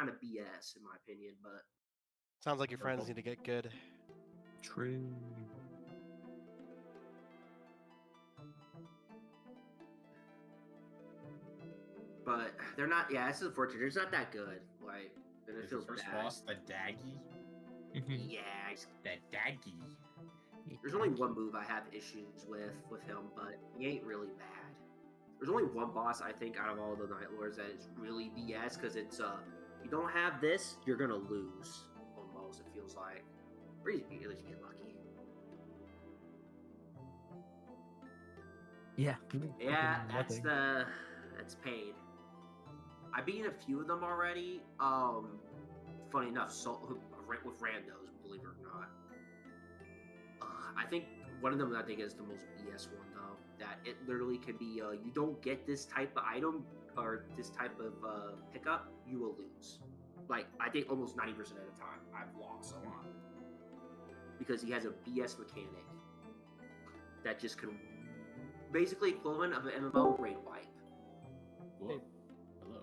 kind of BS in my opinion. But Sounds like your friends need to get good. True. But they're not. Yeah, it's unfortunate. It's not that good. Like, and it Is feels the first bad. boss the Daggy? Yeah, The Daggy. there's only one move I have issues with him, but he ain't really bad. There's only one boss I think out of all the Night Lords that is really BS because it's you don't have this, you're gonna lose. Almost, it feels like. Or you at least get lucky. Yeah. Yeah, that's paid. I've beaten a few of them already. Funny enough, with randos, believe it or not. I think one of them I think is the most BS one though. That it literally can be you don't get this type of item or this type of pickup, you will lose. Like I think almost 90% of the time I've lost a lot because he has a BS mechanic that just can basically equivalent of an MMO raid wipe. Whoa. Hello.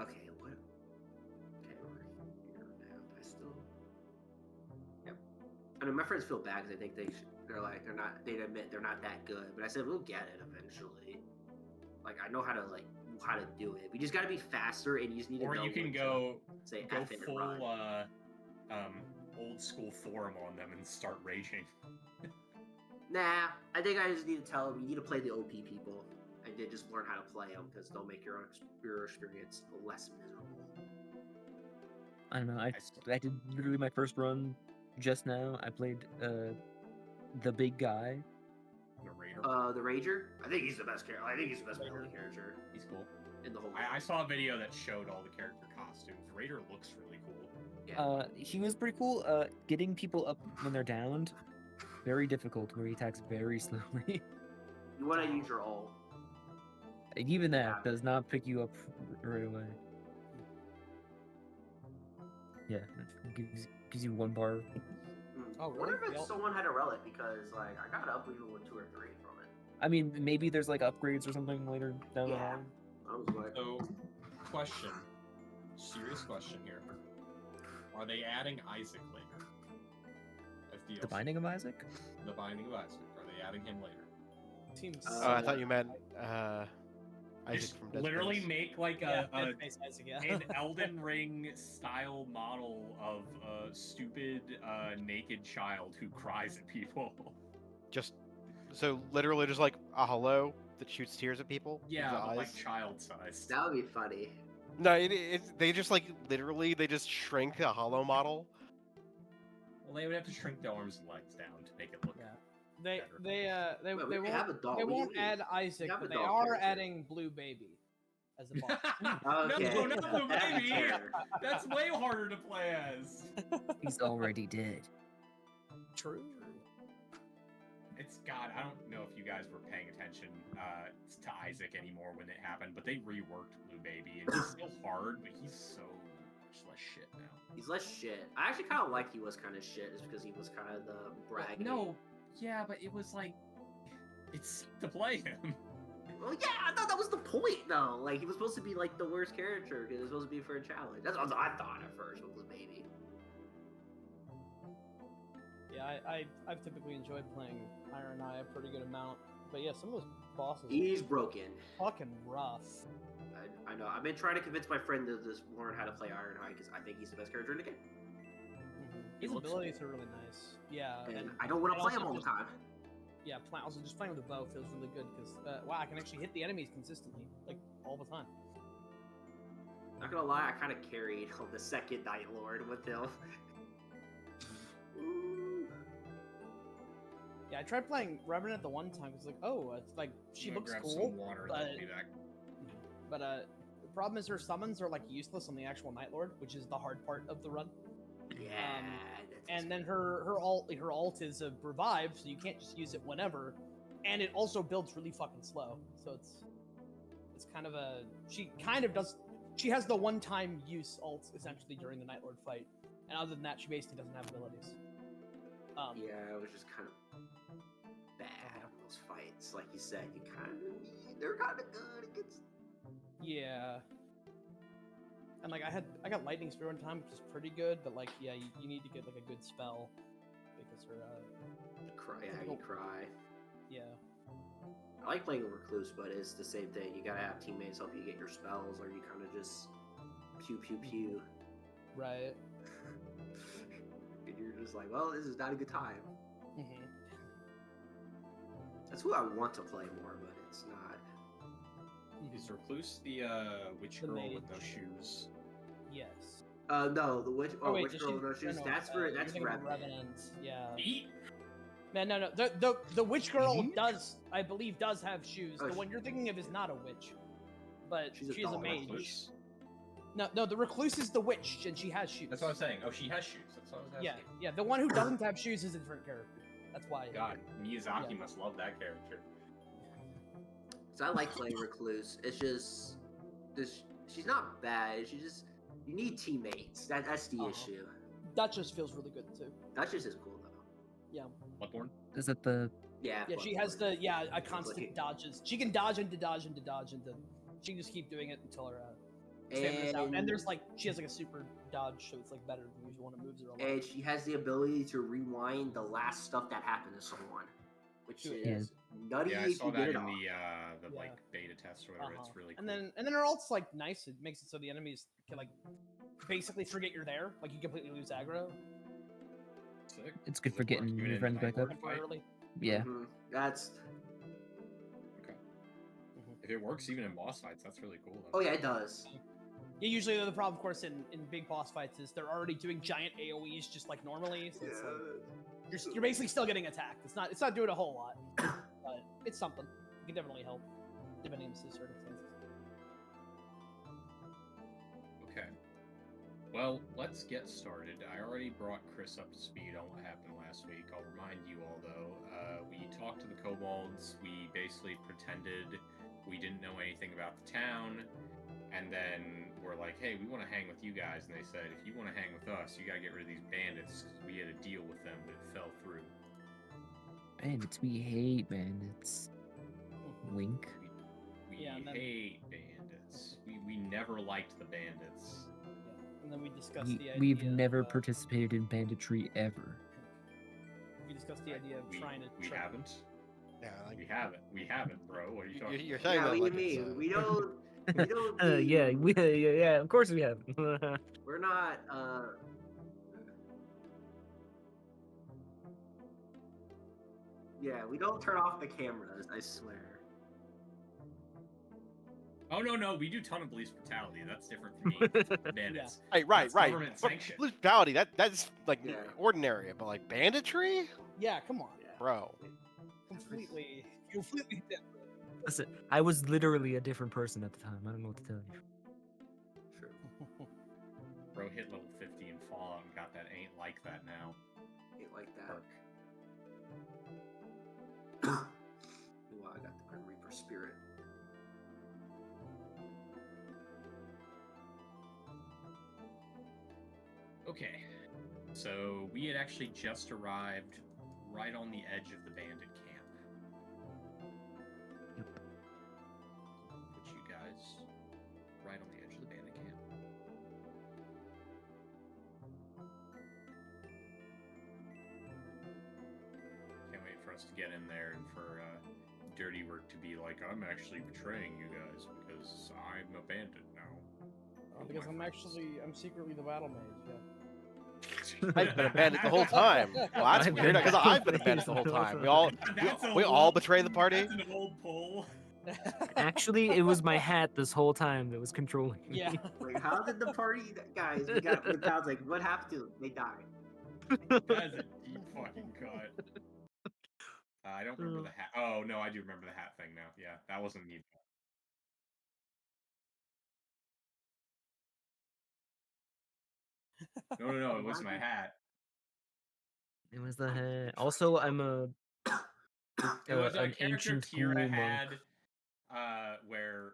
Okay, what? Okay, we're here now. I still. Yep. I mean, my friends feel bad because I think they'd admit they're not that good, but I said we'll get it eventually. Like I know how to do it. We just got to be faster, and you just need to. Or know you can when go to say go F it and full run. old school forum on them and start raging. Nah, I think I just need to tell them you need to play the OP people, and then just learn how to play them because they'll make your experience less miserable. I don't know. I did literally my first run just now. I played the big guy. The Raider. The Rager. I think he's the best character. I think he's the best melee character He's cool. in the whole game. I saw a video that showed all the character costumes. Raider looks really cool. Yeah. He was pretty cool. Getting people up when they're downed, very difficult. Where he attacks very slowly. You want to use your ult. Even that does not pick you up right away. Yeah, gives you 1 bar. Oh, I wonder really? if someone had a relic because like I got up even with 2 or 3 from it. I mean, maybe there's like upgrades or something later down the line. I was like, So, question. Serious question here. Are they adding Isaac later? As DLC? The Binding of Isaac? The Binding of Isaac. Are they adding him later? Seems. I thought you meant Isaac Just from Dead literally Space. make like Dead Space Isaac, yeah. an Elden Ring style model of a stupid naked child who cries at people. So literally just like a hello that shoots tears at people. with Yeah, the but like eyes. child sized. that would be funny. No, they just like literally they just shrink a hollow model. Well, they would have to shrink the arms and legs down to make it look. Yeah. They Well, they we have a won't dog. they We won't need- add Isaac, have a but they dog are character. adding Blue Baby as a boss. Okay. No, not Blue That's Baby. fair. That's way harder to play as. He's already dead. True. It's God. I don't know if you guys were paying attention to Isaac anymore when it happened, but they reworked Blue Baby, and he's still hard, but he's so much less shit now. He's less shit. I actually kind of like he was kind of shit, is because he was kind of the bragging. No, yeah, but it was like it's to play him. Well, yeah, I thought that was the point, though. Like he was supposed to be like the worst character because it was supposed to be for a challenge. That's what I thought at first with Blue Baby. Yeah, I've typically enjoyed playing Iron Eye a pretty good amount, but yeah, some of those bosses He's broken. are fucking rough. I know. I've been trying to convince my friend to just learn how to play Iron Eye because I think he's the best character in the game. His looks abilities are really nice. Yeah, And I don't want to and play him also all the just- time. yeah. Also, just playing with the bow feels really good because wow, I can actually hit the enemies consistently, like all the time. Not gonna lie, I kind of carried on the second Night Lord with him. Ooh. Yeah, I tried playing Revenant the one time because like, oh, it's like she I'm gonna looks grab cool, some water. but That'll be back. the problem is her summons are like useless on the actual Night Lord, which is the hard part of the run. Yeah. And then her alt is a revive, so you can't just use it whenever, and it also builds really fucking slow. So it's kind of a she has the one time use alt essentially during the Night Lord fight, and other than that, she basically doesn't have abilities. Yeah, it was just kind of bad those fights. Like you said, they're kind of good Yeah. And like I got lightning spear one time, which is pretty good, but like yeah, you need to get like a good spell because her Cry, yeah, you cry. yeah. I like playing a recluse, but it's the same thing. You gotta have teammates help you get your spells, or you kind of just pew pew pew. Right. And you're just like, well, this is not a good time. Mm-hmm. That's who I want to play more, but it's not. Is Recluse the witch The girl with no mage. shoes? Yes. No, the witch. Oh, wait, witch does girl she- with no shoes. no, That's you're that's thinking of Revenant. Revenant. Yeah. Eat? Man, no. The witch girl Mhm. does, I believe, does have shoes. Oh, The one you're thinking of is not a witch, but She's a she's a dog. mage. Recluse? No, the recluse is the witch, and she has shoes. That's what I was saying. Oh, she has shoes. That's what I was Yeah, asking. yeah. The one who doesn't have shoes is a different character. That's why. God, Miyazaki Yeah. must love that character. So I like playing recluse. It's just this. She's not bad. She just you need teammates. That's the Uh-huh. issue. Duchess feels really good too. That's just as cool though. Yeah. Bloodborne? Is it the Yeah. Yeah, she has Bloodborne. a constant Clicking. dodges. She can dodge into dodge into dodge into. She can just keep doing it until her stamina's out. And there's like she has like a super dodge, so it's like better than the usual one that moves her a lot. And she has the ability to rewind the last stuff that happened to someone, which Yeah. is nutty Yeah, I if saw you that get in it off. the Yeah. like beta test or whatever. Uh-huh. It's really cool. And then her ult's like nice. It makes it so the enemies can like basically forget you're there. Like you completely lose aggro Sick. It's good Does for it work getting even your in friends Night back up. Lord fight? temporarily. Yeah. Mhm. That's. Okay. If it works even in boss fights, that's really cool. Though. Oh yeah, it does. Yeah, usually the problem, of course, in big boss fights is they're already doing giant AOE's just like normally. So it's like you're basically still getting attacked. It's not doing a whole lot, but it's something. It can definitely help depending on the circumstances. Okay. Well, let's get started. I already brought Chris up to speed on what happened last week. I'll remind you all, though. We talked to the kobolds. We basically pretended we didn't know anything about the town. And then we're like, hey, we want to hang with you guys. And they said, if you want to hang with us, you got to get rid of these bandits. 'Cause we had a deal with them, but it fell through. Bandits, we hate bandits. Wink. We Yeah, and then- hate bandits. We never liked the bandits. Yeah. And then we discussed the idea. We've never of, participated in banditry ever. We discussed the idea of we, trying to. We haven't. Yeah, like We haven't, bro. What are you talking you're about? saying Yeah, that what like do you it's, mean? We don't. We don't. Yeah, yeah, of course we have. We're not. Yeah, we don't turn off the cameras. I swear. Oh no, we do ton of police brutality. That's different from me. Bandits. Hey, right, That's right. government But sanctioned. police brutality, that's like Yeah. ordinary, but like banditry, Yeah, come on. Yeah. bro. Completely different. Listen, I was literally a different person at the time. I don't know what to tell you. Sure. Bro hit level 50 in Fallout and got that ain't like that now. Ain't like that. Perk. Wow, I got the Grim Reaper spirit. Okay. So we had actually just arrived right on the edge of the bandit camp. Yep. Put you guys right on the edge of the bandit camp. Can't wait for us to get in there and for Dirty Work to be like, I'm actually betraying you guys because I'm a bandit now. Because I'm secretly the battle mage. Yeah. I've been a bandit the whole time. Well, that's I've weird been because I've been a bandit the whole time. We all That's a we all old- betray the party. That's an old pull. Actually, it was my hat this whole time that was controlling me. Yeah. Like, how did the party guys? We got the town's like, what happened to them? They died. That is a deep fucking cut. I don't remember the hat. Oh no, I do remember the hat thing now. Yeah, that wasn't me. No, it was my hat. It was the hat. Also, I'm a It was a an character ancient Kira school had, monk. where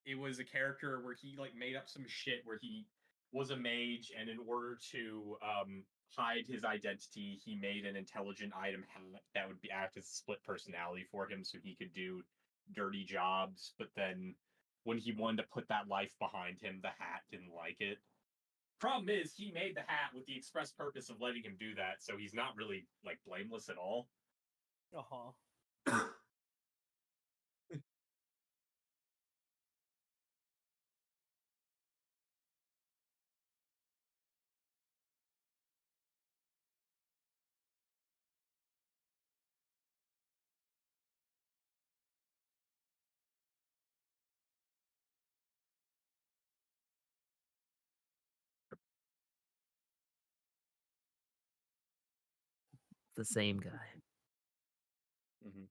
it was a character where he like made up some shit where he was a mage, and in order to hide his identity, he made an intelligent item hat that would be act as a split personality for him, so he could do dirty jobs, but then when he wanted to put that life behind him, the hat didn't like it. Problem is, he made the hat with the express purpose of letting him do that, so he's not really like blameless at all. The same guy. Mm-hmm.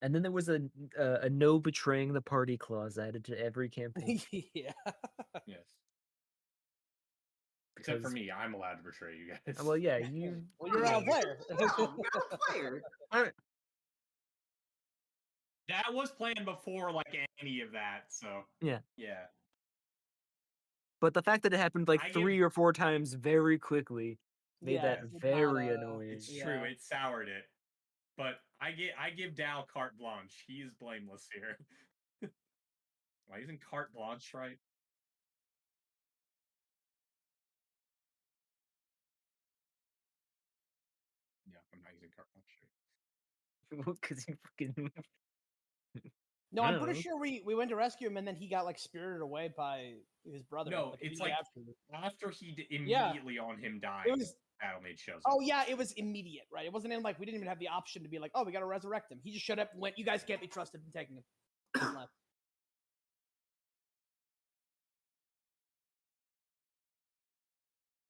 And then there was a no betraying the party clause added to every campaign. Yeah. Yes. Except for Because- me, I'm allowed to betray you guys. Well, yeah, you. Well, you're out of player. Oh, you're a player. That was planned before like any of that, so Yeah. yeah. But the fact that it happened like I 3 give- or 4 times very quickly made Yeah, that it's not, very annoying. It's Yeah. true, it soured it. But I give Dal carte blanche. He is blameless here. Am I using carte blanche right? Yeah, I'm not using carte blanche right. Because you fucking. No, I I'm don't pretty know. sure we went to rescue him and then he got like spirited away by his brother. No, like, it's immediately like after. after he immediately on him dying, It was. Battle Mage shows up. Oh yeah, it was immediate, right? It wasn't in like we didn't even have the option to be like, oh, we got to resurrect him. He just showed up and went, you guys can't be trusted in taking him. And left.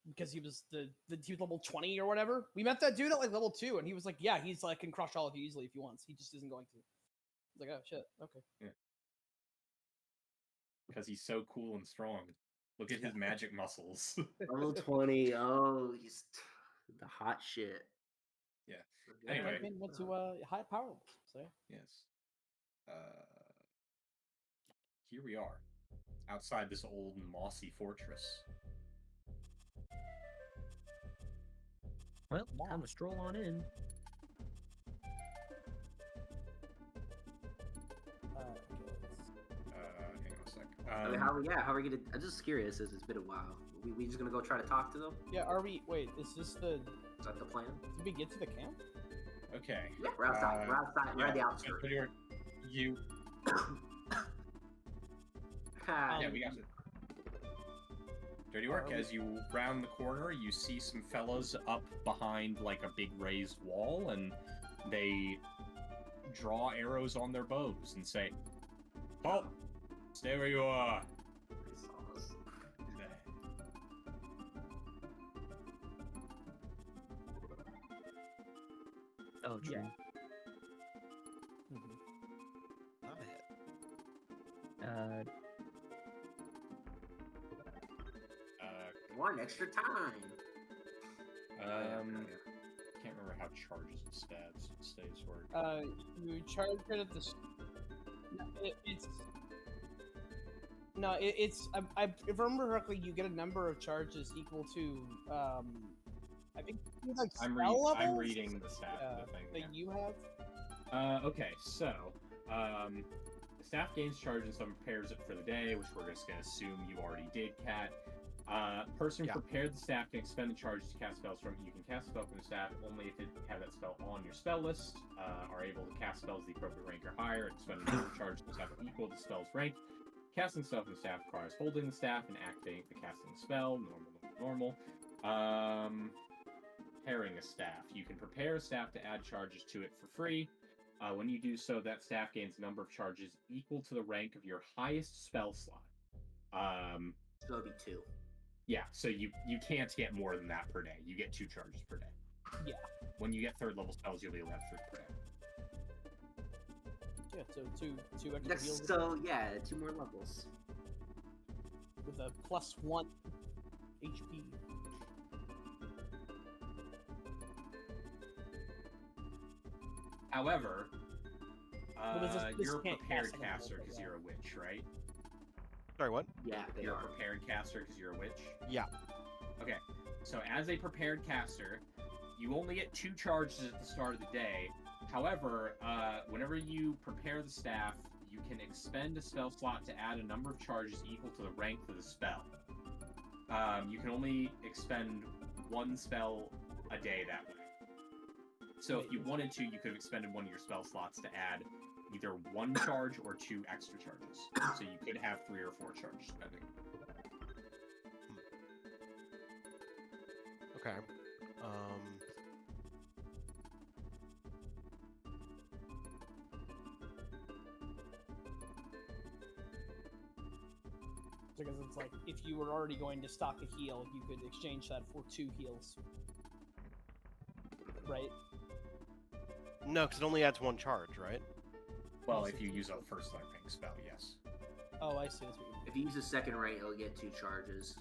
Because he was he was level 20 or whatever. We met that dude at like level 2, and he was like, yeah, he's like can crush all of you easily if he wants. He just isn't going to. I was like, oh shit, okay. Because he's so cool and strong. Look at his magic muscles. Level 20. Oh, he's the hot shit. Yeah. Yeah, Anyway. Campaign went to high power levels. So Yes. Here we are, outside this old mossy fortress. Well, time to stroll on in. Hang on a sec. I mean, how are we gonna? I'm just curious. As it's been a while. We just gonna go try to talk to them? yeah, are we? Wait, is this the? Is that the plan? Did we get to the camp? Okay. Yeah, we're outside. We're outside. We're at the outskirts. You. Hi. Yeah, we got it. Dirty work. As you round the corner, you see some fellas up behind like a big raised wall, and they draw arrows on their bows and say, "Halt! Stay where you are." They saw us. Oh, true. Yeah. I'm ahead. One extra time. Can't remember how charges and stats stays work. You charge it at the. It's. If I remember correctly, you get a number of charges equal to. I think like I'm reading the stat the thing. that you have. Okay, so the staff gains charge and some prepares it for the day, which we're just gonna assume you already did, Kat. Person prepared the staff can expend the charges to cast spells from it. You can cast a spell from the staff only if it have that spell on your spell list. Are able to cast spells the appropriate rank or higher, and expend a number of charges from the staff equal to the spell's rank. Casting spell from the staff requires holding the staff and activating the casting spell. Normal. Preparing a staff. You can prepare a staff to add charges to it for free. When you do so, that staff gains a number of charges equal to the rank of your highest spell slot. So it'll be 2. Yeah, so you can't get more than that per day. You get 2 charges per day. Yeah. When you get 3rd level spells, you'll be allowed 3 per day. Yeah, so two extra That's heals so yeah, 2 more levels. with a +1 HP. However, this you're a can't prepared cast on a caster level, because yeah. you're a witch, right? Sorry, what? Yeah, they You're are. a prepared caster because you're a witch? Yeah. Okay, so as a prepared caster, you only get 2 charges at the start of the day. However, whenever you prepare the staff, you can expend a spell slot to add a number of charges equal to the rank for the spell. You can only expend one spell a day that way. So if you wanted to, you could have expended one of your spell slots to add either one charge or 2 extra charges. So you could have 3 or 4 charges, depending. Okay. Because it's like, if you were already going to stock a heal, you could exchange that for 2 heals. Right? No, because it only adds 1 charge, right? Well, if you use a first rank spell, yes. Oh, I see. That's what you mean. If you use a second rank, it'll get 2 charges.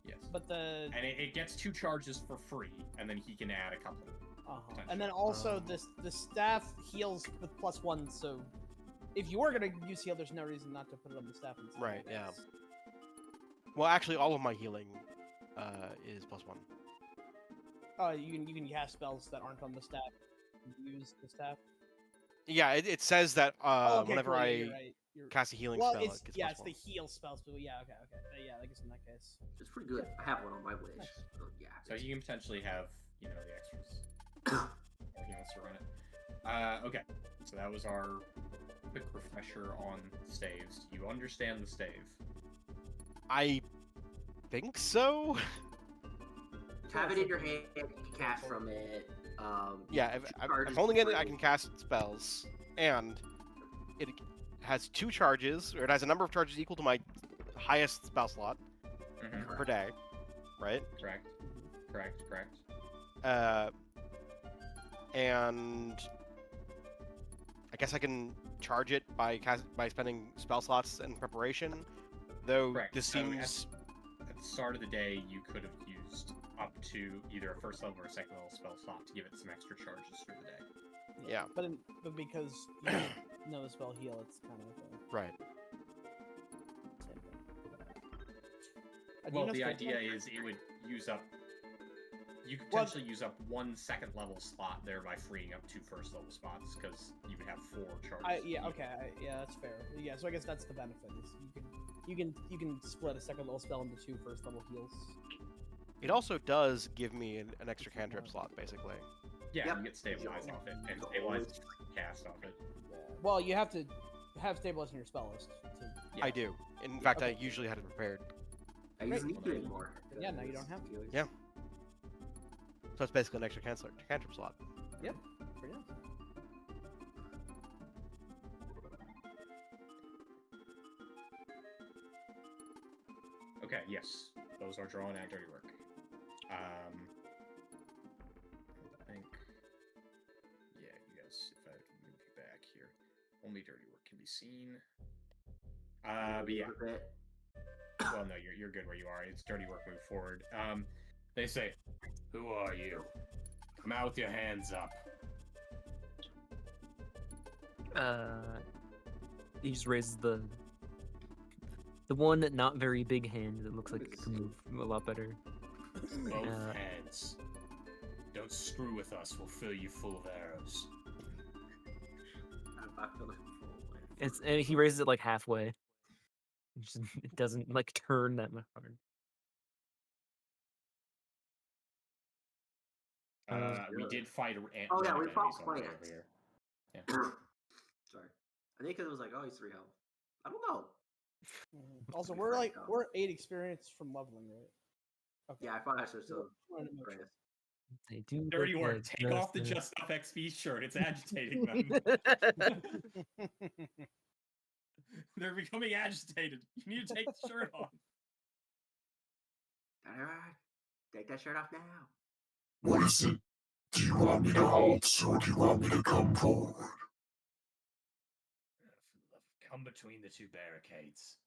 Yes. But the... And it gets 2 charges for free, and then he can add a couple. And then also, the staff heals with +1, so... If you were going to use heal, there's no reason not to put it on the staff instead. Right, yeah. Well, actually, all of my healing is +1. Oh, you can cast spells that aren't on the staff. Use the staff. Yeah, it says that Okay, whenever cool, yeah, I you're right. cast a healing Well, spell, it's it gets it's +1. the heal spell. So yeah, okay. Yeah, I guess in that case. It's pretty good. I have one on my wish. Nice. So, yeah. So you can potentially have, the extras. Or he wants to run it. Okay, so that was our quick refresher on staves. Do you understand the stave? I think so. Have it in your hand. You can cast from it. Yeah, if I'm holding it, I can cast spells, and it has 2 charges, or it has a number of charges equal to my highest spell slot per day, right? Correct. And I guess I can charge it by spending spell slots in preparation, though Correct. this So seems... At the start of the day, you could have used up to either a first level or a second level spell slot to give it some extra charges for the day. Yeah. But because you know the spell heal, it's kind of Right. same thing. Well, the idea is it would use up... You could potentially use up 1 second level slot, thereby freeing up 2 first level spots, because you would have 4 charges. Yeah, that's fair. Yeah, so I guess that's the benefit. Is you can split a second level spell into 2 first level heals. It also does give me an extra cantrip slot, basically. Yeah, Yep. you get stabilized off it, and stabilized cast off it. Well, you have to have stabilized in your spell list. Yeah. I do. In fact, Okay. I usually had it prepared. I Great. use need to anymore. Yeah, now you don't have to. Yeah. So it's basically an extra cantrip slot. Yep. Pretty nice. Okay, yes. Those are drawn at dirty work. I think... Yeah, you guys, if I can move you back here. Only dirty work can be seen. But yeah. Well, no, you're good where you are. It's dirty work, move forward. They say, "Who are you? Come out with your hands up." He just raises the one not very big hand that looks like it can move a lot better. Both hands. Don't screw with us, we'll fill you full of arrows. And he raises it like halfway. It doesn't like turn that much hard. We did fight an Oh yeah, we enemies fought on the way plants. over here. Yeah. Sorry. I think because it was like, oh, he's 3 health. I don't know. Also, be we're frank, we're 8 experience from leveling, right? Okay. Yeah, I thought I should still. Wanted to make sure. They do Dirty look work, like take off the just Just Up XP shirt, it's agitating them. They're becoming agitated. You need to take the shirt off. Alright, take that shirt off now. What is it? Do you want me to halt, or do you want me to come forward? Come between the 2 barricades.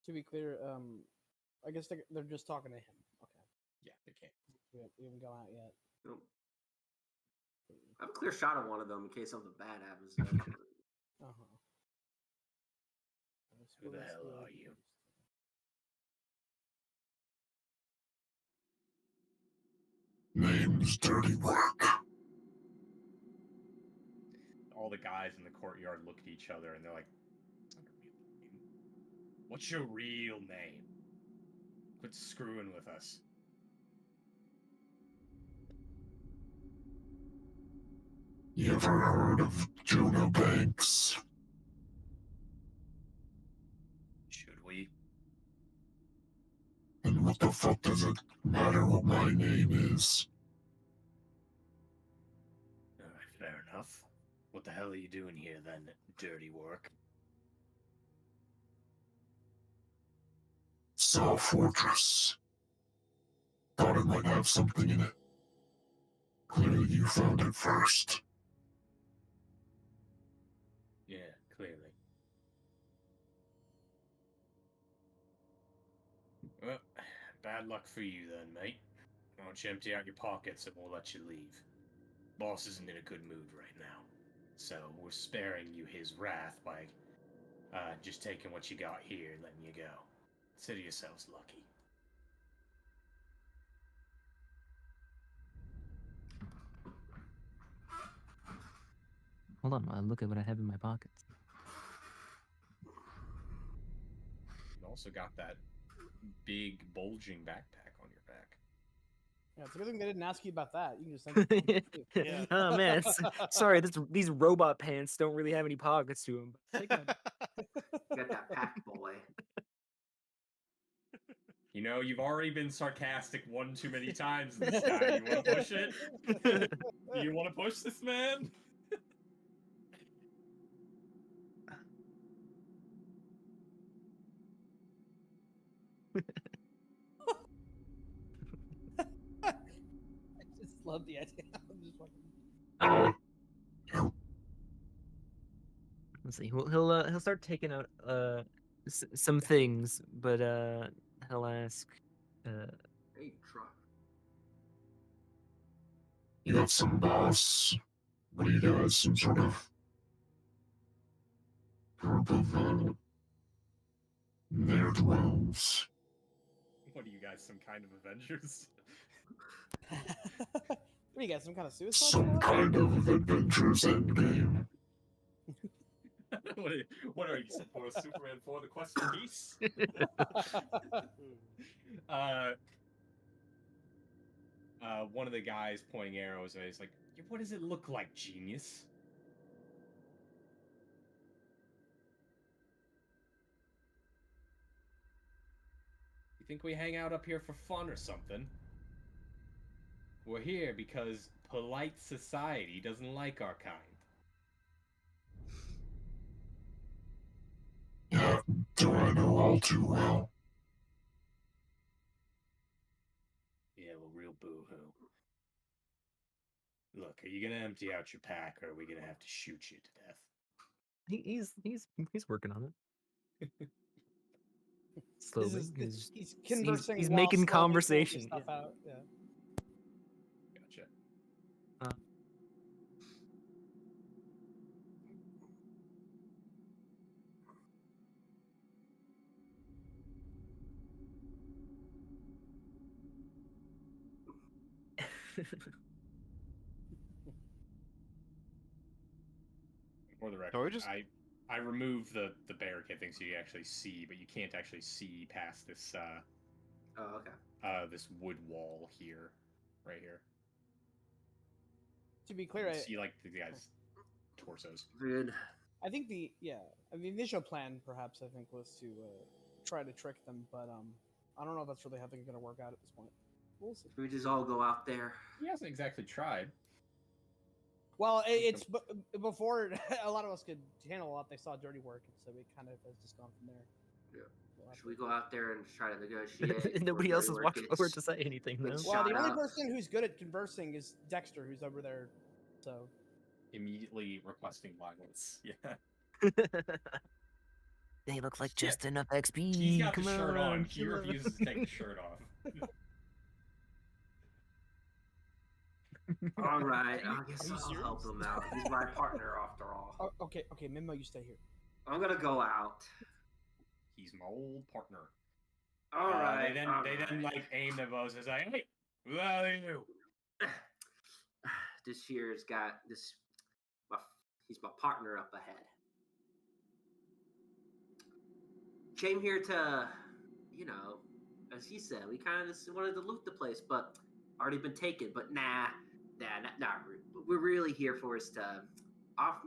To be clear, I guess they're just talking to him. Okay. Yeah, they can't. We haven't gone out yet. Nope. I have a clear shot of one of them in case something bad happens. Uh-huh. Who the hell are you? name's Dirty Work. All the guys in the courtyard look at each other and they're like, "What's your real name? Quit screwing with us." You ever heard of Jonah Banks? Should we? And what the fuck does it matter what my name is? Alright, fair enough. What the hell are you doing here then, Dirty Work? Saw a fortress. Thought it might have something in it. Clearly you found it first. Yeah, clearly. Well, bad luck for you then, mate. Why don't you empty out your pockets and we'll let you leave. Boss isn't in a good mood right now. So we're sparing you his wrath by just taking what you got here and letting you go. Consider yourselves lucky. Hold on, I'll look at what I have in my pockets. You also got that big bulging backpack on your back. Yeah, it's a good thing they didn't ask you about that. You can just Yeah. Oh man, sorry. These robot pants don't really have any pockets to them. Got that pack boy. You know, you've already been sarcastic one too many times in this guy. You want to push it? Do you want to push this man? I just love the idea. I'm just fucking... Let's see. He'll start taking out some things, but he'll ask. Hey, truck. You got some boss? What do you guys, some sort of group of ne'er-do-wells? What are you guys, some kind of Avengers? What do you got? Some kind of suicide Some squad? kind of Adventures Endgame. What are you, for Superman 4 The Quest for Peace? One of the guys pointing arrows at he's like, what does it look like, genius? You think we hang out up here for fun or something? We're here because polite society doesn't like our kind. Yeah, do I know all too well? Yeah, well, real boo-hoo. Look, are you gonna empty out your pack, or are we gonna have to shoot you to death? He's working on it. Slowly. He's conversing. He's while making slowly pulling conversation. Stuff Yeah. out. Yeah. Gotcha. For the record, I removed the barricade thing so you actually see, but you can't actually see past this Oh, okay. This wood wall here, right here. To be clear, you see like the guys' torsos. Good. I think the initial plan perhaps I think was to try to trick them, but I don't know if that's really how they're going to work out at this point. We'll see. We just all go out there. He hasn't exactly tried. Well, it's before a lot of us could handle a lot. They saw dirty work, so we kind of has just gone from there. Yeah. Should we go out there and try to negotiate? Nobody else has walked forward to say anything, though. Well, the only person who's good at conversing is Dexter, who's over there. So immediately requesting violence. Yeah. They look like just enough XP. He's got the shirt on. He refuses to take the shirt off. All right, I guess I'll help him out. He's my partner after all. Oh, okay, Mimo, you stay here. I'm gonna go out. He's my old partner. All right. They then like aim their bows and say, "Hey, who are you?" This year's got this. He's my partner up ahead. Came here to, as he said, we kind of just wanted to loot the place, but already been taken. But nah. We're really here for is to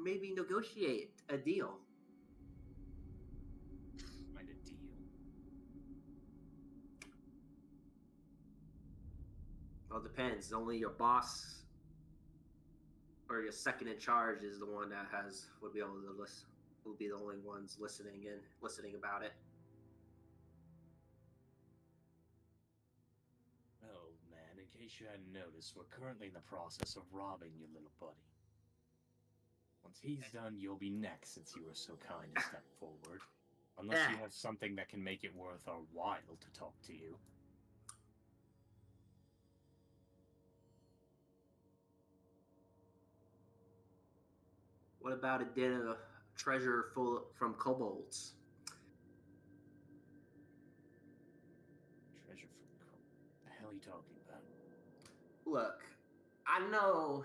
maybe negotiate a deal. Find a deal. Well, it depends. Only your boss or your second in charge is the one that would be able to listen. Will be the only ones listening about it. Oh man, in case you hadn't noticed, we're currently in the process of robbing your little buddy. Once he's done, you'll be next, since you were so kind to step forward. Unless you have something that can make it worth our while to talk to you. What about a den of treasure full from kobolds? Treasure from kobolds? What the hell are you talking about? Look, I know.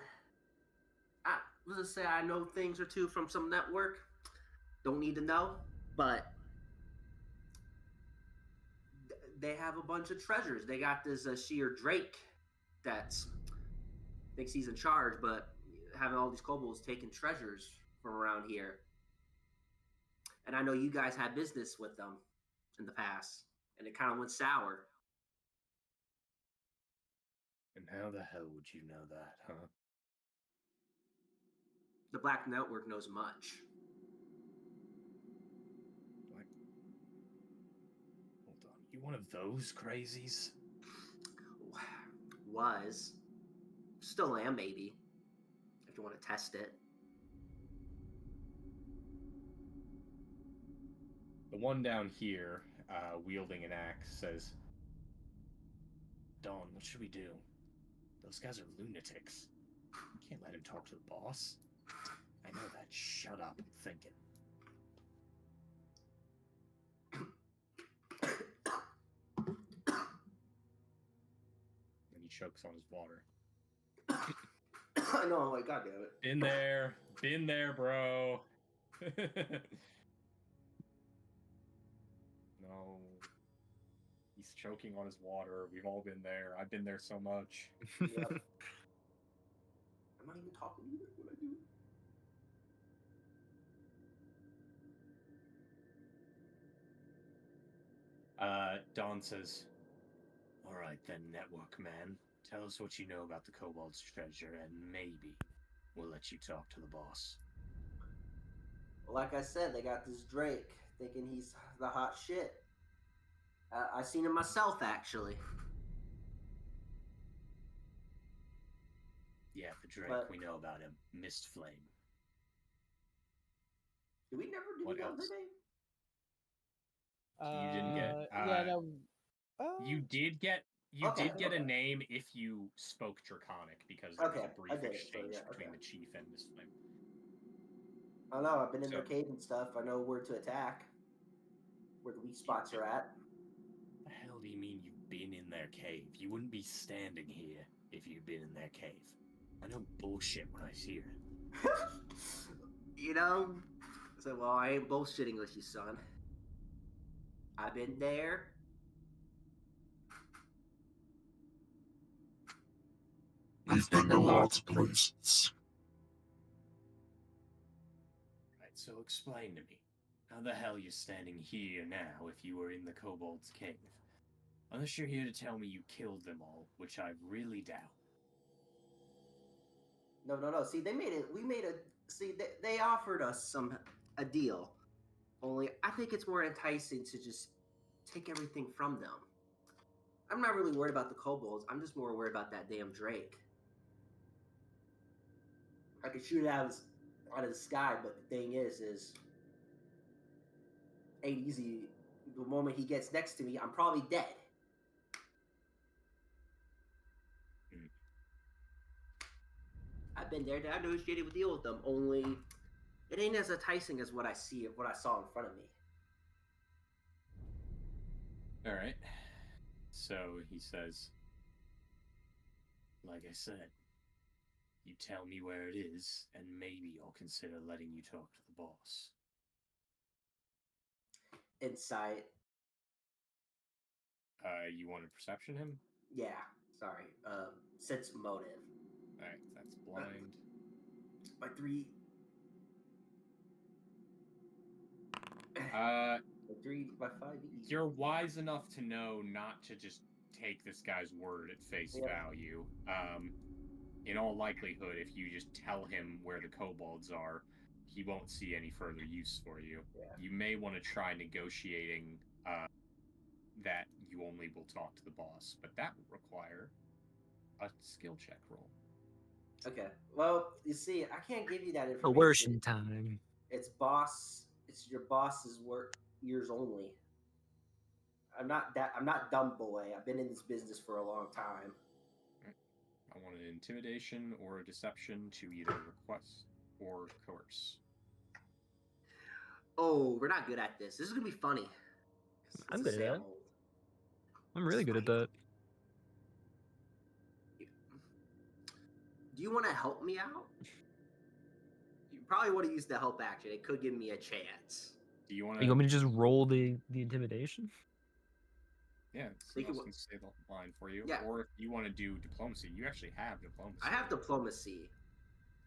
Let's just say I know things or two from some network. Don't need to know, but they have a bunch of treasures. They got this Sheer Drake that's thinks he's in charge, but having all these kobolds taking treasures from around here. And I know you guys had business with them in the past, and it kind of went sour. And how the hell would you know that, huh? The Black Network knows much. Hold on, you one of those crazies? Was. Still am, maybe. If you want to test it. The one down here, wielding an axe, says, Dawn, what should we do? Those guys are lunatics. Can't let him talk to the boss. I know that. Shut up, I'm thinking. And he chokes on his water. I know, I'm like, God damn it. Been there, bro. No. He's choking on his water. We've all been there. I've been there so much. Yep. I'm not even talking either. What I do? Dawn says, all right then, network man. Tell us what you know about the kobold's treasure, and maybe we'll let you talk to the boss. Well, like I said, they got this Drake thinking he's the hot shit. I seen him myself, actually. Yeah, the Drake, we know about him. Mist Flame. Did we never do her name? You didn't get. You did get. You did get a name if you spoke Draconic, because there was a brief exchange between the chief and Mist Flame. I know. I've been in their cave and stuff. I know where to attack. Where the weak spots are at. The hell do you mean you've been in their cave? You wouldn't be standing here if you'd been in their cave. I know bullshit when I hear it. So, well, I ain't bullshitting with you, son. I've been there. We've been to lots of places. Right, so explain to me. How the hell you're standing here now if you were in the kobold's cave? Unless you're here to tell me you killed them all, which I really doubt. No. See, they offered us a deal. Only, I think it's more enticing to just take everything from them. I'm not really worried about the kobolds. I'm just more worried about that damn Drake. I could shoot it out of the sky, but the thing is ain't easy. The moment he gets next to me, I'm probably dead. I've been there. I negotiated a deal with them. Only, it ain't as enticing as what I saw in front of me. All right. So he says, Like I said, you tell me where it is, and maybe I'll consider letting you talk to the boss. Insight. You want to perception him? Yeah. Sorry. Sense motive. All right, that's blind. By 3. Uh, By 3 by 5 each. You're wise enough to know not to just take this guy's word at face value. In all likelihood, if you just tell him where the kobolds are, he won't see any further use for you. Yeah. You may want to try negotiating that you only will talk to the boss, but that will require a skill check roll. Okay. Well, you see, I can't give you that information. Coercion time. It's your boss's work years only. I'm not dumb boy. I've been in this business for a long time. I want an intimidation or a deception to either request or coerce. Oh, we're not good at this. This is gonna be funny. I'm good at that. I'm really good at that. Do you want to help me out? You probably want to use the help action. It could give me a chance. Do you want You want me to just roll the intimidation? Yeah, someone else can say the line for you. Yeah. Or if you want to do diplomacy, you actually have diplomacy. I have diplomacy.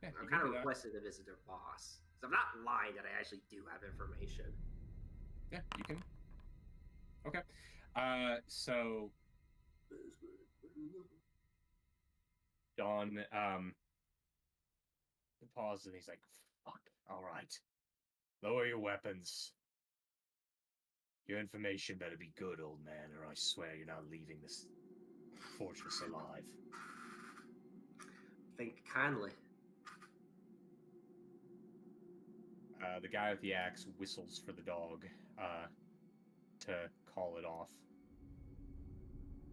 Yeah, I'm kind of requesting to visit their boss. I'm not lying that I actually do have information. Yeah, you can. Okay. So Don pauses and he's like, fuck, all right. Lower your weapons. Your information better be good, old man, or I swear you're not leaving this fortress alive. Think kindly. The guy with the axe whistles for the dog to call it off.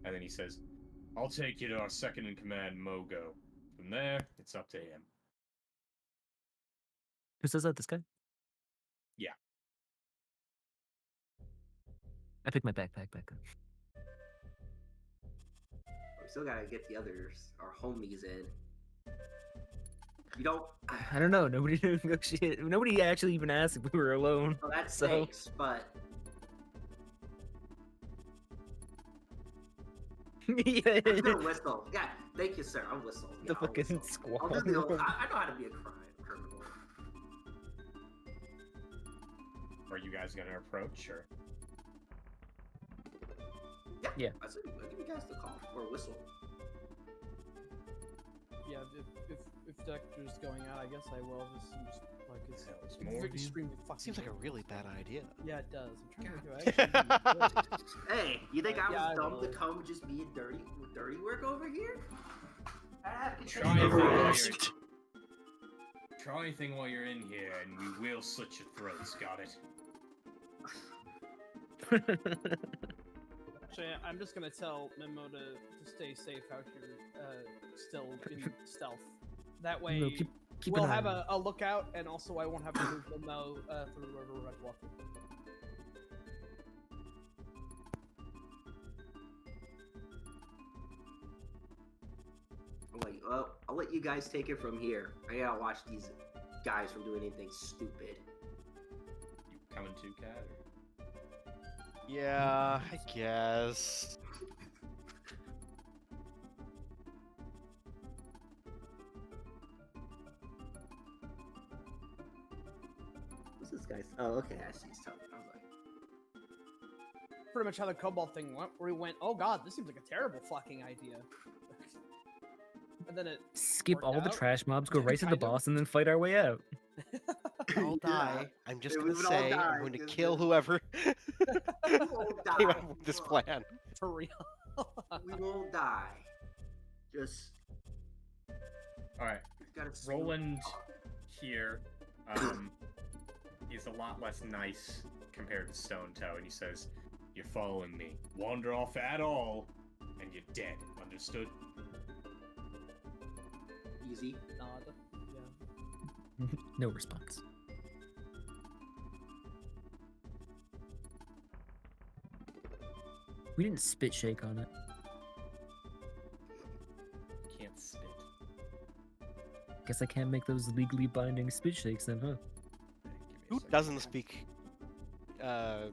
And then he says, I'll take you to our second in command, Mogo. From there, it's up to him. Who says that? This guy? Yeah. I picked my backpack back up. We still gotta get the others, our homies, in. You don't. I don't know. Nobody negotiated. Nobody actually even asked if we were alone. Well, that so... stinks, but. Yeah. I'm gonna whistle. Yeah, thank you, sir. I'll whistle. Yeah, The fucking squall. I'll do the old, I know how to be a criminal. Are you guys gonna approach, or? Yeah. I'll give you guys the call or whistle. Yeah, if Dector's going out, I guess I will. This seems like it's more extremely fucking. Seems like a really bad idea. Yeah, it does. I'm trying to actually. Hey, you think I was Yeah, I dumb will. to come just be dirty work over here? I have Try anything while you're in here, and we will slit your throats. Got it? Actually, I'm just gonna tell Memo to stay safe out here, still in stealth. That way, No, keep we'll an eye have on a lookout, and also I won't have to move Memo through wherever we're about to walk through. I'll let you guys take it from here. I gotta watch these guys from doing anything stupid. You coming too, Cat? Yeah, I guess. What's this guy's? Oh, okay, I see. He's telling me. I was like, Pretty much how the Cobalt thing went, where we went, oh god, this seems like a terrible fucking idea. And then it Skip worked all the out. trash mobs, go right to the Kind of. boss, and then fight our way out. I'll Yeah. die. I'm just Yeah, gonna we would all say die, I'm going to 'cause kill the- whoever we won't die. came up with this plan. For real. We won't die. Just All right. gotta. Roland here is a lot less nice compared to Stone Toe, and he says, "You're following me. Wander off at all, and you're dead. Understood?" Easy. Nod. Yeah. No response. We didn't spit shake on it. Can't Guess I can't make those legally binding speech shakes then, huh? Who doesn't speak the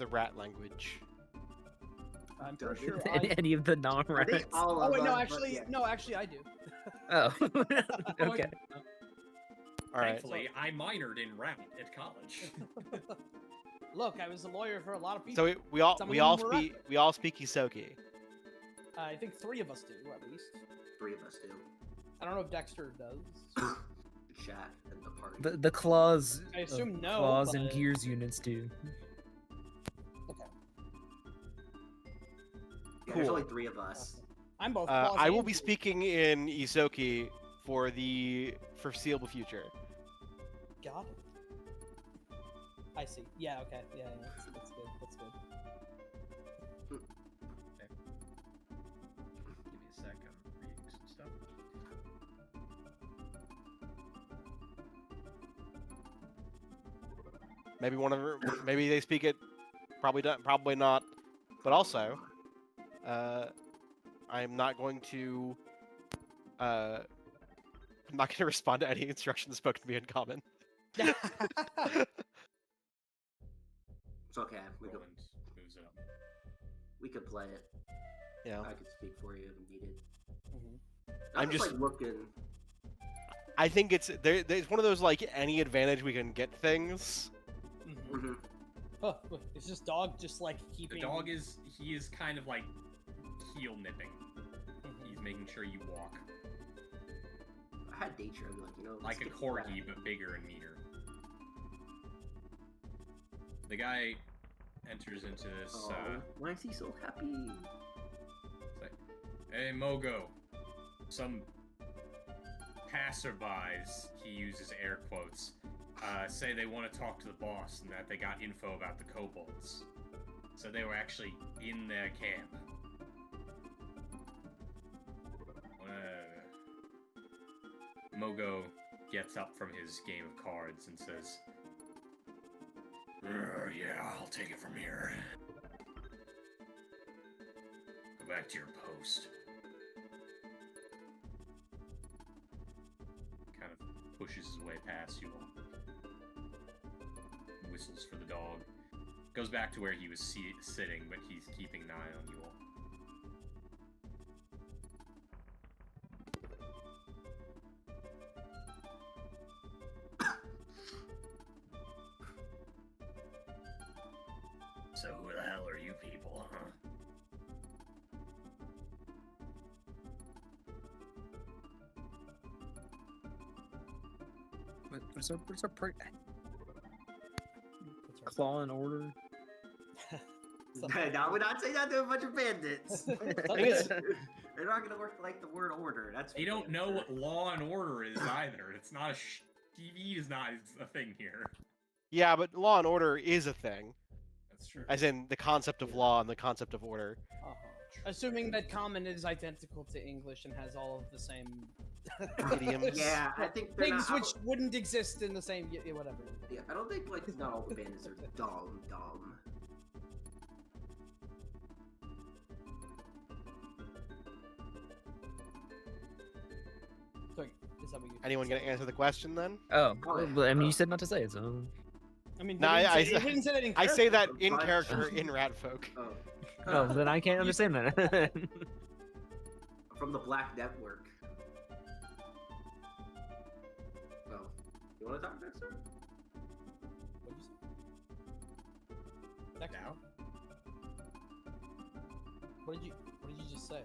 rat language? I'm pretty sure Any of the I non-rats? think all Oh of wait, no, us, actually, but yeah. actually, I do. Oh, okay. All right. Thankfully, I minored in rat at college. Look, I was a lawyer for a lot of people. So we all Some of we them all were speak rat. we all speak Isoki. I think 3 of us do, at least. 3 of us do. I don't know if Dexter does. Shaq and the party. The claws. I assume no, Claws and but- gears units do. Okay. Yeah, there's Cool. only 3 of us. I'm both. I will and be gears. speaking in Isoki for the foreseeable future. Got it. I see. Yeah. Okay. Yeah. That's good. That's good. Give me a sec. I'm reading some stuff. Maybe they speak it. Probably not. But also, I'm not going to. I'm not going to respond to any instructions spoken to me in common. It's okay. Roland moves it up. We could play it. Yeah. I could speak for you if needed. Mhm. I'm just- like looking. I think there's one of those like any advantage we can get things. Mhm. Mhm. Huh, look, is this dog just like keeping? The dog is kind of like heel nipping. Mhm. He's making sure you walk I had nature. I'd be like, let's like a get corgi, that. but bigger and meaner. The guy enters into this. Oh, why is he so happy? It's like, hey Mogo, some passerbys, he uses air quotes, say they want to talk to the boss and that they got info about the kobolds. So they were actually in their camp. Mogo gets up from his game of cards and says, yeah, I'll take it from here. Go back to your post. Kind of pushes his way past you all. Whistles for the dog. Goes back to where he was sitting, but he's keeping an eye on you all. So who the hell are you people, huh? What's our What's our- claw in order? Now we're not saying that to a bunch of bandits. They're not gonna work like the word order. That's They don't know what law and order is either. It's not a TV is not a thing here. Yeah, but law and order is a thing, That's true. as in the concept of law and the concept of order. Uh-huh. Assuming that common is identical to English and has all of the same Idioms. Yeah, I think they're things not, which wouldn't exist in the same whatever. Yeah, I don't think like not all the bandits are dumb. Sorry, is that what you? Anyone gonna answer the question then? Oh, Oh, yeah. well, I mean, you said not to say it, so. I mean, No, they didn't say that in I say that character. in But- character in Ratfolk. Oh. Oh, then I can't understand that. From the Black Network. Oh, you want to talk next, sir? What'd you say? Dexter, Now? What did you just say?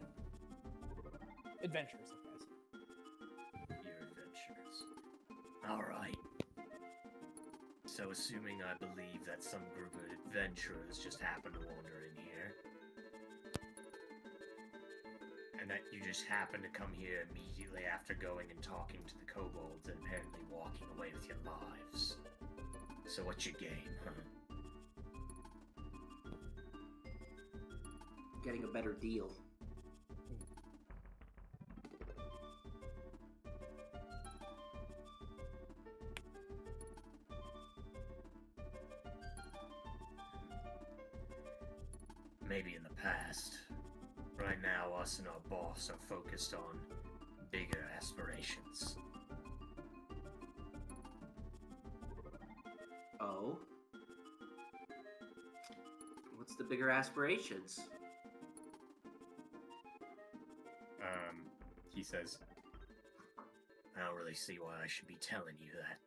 Adventures, I guess. Your adventures. Alright. So assuming I believe that some group of adventurers just happened to wander in here, and that you just happened to come here immediately after going and talking to the kobolds and apparently walking away with your lives. So what's your game, huh? Getting a better deal. Maybe in the past. Right now, us and our boss are focused on bigger aspirations. with bigger aspirations. He says, I don't really see why I should be telling you that.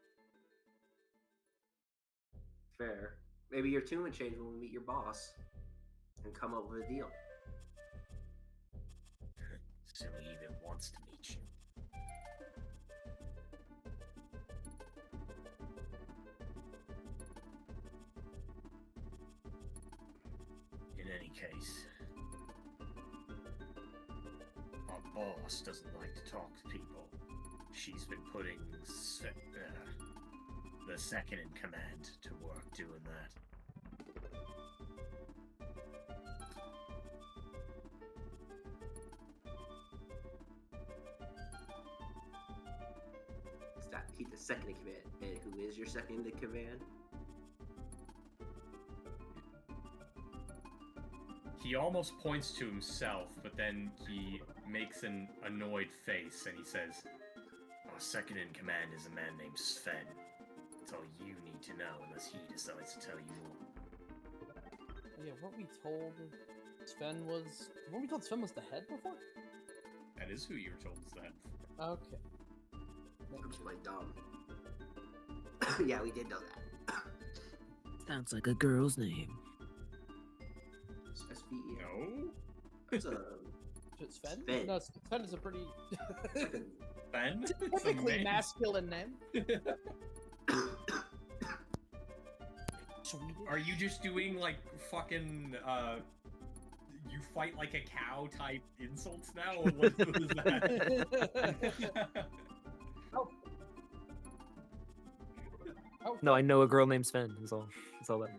Fair. Maybe your tune would change when we meet your boss and come up with a deal. Assuming he even wants to meet you. In any case, our boss doesn't like to talk to people. She's been putting the second in command to work doing that. He's the second in command. And who is your second in command? he almost points to himself, but then he makes an annoyed face and he says, Our second in command is a man named Sven. That's all you need to know unless he decides to tell you more. Yeah, weren't we told Sven was the head before? that is who you were told is the head. Okay. I'm just playing dumb. Yeah, we did know that. Sounds like a girl's name. SVE. No? That's a Sven? Sven. No, Sven is a pretty Ben? typically masculine name. Swedish? Are you just doing like fucking you fight like a cow type insults now, or what was that? Oh. No, I know a girl named Sven. That's all. That's all that.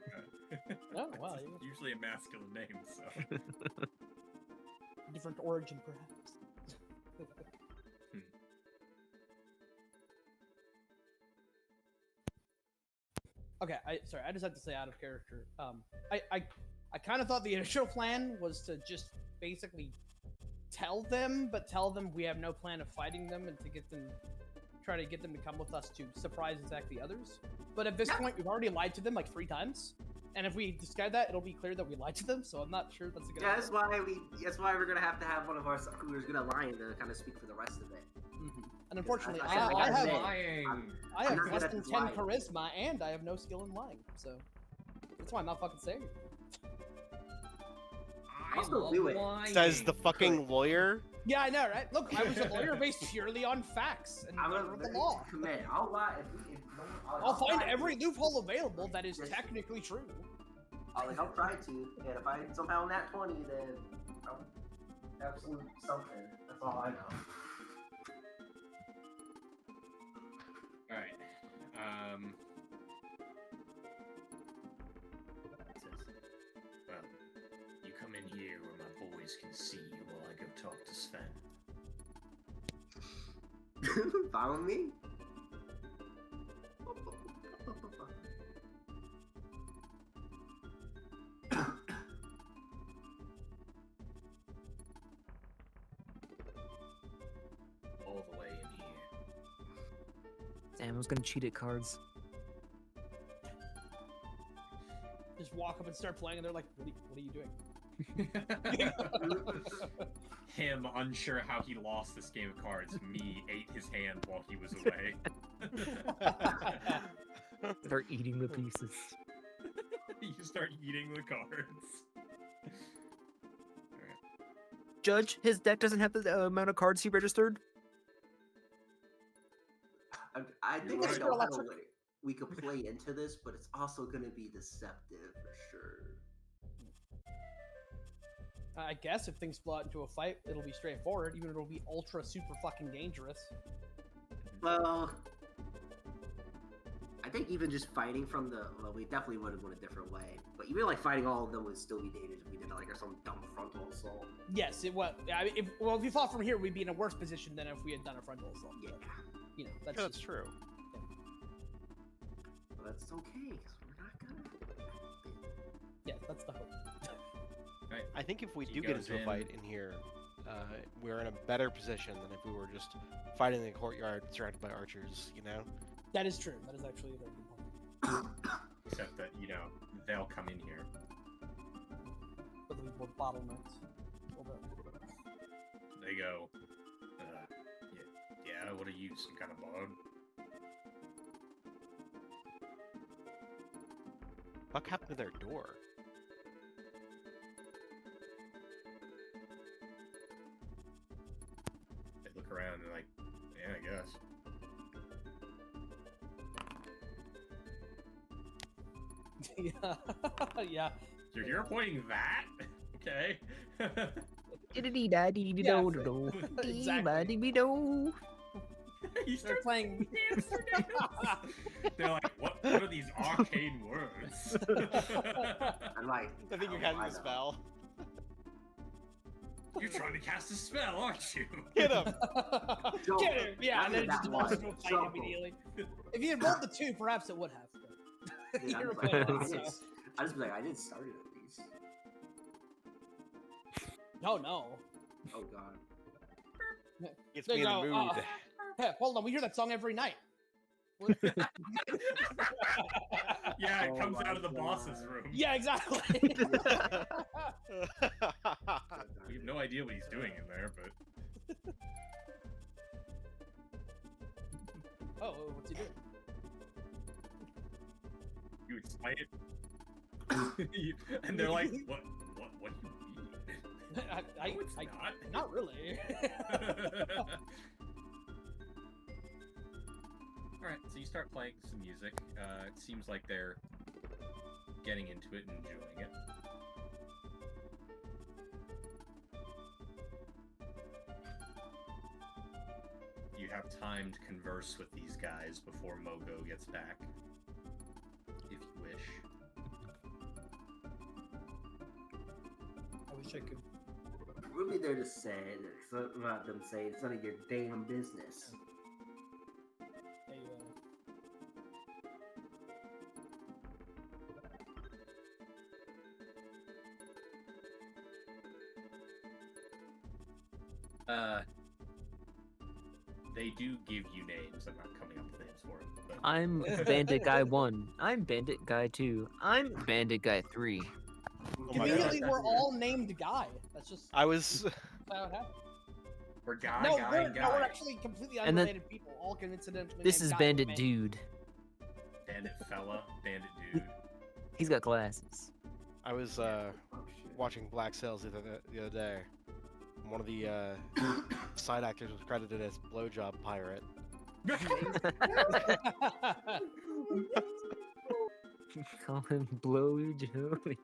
Oh, wow. It's usually a masculine name, so. Different origin, perhaps. Okay, I just have to say out of character. I kind of thought the initial plan was to just basically tell them we have no plan of fighting them and to try to get them to come with us to surprise attack the others. But at this point, we've already lied to them like 3 times. And if we discard that, it'll be clear that we lied to them, so I'm not sure that's a good idea. That's why we're gonna have to have one of us who's gonna lie and to kind of speak for the rest of it. Mm-hmm. And unfortunately, I I have I'm not less good than at 10 lying. charisma, and I have no skill in lying, so that's why I'm not fucking saying it. I'll still do it. Says the fucking lawyer. Yeah, I know, right? Look, I was a lawyer based purely on facts and the law. Commit. I'll lie. I'll find every loophole available that is technically true. I'll try to, and if I somehow nat 20, then I'll absolute something. That's all I know. Alright. Well, you come in here where my boys can see you while I go talk to Sven. Follow me? All the way in here. Damn, I was gonna cheat at cards. Just walk up and start playing, and they're like, what are you doing? Him unsure how he lost this game of cards. Me ate his hand while he was away. Start eating the pieces. You start eating the cards. Judge, his deck doesn't have the amount of cards he registered. I think You're I right. know how we could play into this, but it's also going to be deceptive for sure. I guess if things flow out into a fight, it'll be straightforward, even if it'll be ultra super fucking dangerous. Well, I think even just fighting from we definitely would have went a different way. But even like fighting all of them would still be dangerous if we did like some dumb frontal assault. Yes, it was. I mean, if we fought from here, we'd be in a worse position than if we had done a frontal assault. Yeah. But, you know, that's Yeah, just, that's true. But that's okay, because we're not gonna. yeah, that's the hope. Right. I think if we He do get goes into a in. fight in here, we're in a better position than if we were just fighting in the courtyard surrounded by archers, you know? That is true. That is actually a very good point. Except that, they'll come in here. more bottlenecks. A little bit. They go, yeah, what are you, some kind of bard? What happened to their door? They look around and they're like, yeah, I guess. Yeah. Yeah. So you're pointing that? Okay. Exactly. You They're playing. dance. They're like, what are these arcane words? I'm like, I think you're how do casting I a know? spell. You're trying to cast a spell, aren't you? Hit him! Joke. Get him! Yeah, and then it That just falls one. into a fight Joke. immediately. If you had rolled the 2, perhaps it would have. But Yeah, I'm you're just like, playing well, it, so. I just be like, I didn't start it at least. No, no. Oh god. Gets There me you in the go. mood. Hey, hold on, we hear that song every night. Yeah, it Oh comes my out of the boss's God. room. Yeah, exactly. We have no idea what he's doing in there, but Oh, what's he doing? you explain it. And they're like, what do you mean? I, No, it's I, not. not really. Alright, so you start playing some music. It seems like they're getting into it and enjoying it. You have time to converse with these guys before Mogo gets back. If you wish. I wish I could. Really, they're just saying something about them saying it's none of your damn business. Hey, They do give you names. I'm not coming up with names for it. But I'm Bandit Guy 1. I'm Bandit Guy 2. I'm Bandit Guy 3. Oh my Conveniently, God. we're all named Guy. That's just I was. how it happened. we're guy, No, guy, we're, and no, guy. we're actually completely And then- unrelated people, all coincidentally. This named is Guy Bandit with a Dude. Bandit fella, bandit dude. He's got glasses. I was Oh, shit. watching Black Sails the other day. One of the side actors was credited as blowjob pirate. Call him Blowy Joey.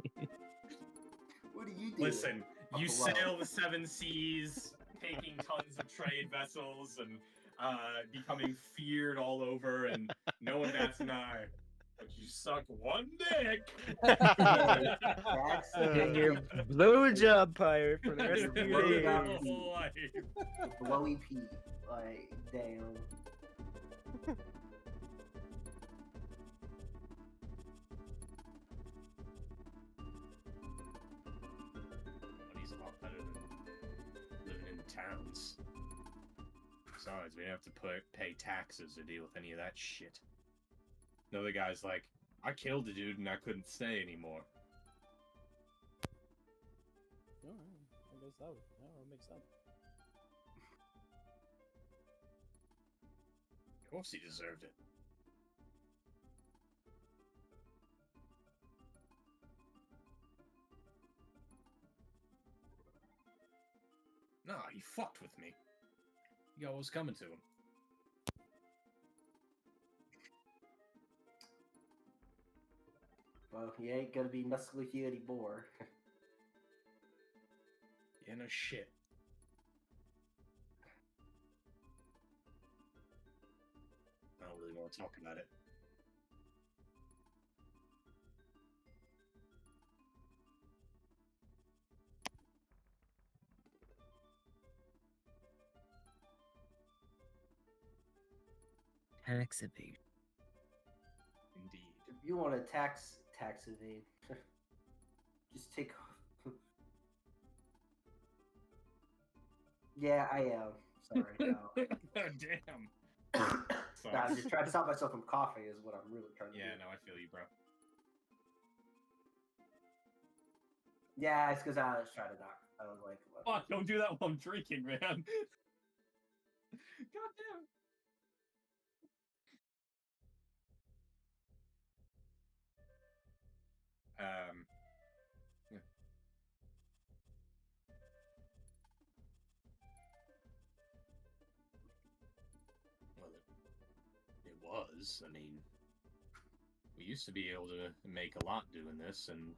What do you do? Listen, you Buffalo. sail the seven seas, taking tons of trade vessels and becoming feared all over, and no one bats an eye. But you suck one dick. That's And you're blowjob pirate for the rest of your Blowjob days. Whole life. Blowy Pete. Like, damn. Money's a lot better than living in towns. Besides, we don't have to pay taxes or deal with any of that shit. Another guy's like, I killed a dude and I couldn't stay anymore. Alright, I guess that would make sense. Of course he deserved it. Nah, he fucked with me. He got what was coming to him. Well, he ain't gonna be messing with you anymore. Yeah, no shit. I don't really want to talk about it. Tax evasion. Indeed. If you want to tax evade, just take. Yeah, I am. Sorry. No. Damn. Nah, I'm just trying to stop myself from coughing. Is what I'm really trying to Yeah, do. no, I feel you, bro. Yeah, it's because I was trying to knock. I was like, Fuck, don't do that while I'm drinking, man. God damn. Yeah. Well, it was. I mean, we used to be able to make a lot doing this, and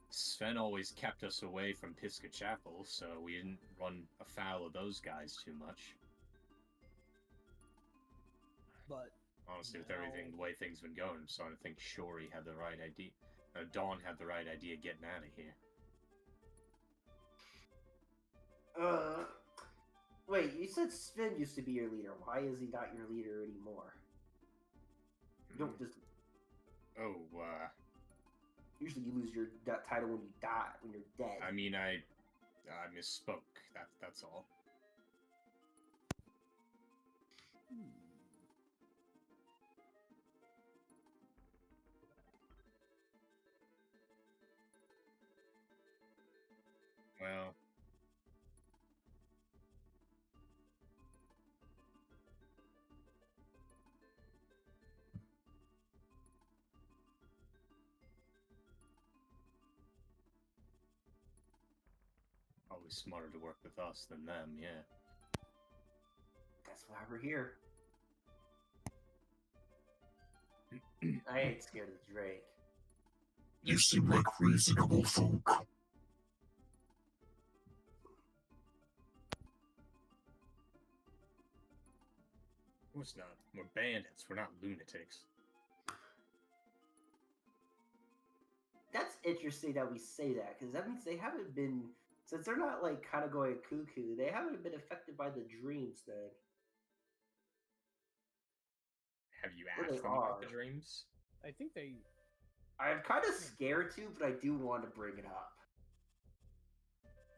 Sven always kept us away from Pisca Chapel, so we didn't run afoul of those guys too much. But honestly, with everything, the way things been going, I'm starting to think Shori had the right idea. Dawn had the right idea getting out of here. Wait, you said Sven used to be your leader. Why is he not your leader anymore? You don't just. Oh, Usually you lose your title when you die, when you're dead. I mean, I misspoke. That's all. Well, always smarter to work with us than them, yeah. That's why we're here. I ain't scared of the Drake. You seem like reasonable folk. Of course not. We're bandits. We're not lunatics. That's interesting that we say that, because that means they haven't been, since they're not like kind of going cuckoo, they haven't been affected by the dreams then. Have you asked them about the dreams? I think they. I'm kind of scared to, but I do want to bring it up.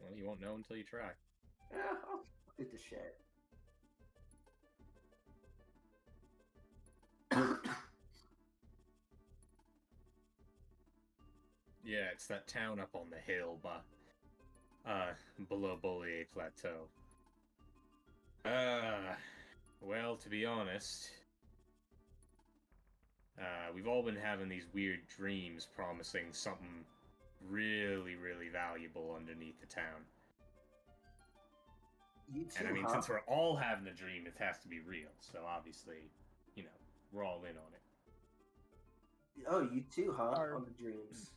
Well, you won't know until you try. Yeah, I'll get the shit. Yeah, it's that town up on the hill below Bollier Plateau. Well, to be honest, we've all been having these weird dreams promising something really, really valuable underneath the town. You too, and I mean, since we're all having a dream, it has to be real. So obviously, you know, we're all in on it. Oh, you too, huh? On the dreams.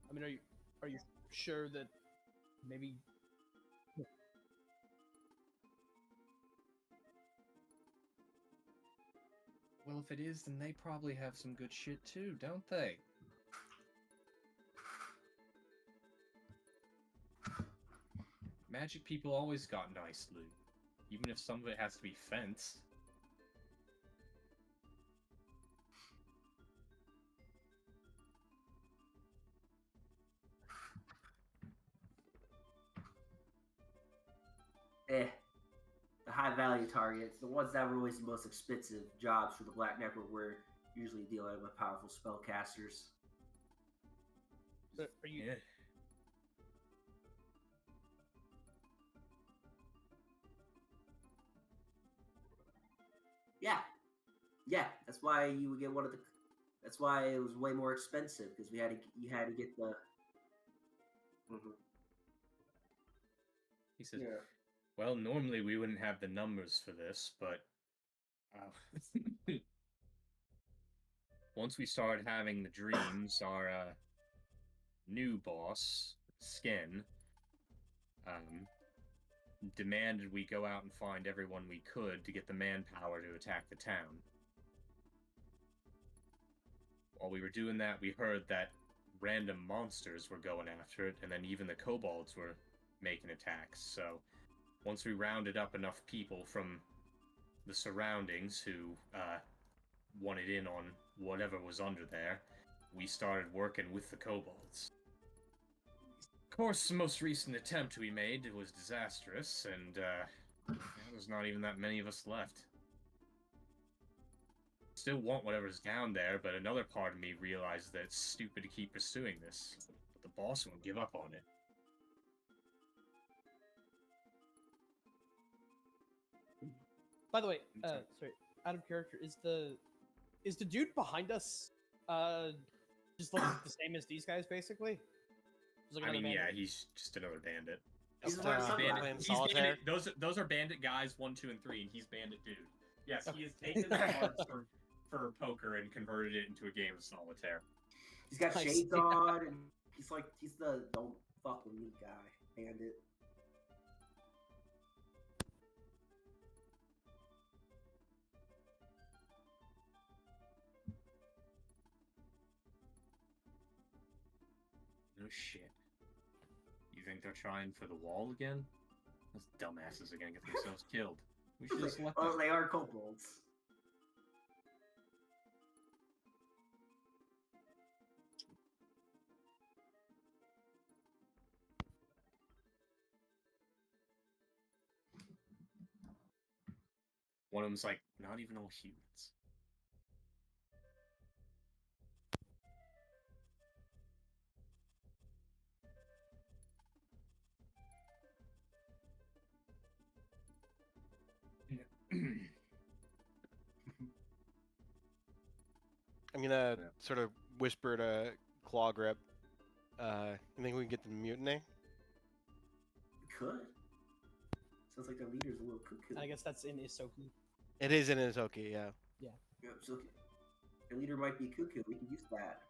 I mean, are you sure that maybe? Well, if it is, then they probably have some good shit too, don't they? Magic people always got nice loot, even if some of it has to be fence. The high value targets, the ones that were always the most expensive jobs for the Black Network, were usually dealing with powerful spellcasters. Are you? Yeah. Yeah. That's why you would get one of the. That's why it was way more expensive, because you had to get the. Mm-hmm. He said, well, normally we wouldn't have the numbers for this, but once we started having the dreams, our new boss, Skin, demanded we go out and find everyone we could to get the manpower to attack the town. While we were doing that, we heard that random monsters were going after it, and then even the kobolds were making attacks. So once we rounded up enough people from the surroundings who wanted in on whatever was under there, we started working with the kobolds. Of course, the most recent attempt we made was disastrous, and there's not even that many of us left. Still want whatever's down there, but another part of me realized that it's stupid to keep pursuing this. But the boss won't give up on it. By the way, sorry, out of character, is the dude behind us just looks the same as these guys basically? Just like I another mean, yeah, bandit? he's just another bandit. He's Uh, wearing playing sunglasses. He's solitaire. bandit. Those are bandit guys 1, 2, and 3, and he's bandit dude. Yes, Okay. he has taken the cards for poker and converted it into a game of solitaire. He's got Nice. shades on, and he's the don't fuck with me guy, bandit. No shit. You think they're trying for the wall again? Those dumbasses are gonna get themselves killed. We should just let Oh, them. they are kobolds. One of them's like, not even all humans. I'm gonna Yeah. sort of whisper to Claw Grip. You think we can get the mutiny? Could. Sounds like their leader's a little cuckoo. I guess that's in Isoki. It is in Izuki, yeah. Yeah, so their leader might be cuckoo. We can use that.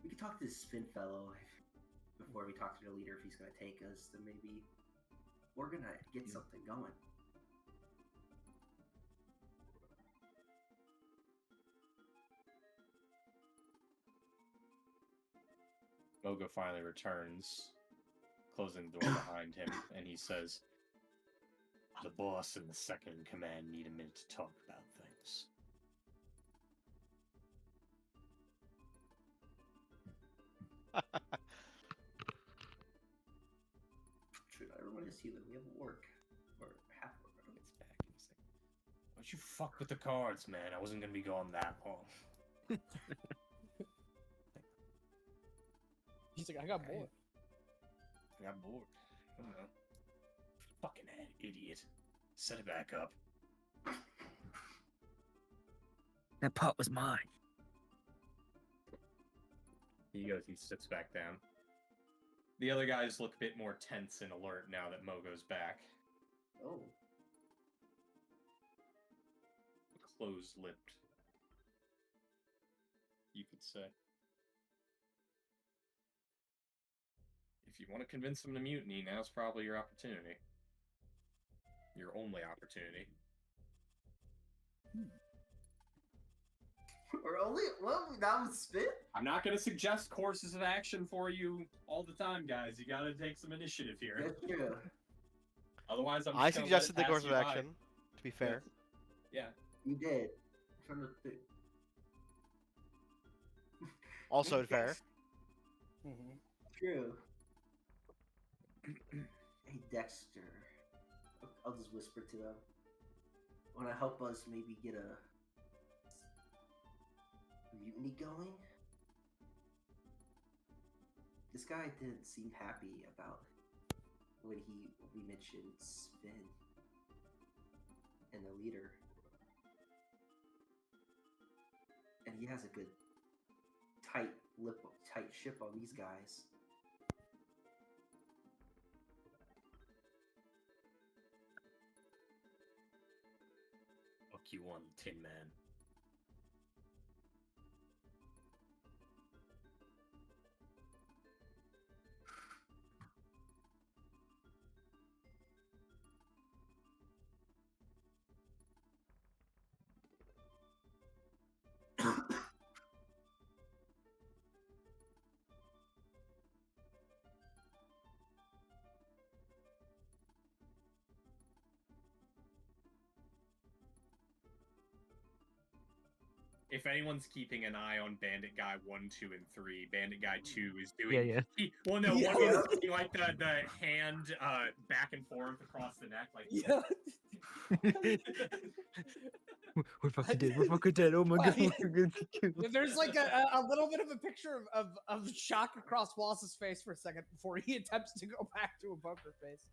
We could talk to this Spin fellow before we talk to the leader if he's gonna take us. Then maybe we're gonna get something going. Mogo finally returns, closing the door behind him, and he says, "The boss and the second in command need a minute to talk about things." Should I remind us that we have work or half work? Gets back and he's like, "Why don't you fuck with the cards, man? I wasn't gonna be gone that long." He's like, I got Okay. bored. I got bored. I don't know. Fucking idiot. Set it back up. That pot was mine. He sits back down. The other guys look a bit more tense and alert now that Mogo's back. Oh, Close-lipped, you could say. If you want to convince them to mutiny, now's probably your opportunity. Your only opportunity. or only that was Spin. I'm not going to suggest courses of action for you all the time, guys. You got to take some initiative here. That's true. Otherwise, I'm. I just gonna suggested the let it course pass of you by. action, to be fair. Yeah. You did. I'm trying to think. Also fair. Mm-hmm. True. Hey Dexter, I'll just whisper to them. Want to help us maybe get a mutiny going? This guy didn't seem happy about when we mentioned Spin and the leader, and he has a good tight ship on these guys. Fuck you on, Tin Man. If anyone's keeping an eye on Bandit Guy 1, 2, and 3, Bandit Guy 2 is doing. Yeah. One of them is doing like the hand back and forth across the neck, like. Yeah. We're fucking dead. We're fucking dead. Oh my Well, god. yeah. We're gonna get killed. There's like a little bit of a picture of shock across Wallace's face for a second before he attempts to go back to a poker face.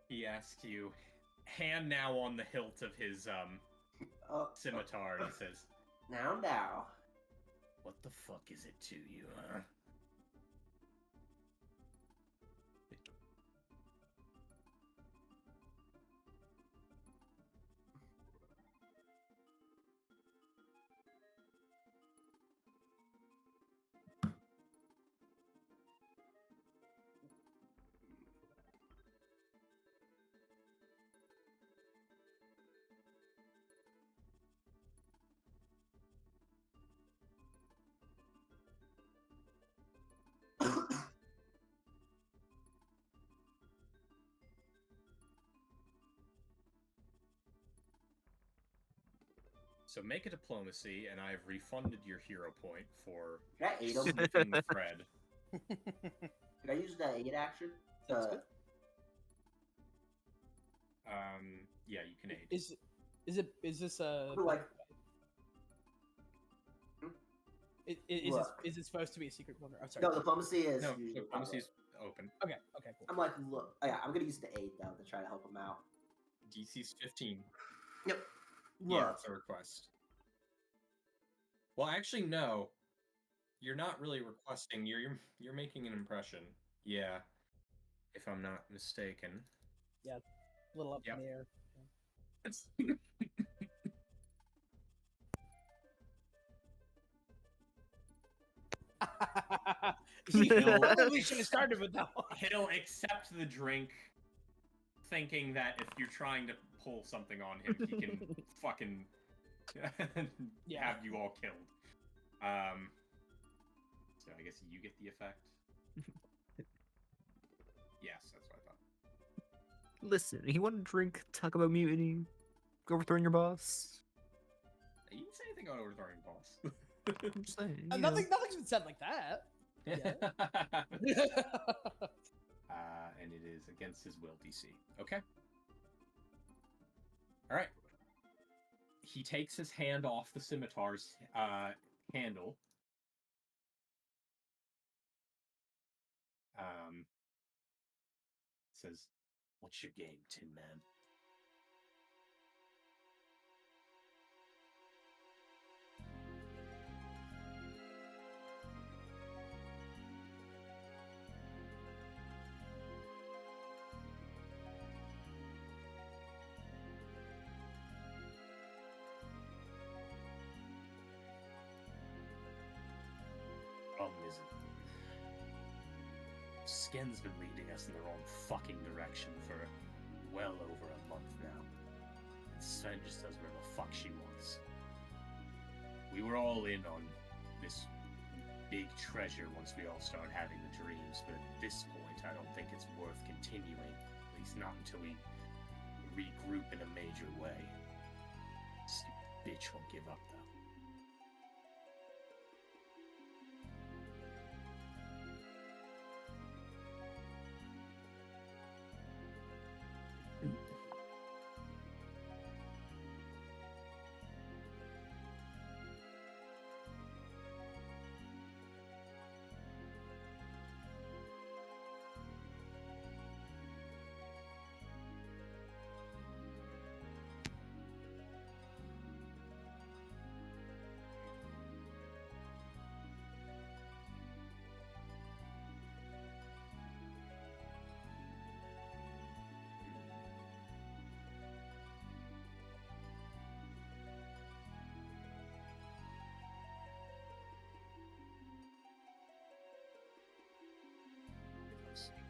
He asks you, hand now on the hilt of his scimitar, and he says, Now. What the fuck is it to you, huh? so make a diplomacy, and I've refunded your hero point for Can I aid him? sniffing the thread. Can I use that aid action? Yeah, you can aid. Is this a Like, is it supposed to be a secret blunder? I'm sorry. no, diplomacy is. No, usually diplomacy's open. Okay, cool. I'm like, look, yeah, I'm gonna use the aid though to try to help him out. DC's 15. Yep. Yeah, Look. it's a request. Well, actually, no. You're not really requesting. You're making an impression. Yeah, if I'm not mistaken. Yeah, a little up Yep. in the air. You probably should have started with that one. He'll accept the drink, thinking that if you're trying to pull something on him, he can fucking have you all killed. So I guess you get the effect. Yes, that's what I thought. Listen, you want to drink, talk about mutiny, overthrowing your boss? You didn't say anything about overthrowing the boss. I'm just saying. Nothing's been said like that. Yeah. And it is against his will DC. Okay. All right. He takes his hand off the scimitar's handle. Says, "What's your game, Tin Man?" Problem isn't. Skin's been leading us in the wrong fucking direction for well over a month now. And Sven just does whatever the fuck she wants. We were all in on this big treasure once we all start having the dreams, but at this point I don't think it's worth continuing. At least not until we regroup in a major way. Stupid bitch won't give up though.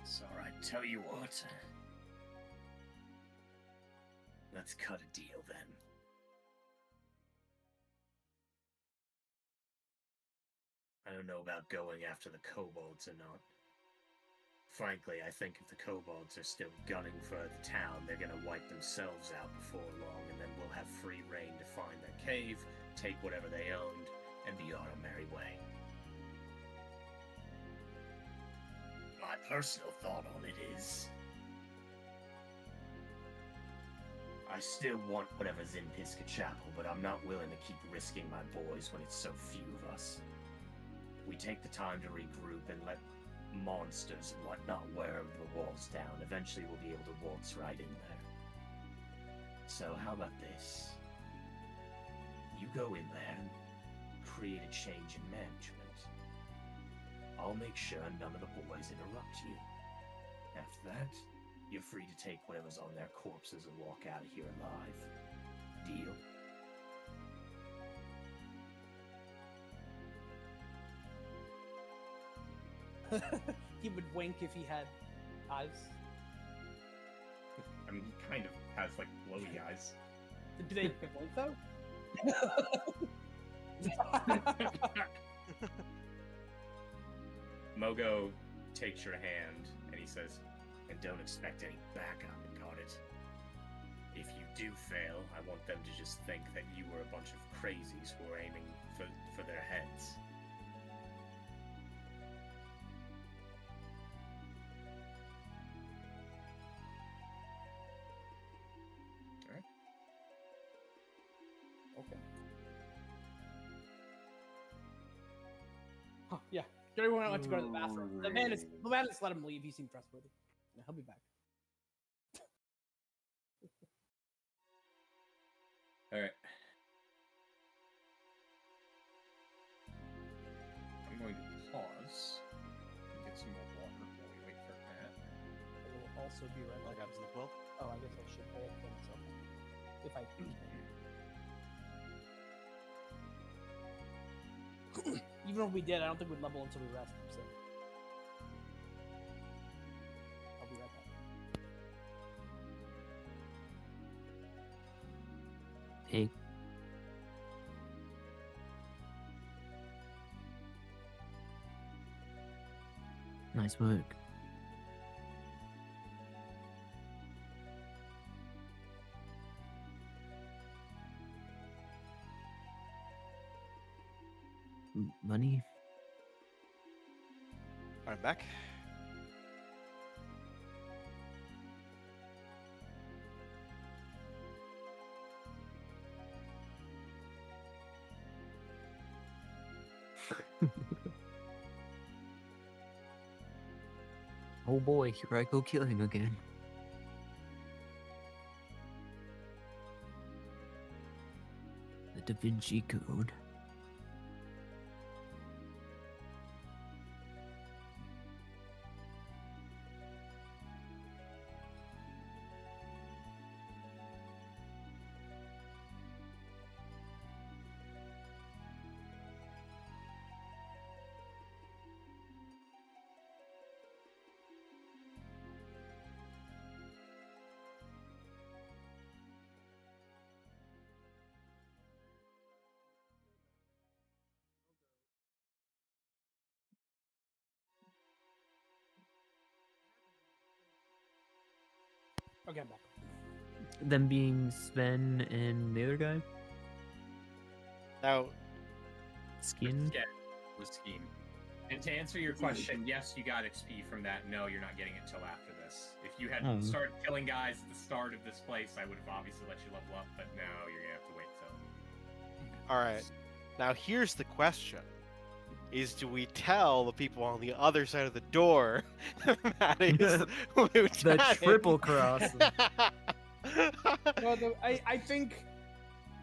It's alright, tell you what. Let's cut a deal then. I don't know about going after the kobolds or not. Frankly, I think if the kobolds are still gunning for the town, they're gonna wipe themselves out before long, and then we'll have free reign to find their cave, take whatever they owned, and be on our merry way. My personal thought on it is, I still want whatever's in Pisca Chapel, but I'm not willing to keep risking my boys when it's so few of us. We take the time to regroup and let monsters and whatnot wear the walls down. Eventually we'll be able to waltz right in there. So how about this? You go in there and create a change in management. I'll make sure none of the boys interrupt you. After that, you're free to take whatever's on their corpses and walk out of here alive. Deal? He would wink if he had eyes. I mean, he kind of has like glowy eyes. Do they blink though? Mogo takes your hand and he says, "And don't expect any backup, got it? If you do fail, I want them to just think that you were a bunch of crazies who were aiming for their heads." Okay. Huh, yeah. Everyone went to go to the bathroom. The man is let him leave. He seemed trustworthy. Yeah, he'll be back. All right. I'm going to pause and get some more water while we wait for Pat. I will also be right What back. happens as well? Oh, I guess I should pay it for myself. If I even if we did, I don't think we'd level until we rest. So I'll be right back. Hey. Nice work. Money? I'm back. Oh boy, here I go killing again. The Da Vinci Code. Okay, I'm back. Them being Sven and the other guy? Now, Skin? Yeah, was scheme. And to answer your question, yes, you got XP from that. No, you're not getting it till after this. If you had started killing guys at the start of this place, I would have obviously let you level up, but no, you're gonna have to wait till. all right. Now here's the question: is do we tell the people on the other side of the door that is Lieutenant? The triple cross. Well, I think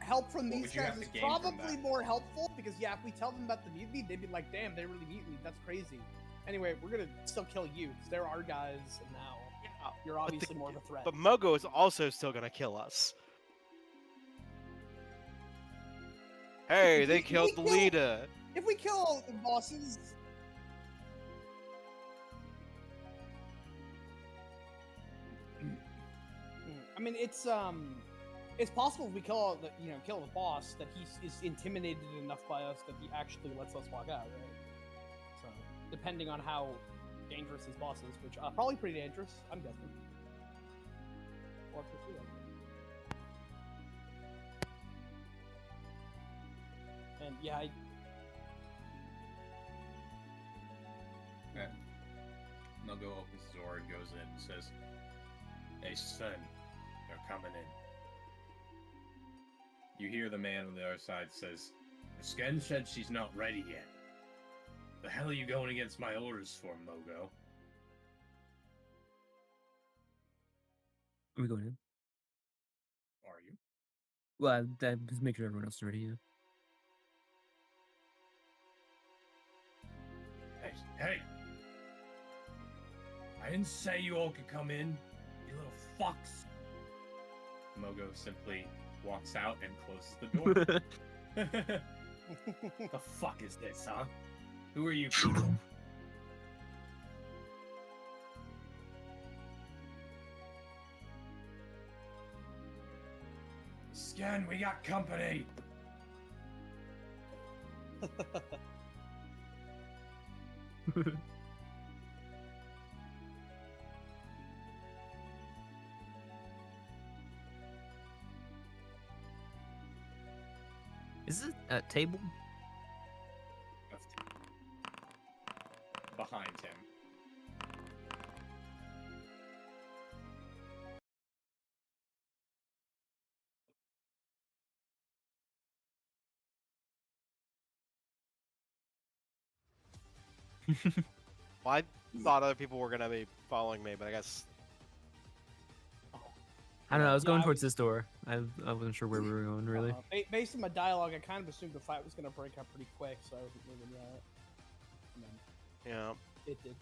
help from these would you guys have is to gain from probably that? more helpful because yeah, if we tell them about the mutiny, they'd be like, "Damn, they really mutinied. That's crazy." Anyway, we're gonna still kill you because they're our guys, and now Yeah, you're obviously more of a threat. but Mogo is also still gonna kill us. Hey, they killed the leader. If we kill all the bosses, I mean, it's possible if we kill kill the boss that he is intimidated enough by us that he actually lets us walk out, right? depending on how dangerous his boss is, which probably pretty dangerous, I'm guessing. We'll have to see that. And yeah, Okay. Mogo opens the door and goes in and says, "Hey, son, they're coming in." You hear the man on the other side says, "The Sken said she's not ready yet. The hell are you going against my orders for, Mogo?" Are we going in? Are you? Well, I was making sure everyone else is ready. Yeah. Hey! I didn't say you all could come in, you little fucks! Mogo simply walks out and closes the door. The fuck is this, huh? Who are you? Shoot him. Scan, we got company! Is it a table? Behind him. Well, I thought other people were gonna be following me, but I guess I don't know. I was going I towards this door. I wasn't sure where we were going really. Based on my dialogue, I kind of assumed the fight was going to break up pretty quick, so I wasn't moving yet. And then yeah, it did.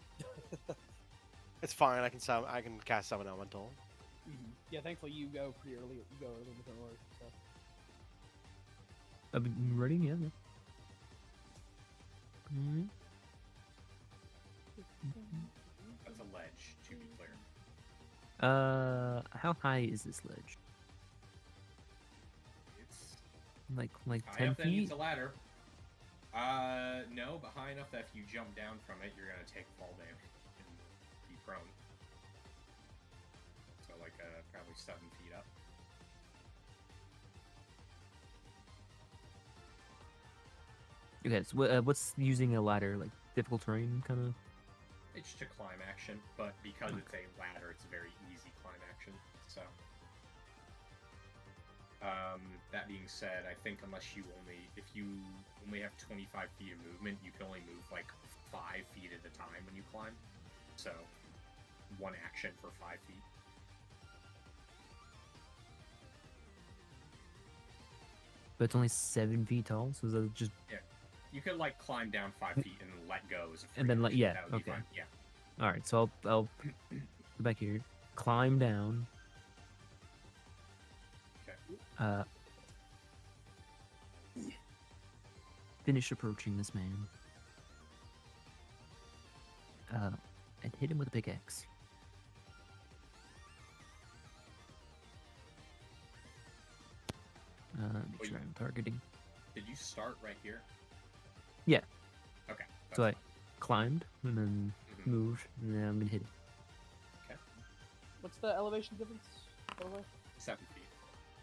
it's fine. I can cast Summon Elemental. Yeah, thankfully you go pretty early. You go early with your work. So. I'm ready. Yeah. Mm-hmm. That's a ledge, to be clear. How high is this ledge? It's Like high 10 enough that it needs feet? a ladder. No, but high enough that if you jump down from it, you're gonna take fall damage and be prone. So like, probably 7 feet up. Okay, so what's using a ladder? Like difficult terrain, kind of. It's just a climb action, but because it's a ladder, it's a very easy climb action. So, that being said, I think if you only have 25 feet of movement, you can only move like 5 feet at a time when you climb. So, one action for 5 feet. But it's only 7 feet tall, so that just. Yeah, you could like climb down 5 feet and then let go as a free And then action. yeah, That would be okay. fine. Yeah. All right, so I'll go back here, climb down. Okay. Finish approaching this man. And hit him with a pickaxe. Make sure I'm targeting. Did you start right here? Yeah. Okay. So I fine. climbed and then moved, and then I'm gonna hit it. Okay. What's the elevation difference, by the way? 7 feet.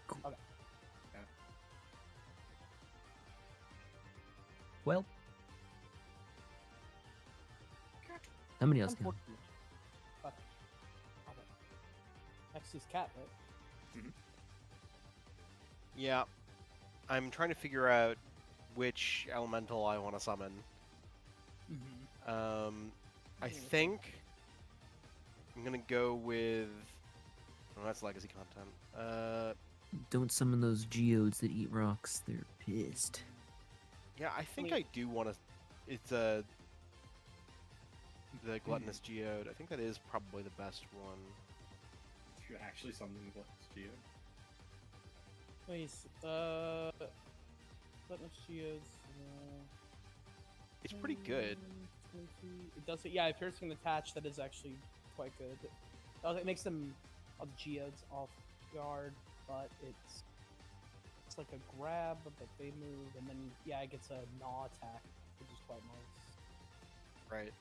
Cool. Okay. Okay. Well, how many else can? Unfortunately. Okay. Next is cat, right? Yeah, I'm trying to figure out which elemental I want to summon. I think I'm gonna go with. Oh, that's legacy content. Don't summon those geodes that eat rocks. They're pissed. Yeah, I think I do want to. It's the gluttonous geode. I think that is probably the best one. You actually summon the gluttonous geode. Please, Gluttonous Geodes. It's pretty good. 20 feet. It does it. Yeah, piercing and attach. That is actually quite good. It makes them all the geodes off guard, but it's like a grab, but they move, and then yeah, it gets a gnaw attack, which is quite nice. Right.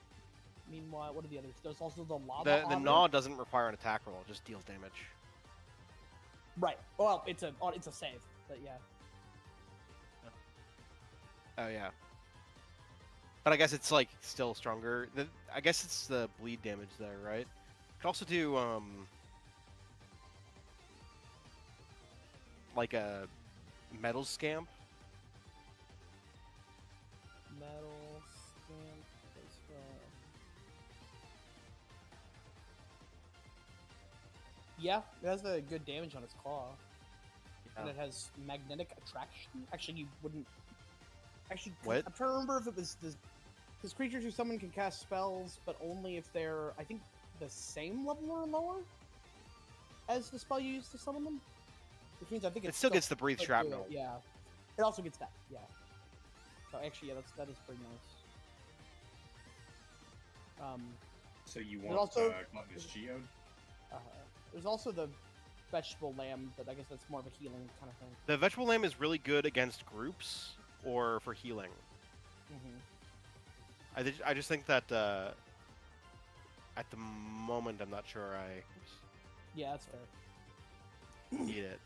Meanwhile, what are the others? There's also the lava. The otter. gnaw doesn't require an attack roll; it just deals damage. Right. Well, it's a save, but yeah. Oh yeah. But I guess it's like still stronger. I guess it's the bleed damage there, right? You could also do like a metal scamp. Metal scamp as well. Yeah, it has a good damage on its claw. And it has magnetic attraction. Actually, you wouldn't. Actually, What? I'm trying to remember if it was because creatures who summon can cast spells, but only if they're, I think, the same level or lower as the spell you use to summon them. Which means I think It still gets the breathe shrapnel. Yeah. It also gets that. Yeah. So actually, yeah, that is pretty nice. So you There's want also- Gluttonous Geode? There's also the vegetable lamb, but I guess that's more of a healing kind of thing. The vegetable lamb is really good against groups or for healing. Mm-hmm. I just think that at the moment I'm not sure I Yeah, that's fair. need it.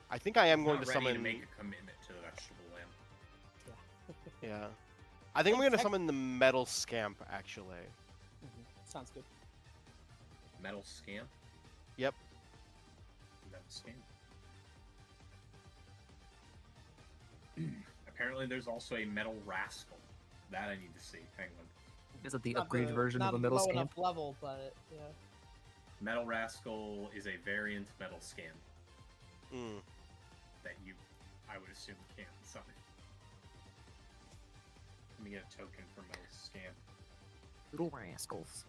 I think I am going to Not ready summon. to make a commitment to the vegetable lamb. Yeah. Yeah, I think I'm going to summon the metal scamp actually. Mm-hmm. Sounds good. Metal Scamp? Yep. Metal Scamp. Apparently there's also a Metal Rascal. That I need to see. Hang on. Is that the Not upgraded version of a metal low scamp? enough level, but yeah. Metal Rascal is a variant Metal Scamp Mm. that you, I would assume, can't summon. Let me get a token for Metal Scamp. Little rascals.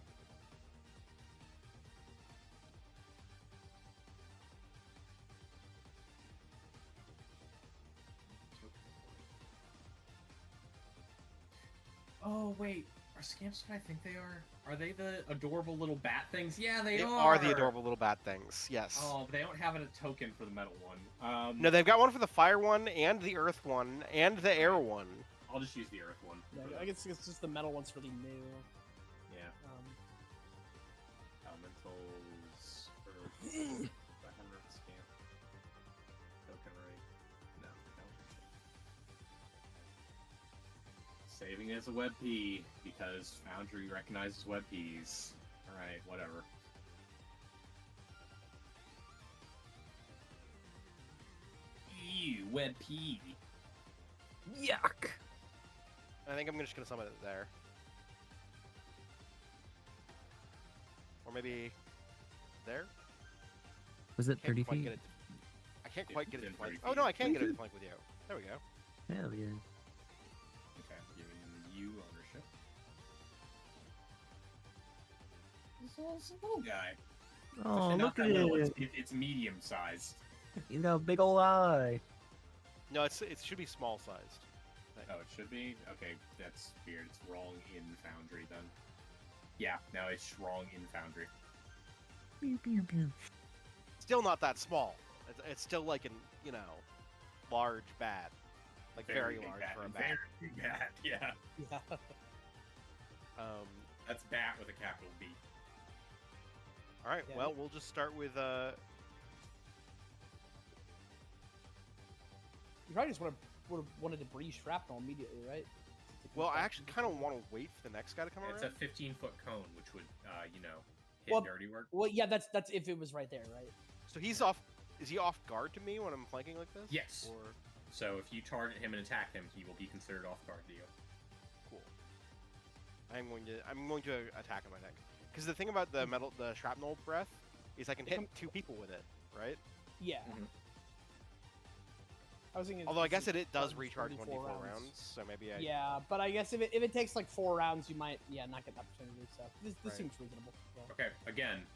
Oh, wait. Are scamps what I think they are? Are they the adorable little bat things? Yeah, they They are! are the adorable little bat things. Yes. Oh, but they don't have a token for the metal one. No, they've got one for the fire one and the earth one and the air one. I'll just use the earth one. Yeah, I guess it's just the metal ones for the new. Yeah. Elementals. Earth. 500 scamp. Token rate. No. Saving it as a web P because Foundry recognizes web Ps. Alright, whatever. Ew, web P. Yuck! I think I'm just gonna summon it there. Or maybe there? Was it Can't 30 quite feet? get it. I can't quite get it to Within flank. 30 Oh no, I feet. can get it to flank with you. There we go. Hell yeah. Okay, giving you ownership. This little guy. Oh, Actually, not look that at little, it! It's medium sized. He's got a big old eye. No, it should be small sized. Oh, it should be? Okay, that's weird. It's wrong in Foundry then. Yeah, no, it's wrong in Foundry. Pew, pew, pew. Still not that small. It's still like an large bat, like very big large bat, for a bat. Very big bat, yeah. Yeah. That's bat with a capital B. All right. Yeah. Well, we'll just start with You probably just would have wanted to breeze shrapnel immediately, right? Well, I actually kind of want to wait for the next guy to come It's around. a 15-foot cone, which would, hit Well, dirty work. Well, yeah, that's if it was right there, right? So he's off. Is he off guard to me when I'm flanking like this? Yes. Or So if you target him and attack him, he will be considered off guard to you. cool. I'm going to attack him. I think because the thing about the shrapnel breath is I can hit two people with it, right? Yeah. Mhm. I was thinking. Although I guess it does runs recharge 24 1d4 rounds, so maybe I. Yeah, but I guess if it takes like 4 rounds, you might not get the opportunity. So this Right. seems reasonable. Yeah. Okay, again,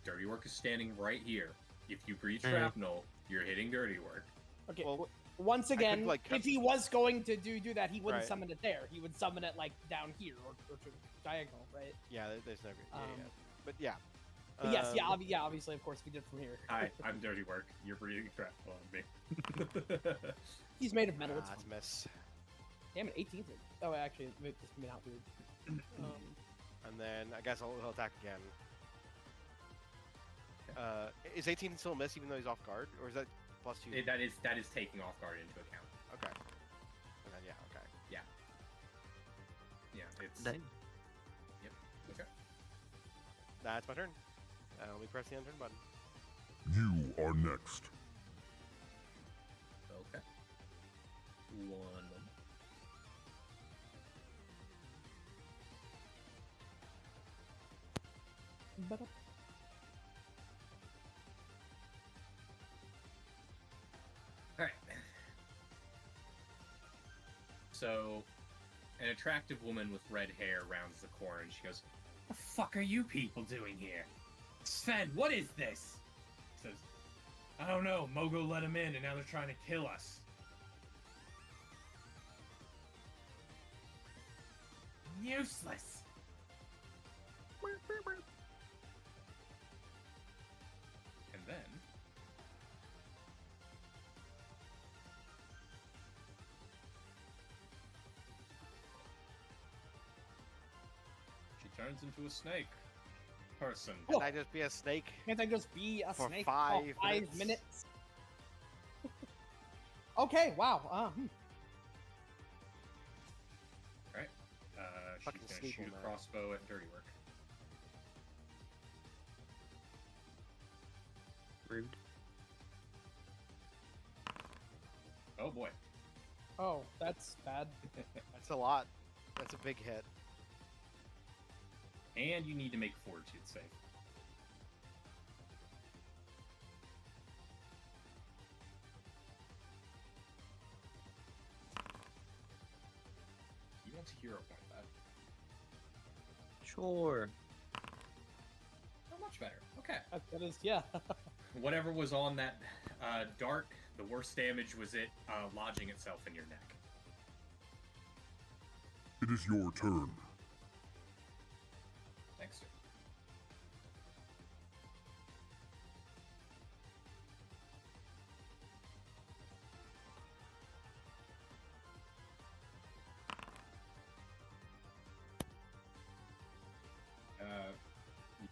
dirty work is standing right here. If you breach Mhm. shrapnel, you're hitting dirty work. Okay. Well, once could, again, like, cut- if he was going to do that, he wouldn't Right. summon it there. He would summon it like down here or to diagonal, right? Yeah, there's no. Yeah, Um, But yeah. But yes, yeah, Um, obviously, of course, we did from here. Hi, I'm dirty work. You're breathing shrapnel on me. He's made of metal. It's it's a fine. miss. Damn it, 18th. Oh, actually, this may not weird. And then I guess he'll attack again. Is 18 still a miss even though he's off guard, or is that +2? That is taking off guard into account. Okay. And then okay. Yeah, it's. Dang. Yep. Okay. That's my turn. Let me press the end turn button. You are next. Okay. One moment. All right. So, an attractive woman with red hair rounds the corner and she goes, "What the fuck are you people doing here? Sven, what is this?" Says, "I don't know. Mogo let him in and now they're trying to kill us." Useless. And then she turns into a snake person. Can I just be a snake? Can't I just be a For snake 5 for 5 minutes? Okay, wow. Alright. Fucking She's gonna sneak shoot one, a crossbow at Dirty Work. Rude. Oh boy. Oh, that's bad. That's a lot. That's a big hit. And you need to make fortitude save. You want to hero point that? Sure. Oh, much better. Okay. That is, yeah. Whatever was on that dart, the worst damage was it lodging itself in your neck. It is your turn. Thanks, sir.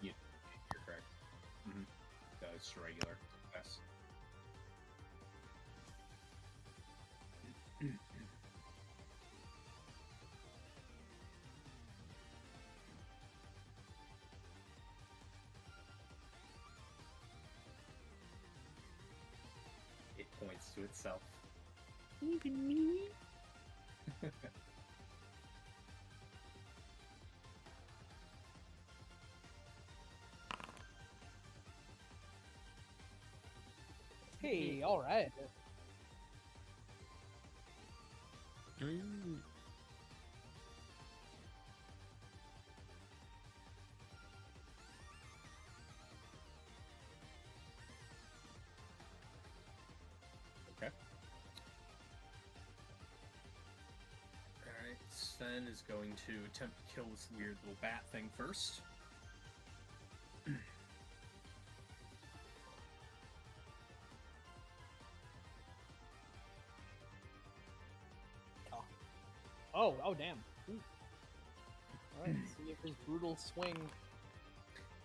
Yeah, you're correct. Mm-hmm. That's regular. Yes. It points to itself. Even me? Hey, all right. Mm. Okay. Alright, Sven is going to attempt to kill this weird little bat thing first. Oh, damn. Ooh. All right, see if his brutal swing.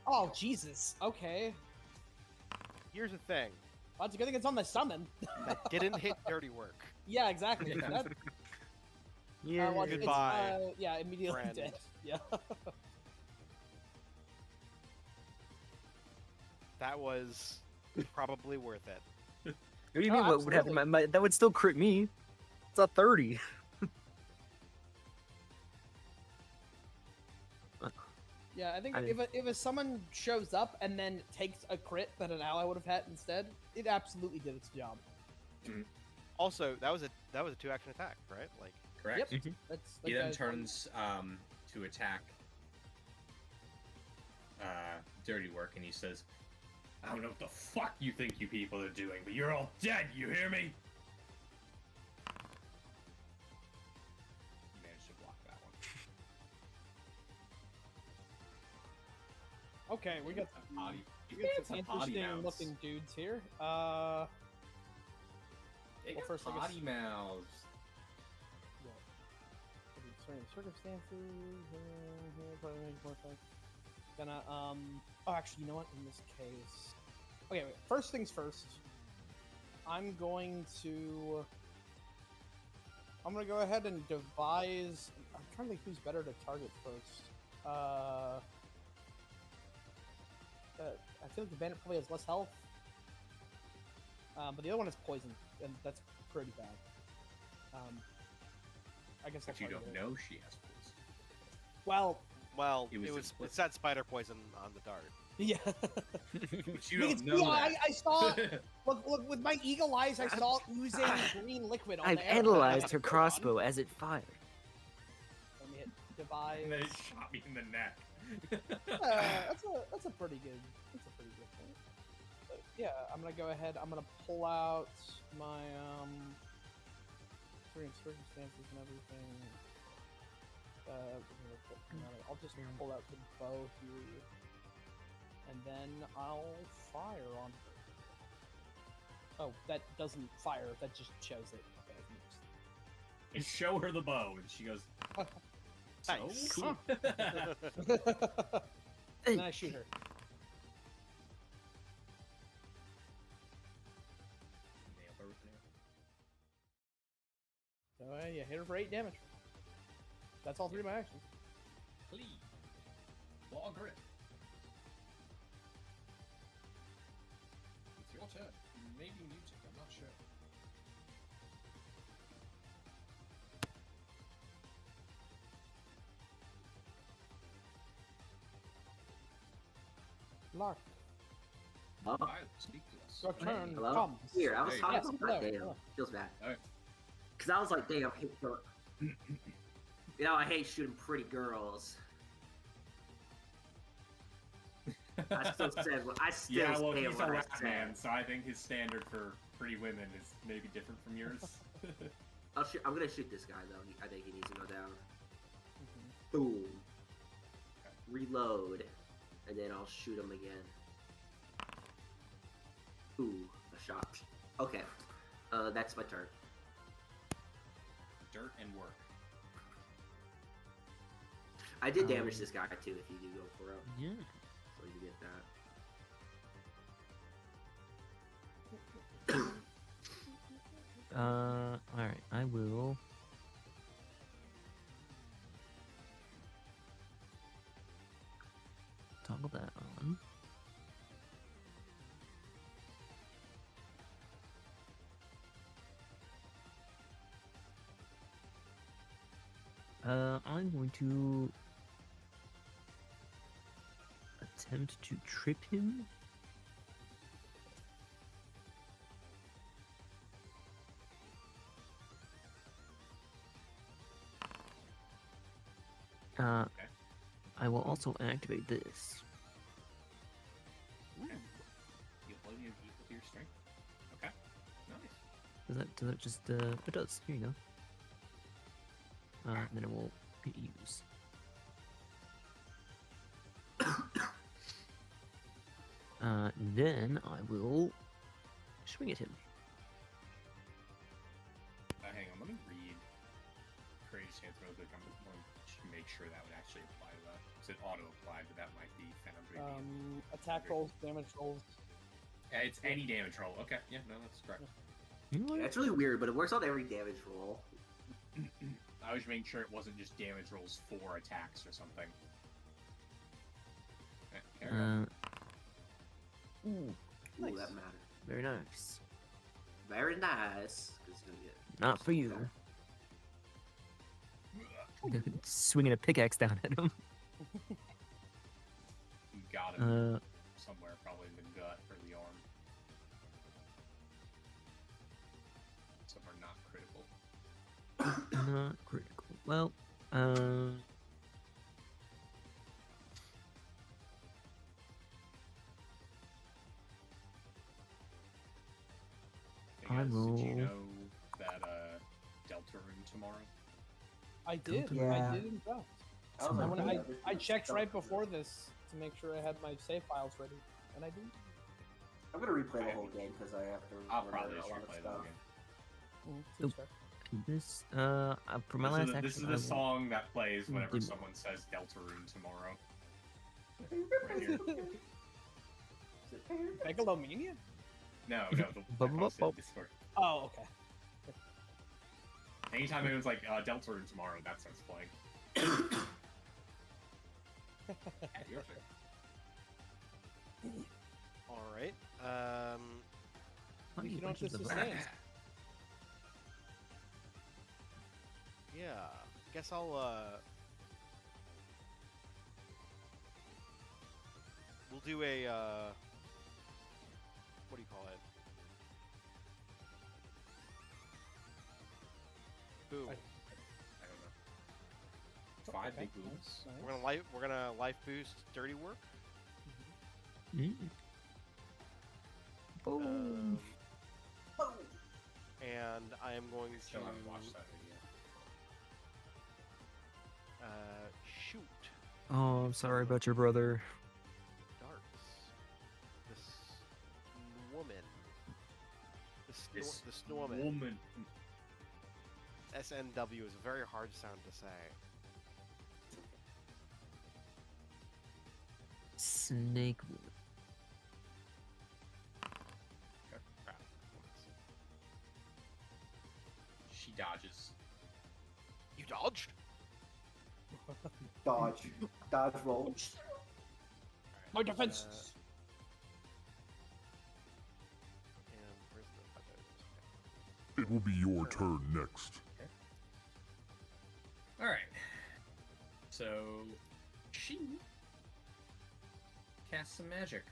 Oh, Jesus. Okay. Here's the thing. Well, it's a good thing it's on the summon. That didn't hit Dirty Work. Yeah, exactly. That, Yeah. well, it's, Goodbye, yeah, immediately friend. dead. Yeah. That was probably worth it. What do you Oh, mean? What would happen? absolutely. That would still crit me. It's a 30. Yeah, I think I- if a summon shows up and then takes a crit that an ally would have had instead, it absolutely did its job. Also, that was a 2-action attack, right? Like, Correct? Yep. That's He that then guy's- turns to attack Dirty Work, and he says, "I don't know what the fuck you think you people are doing, but you're all dead, you hear me?" You managed to block that one. Okay, we got Some potty. we got some It's a potty interesting mouse. looking dudes here. They Well, got first I guess- potty mouths. Yeah. concerning circumstances. Gonna oh, actually, you know what? In this case, okay. Wait. First things first. I'm gonna go ahead and devise. I'm trying to think who's better to target first. I feel like the bandit probably has less health. But the other one is poison, and that's pretty bad. I guess. But you don't know she has poison. Well, it said spider poison on the dart. yeah. But you don't know that. I saw. Look, with my eagle eyes, I saw oozing green liquid on I've the air. analyzed her crossbow as it fired. Let me hit devise. And then it shot me in the neck. That's a pretty good. That's a pretty good thing. But yeah, I'm gonna go ahead. I'm gonna pull out my circumstances and everything. I'll just pull out the bow here, and then I'll fire on her. Oh, that doesn't fire. That just shows it. Okay, And show her the bow, and she goes, Nice. "So?" and then I shoot her. Nail her with an arrow. So yeah, hit her for 8 damage. That's all 3 of my actions. Please. Ball grip. It's your turn. Maybe music, I'm not sure. Lark, Oh, Violet, speak to us. your turn hello? comes. Weird. I was Hey. talking Yes, about hello, that. Damn. hello. Feels bad. Alright. Because I was like, damn, I hate you know, I hate shooting pretty girls. I still said, I still Yeah, well, say he's a what I rat said. man, so I think his standard for pretty women is maybe different from yours. I'm gonna shoot this guy though. I think he needs to go down. Mhm. Boom. Reload, and then I'll shoot him again. Ooh, a shot. Okay, that's my turn. Dirt and work. I did damage this guy too. If you do go for him, Yeah. so you get that. Alright, I will. Toggle that on. I'm going to attempt to trip him. I will also activate this. Okay. You upload your equal to your strength. Okay. Nice. Does that just, it does. Here you go. And then it will hit use. Then I will swing at him. Hang on, let me read Courageous Stance real quick. I'm going to make sure that would actually apply to that. It said auto-apply, but that might be Foundry. Attack rolls, damage rolls. Yeah, it's any damage roll. Okay, yeah, no, that's correct. Yeah, it's really weird, but it works on every damage roll. I was making sure it wasn't just damage rolls for attacks or something. Okay, carry on. Ooh, Ooh, Nice. that matters. very nice. Very nice. 'Cause it's gonna get Not for you. Swinging a pickaxe down at him. You got him Uh, somewhere, probably in the gut or the arm. Somewhere not critical. not critical. Well, Hey I guys, will- Did you know that Delta room tomorrow? I did. Yeah. I did in fact. Oh my And when God. I checked right before this to make sure I had my save files ready, and I did. I'm gonna replay the whole game because I have to I'll remember probably a just lot of replay that stuff. again. Seems fair. This for my last action. This is the song that plays whenever someone says Deltarune tomorrow. Right here. Megalomania? No, I posted in Discord. Oh, okay. Anytime anyone's like Deltarune tomorrow, that starts playing. Your turn. All right. You don't just sustain. Yeah. Guess I'll we'll do a what do you call it? Boom. I don't know. 5 big booms. We're gonna life boost dirty work. Boom. And I am going Still to haven't watched that video. shoot Oh, I'm sorry about your brother. darts. This woman. This woman. Woman. SNW is a very hard sound to say. Snake. Crap. She dodges. You dodged? Dodge. Dodge roll. My defense. And where's the It will be your turn next. Alright. So, she casts some magic.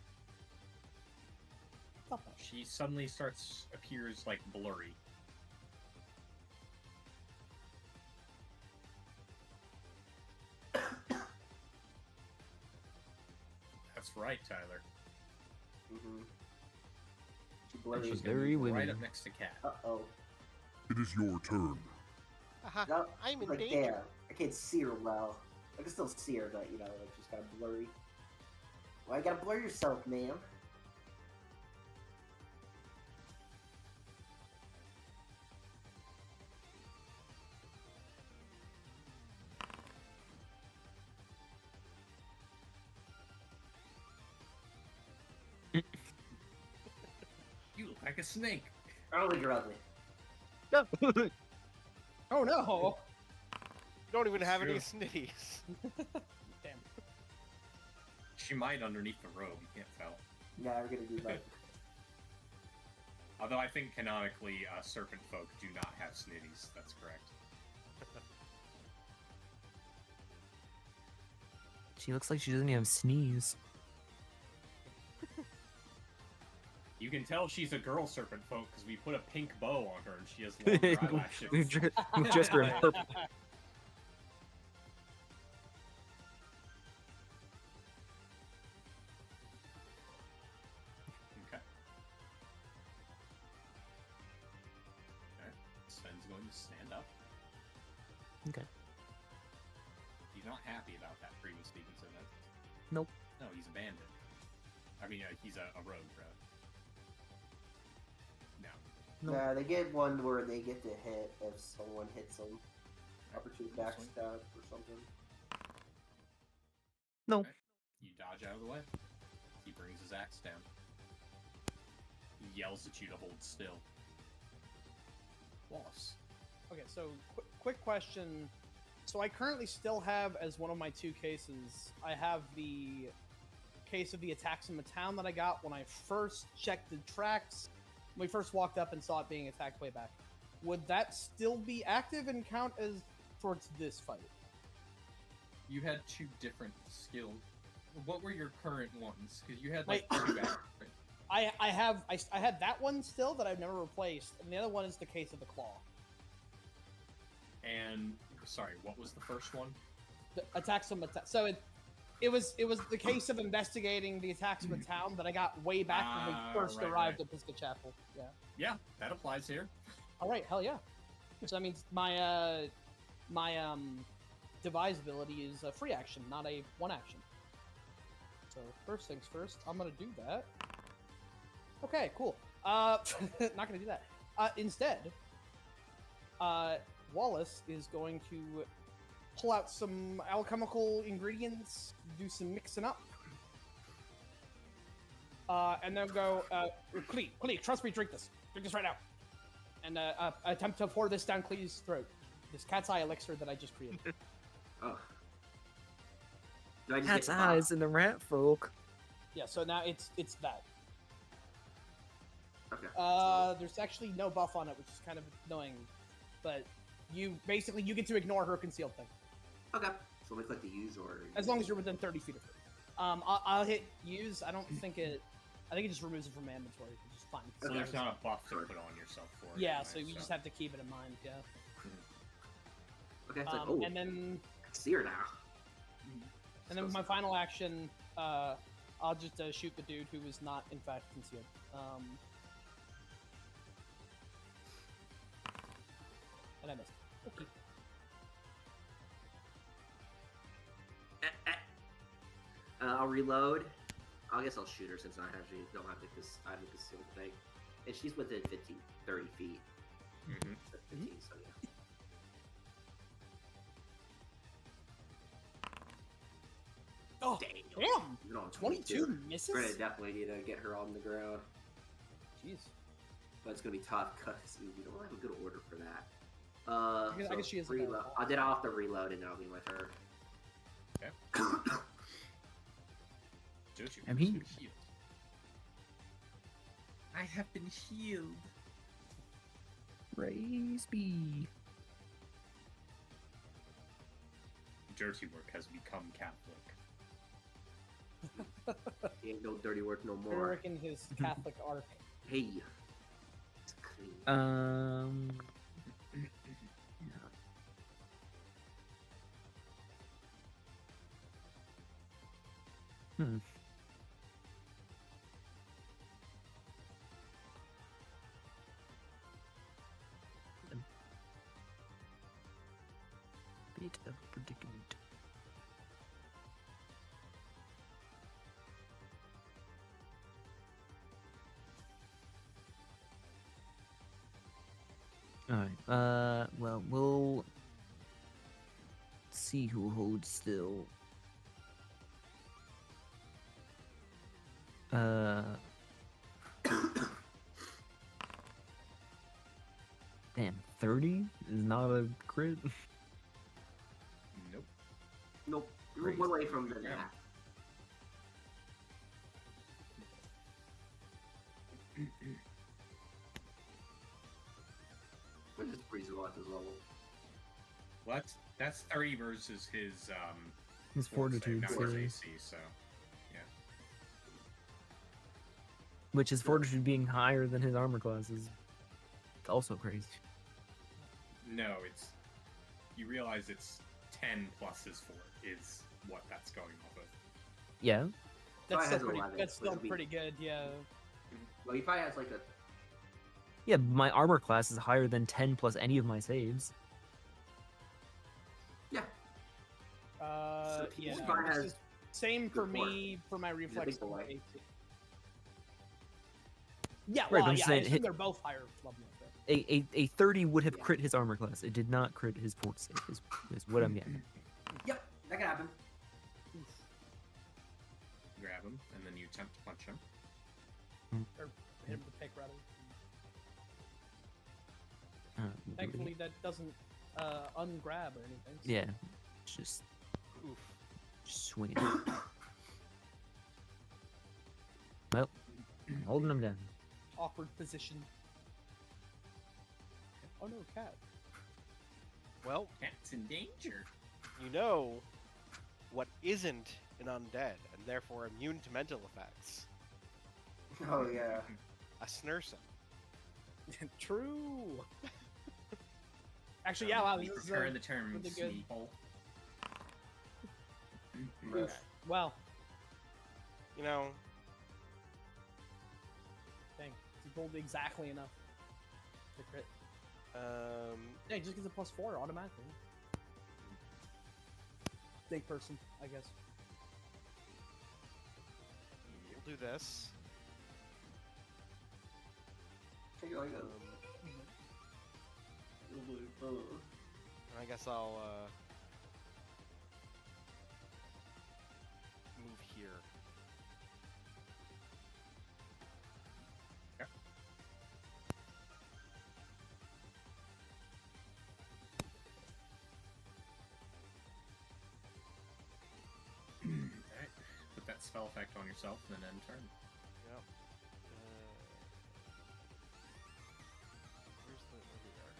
She suddenly appears like blurry. That's right, Tyler. Mm-hmm. She's Very gonna move right winning. up next to Cat. Uh-oh. It is your turn. No, I'm in like danger. there. I can't see her well. I can still see her, but, you know, like, she's kind of blurry. Well, you gotta blur yourself, ma'am. You look like a snake. I don't think you're ugly. Oh no! You don't even have any True. snitties. Damn. She might underneath the robe, you can't tell. Yeah, we're gonna do that. Although I think canonically, serpent folk do not have snitties. That's correct. She looks like she doesn't even sneeze. You can tell she's a girl serpent folk because we put a pink bow on her and she has longer eyelashes. We've dressed her in purple. Okay. Alright. Sven's going to stand up. Okay. He's not happy about that previously incident. Nope. No, he's a bandit. I mean, he's a rogue, rather. No. Nah, they get one where they get to hit if someone hits them. Opportunity backstab or something. No. Okay. You dodge out of the way. He brings his axe down. He yells at you to hold still. Boss. Okay, so quick question. So I currently still have, as one of my 2 cases, I have the case of the attacks in the town that I got when I first checked the tracks. When we first walked up and saw it being attacked way back. Would that still be active and count as towards this fight? You had 2 different skills. What were your current ones? Because you had like Wait. 2 active. I had that one still that I've never replaced, and the other one is the case of the claw. And, sorry, what was the first one? The attacks from so it was the case of investigating the attacks of the town that I got way back when we first right, arrived right. at Pisca Chapel. Yeah. Yeah, that applies here. All right, hell yeah. So that means my devise ability is a free action, not a 1 action. So first things first, I'm gonna do that. Okay, cool. Not gonna do that. Instead, Wallace is going to pull out some alchemical ingredients, do some mixing up, and then go, Klee, trust me, drink this right now, and attempt to pour this down Klee's throat. This cat's eye elixir that I just created. Oh. Do I just Cat's get the eyes box? in the rat folk. Yeah, so now it's that. Okay. There's actually no buff on it, which is kind of annoying, but you get to ignore her concealed thing. Okay. So let me click the use or. As long as you're within 30 feet of her. I'll hit use. I don't think it. I think it just removes it from my inventory, which is fine. So Okay. there's not a buff to put on yourself for it. Yeah, anyway, so you just have to keep it in mind. Yeah. Okay. It's like, oh, And then I see her now. with my final action, I'll just shoot the dude who is not in fact concealed. And I missed. Okay. I'll reload. I guess I'll shoot her since I actually don't have I have the concealed thing. And she's within 30 feet. Mm-hmm. 15, so yeah. Oh, damn! You're on 22 misses? We're gonna definitely need to get her on the ground. Jeez. But it's gonna be tough because we don't have a good order for that. I guess she is reload. I'll have to reload and I'll be with her. Okay. I'm here. I have been healed. Praise be. Dirty work has become Catholic. He ain't no dirty work no We're more. working his Catholic arc. Hey. It's clean. Hmm. Bit of a predicament. Alright, well, we'll see who holds still. Damn, 30 is not a crit? Nope. Nope. Great. One away from the net. Which is reasonable at this level. Well, that's 30 versus his His fort save, fortitude not his save. AC, so yeah. Which his fortitude being higher than his armor class is also crazy. No, it's you realize it's 10 plus his 4 is what that's going off of. Yeah. That's Probably still has pretty. 11, That's so still it'd be- pretty good. Yeah. Well, he probably has like a. Yeah, but my armor class is higher than 10 plus any of my saves. Yeah. Yeah. he probably this has is same for good fort. me for my reflex. big boy. AC. Yeah, Right, well, but I'm yeah, just I saying, assume hit- they're both higher level. Okay. A 30 would have Yeah. crit his armor class. It did not crit his fort save, is what I'm getting. Yep, that can happen. Grab him, and then you attempt to punch him. Or hit him with a pick, rather. Uh, Thankfully, that doesn't ungrab or anything. so- Yeah, just Oof. swing it. Well, holding him down. Awkward position. Oh no, cat. Well, Cat's in danger. you know what isn't an undead, and therefore immune to mental effects. Oh yeah. A Snursa. True. Actually, yeah, wow, We this is prefer the term really good. sneeple. Wow, You know, dang, he rolled exactly enough to crit. Yeah, he just gets a +4 automatically. Big person, I guess. we'll do this. Take like a Um, little And I guess I'll move here. Okay. Alright. Put that spell effect on yourself and then end turn. Yep. Where's the... Over there.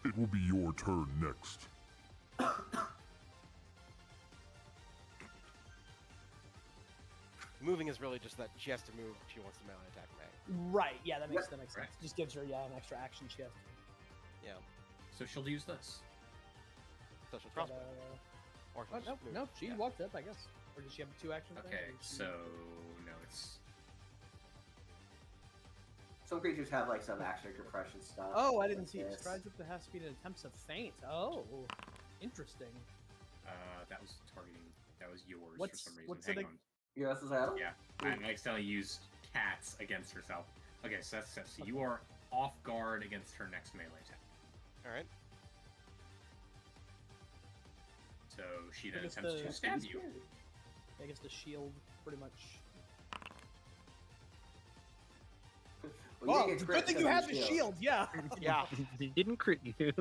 It will be your turn next. Moving is really just that she has to move if she wants to melee attack May. Right. Yeah, that makes Yep. sense. Right. Just gives her an extra action shift. Yeah. So she'll use this. Special But, crossbow. Or she'll oh, no, just move. no, she Yeah. walked up, I guess. Or does she have 2 actions? then, Okay, or is she- so no, it's Some creatures have like some action compression stuff. Oh, I didn't like see it. this. Strides up to half speed and attempts to feint. Oh, interesting. that was targeting. That was yours for What's- some reason. what's Hang it ag- on. Yeah, this is Adam. Yeah, I accidentally used cats against herself. Okay, so that's set. So you are off guard against her next melee attack. Alright. So she then guess attempts the- to stab you. I guess the shield pretty much. Well, Oh, you get good crit thing because you of have the the shield. shield. Yeah. Yeah. They didn't crit you.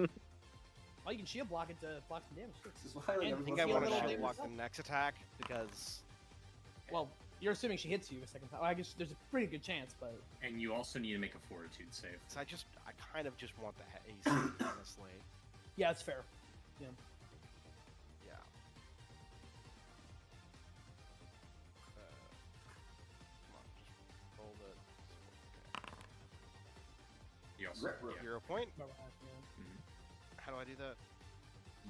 Oh, you can shield block it to block some damage too. This is why like, And I everyone's think I Feel a want to little shield damage block the yourself. next attack because Well, you're assuming she hits you a second time. Well, I guess there's a pretty good chance, but And you also need to make a fortitude save. I kind of just want the AC, honestly. yeah, it's fair. Yeah. Yeah. Come on, just roll the. Okay. You also Rip. yeah. 0 point. About half, yeah. How do I do that?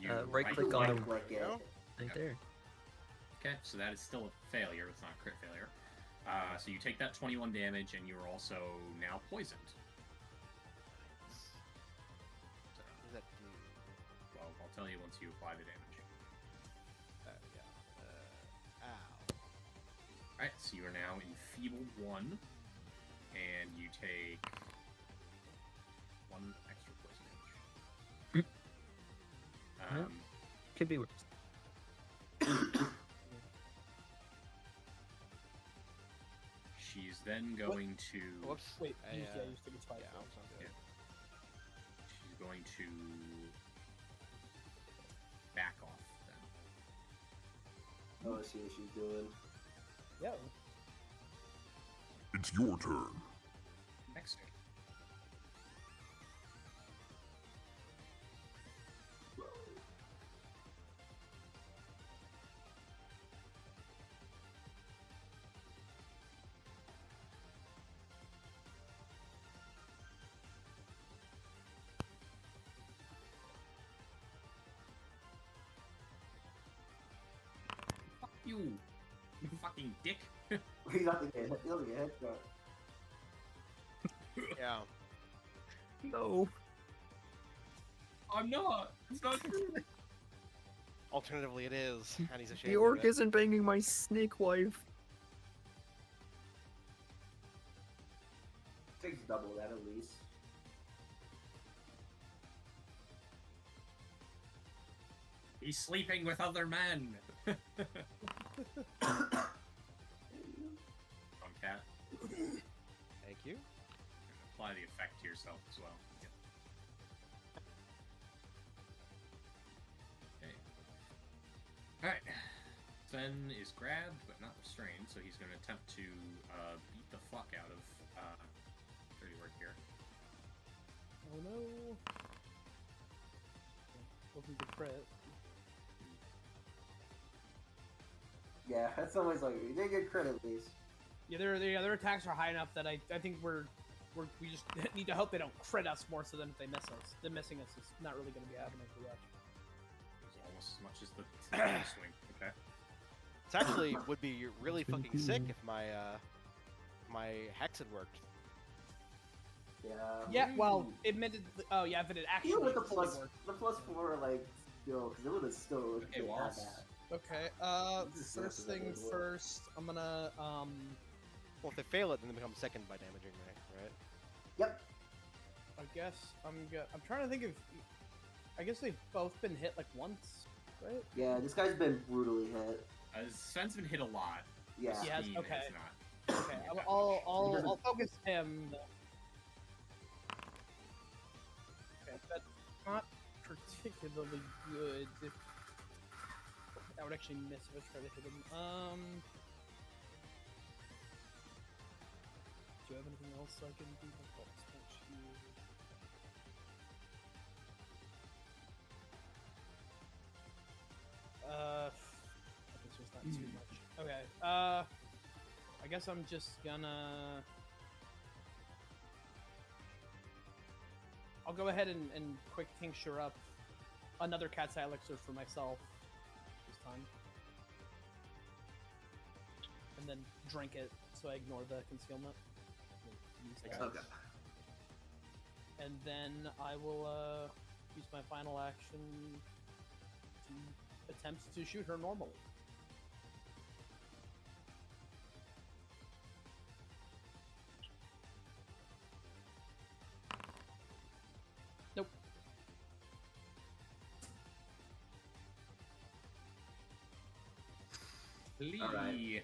You right You click right on the- click it. No? Right there. Okay, so that is still a failure. It's not a crit failure. So you take that 21 damage, and you are also now poisoned. So, What does that do? well, I'll tell you once you apply the damage. Yeah. Ow. Alright, so you are now enfeebled 1, and you take 1 extra poison damage. Could be worse. She's then going to. Whoops. Wait, I, you used to get spiked. Yeah, I was on Yeah. good. She's going to back off then. Oh, I see what she's doing. Yeah. It's your turn. Next turn. Fuck you, you fucking dick. He's not gonna get hit. He'll get hit. Yeah. No. I'm not. It's not true. Alternatively, it is, and he's ashamed The orc of it. isn't banging my snake wife. Takes double that at least. He's sleeping with other men. Cat. Thank you. Apply the effect to yourself as well. Yep. Okay. Alright. Sven is grabbed, but not restrained, so he's going to attempt to beat the fuck out of Dirty Work here. Oh no. Hoping to crit. Yeah, that's always like you did get crit at least. Yeah, their attacks are high enough that I think we just need to hope they don't crit us more. So then if they miss us, them missing us is not really going to be happening for much. It's almost as much as the swing. Okay. It actually would be really fucking sick if my my hex had worked. Yeah. Yeah, well, it meant it, oh yeah, if it had actually Even with the fully plus, worked. the +4, like, still, because it would have still Okay, had Wallace. that. Okay. This is First something thing that would work. first, I'm gonna Well, if they fail it, then they become second by damaging me, right? Yep. I guess I'm trying to think of. I guess they've both been hit like once, right? Yeah, this guy's been brutally hit. Sven's been hit a lot. Yeah. He has. Fiend Okay. has not. Okay. I'll focus him. Okay, that's not particularly good. That would actually miss if I try to hit him. Do you have anything else I can do? Okay, so it's not too much. Okay, I guess I'm just gonna... I'll go ahead and quick tincture up another cat's eye elixir for myself this time. And then drink it so I ignore the concealment. Okay. And then I will use my final action to attempt to shoot her normally. Nope. Lee, Alright.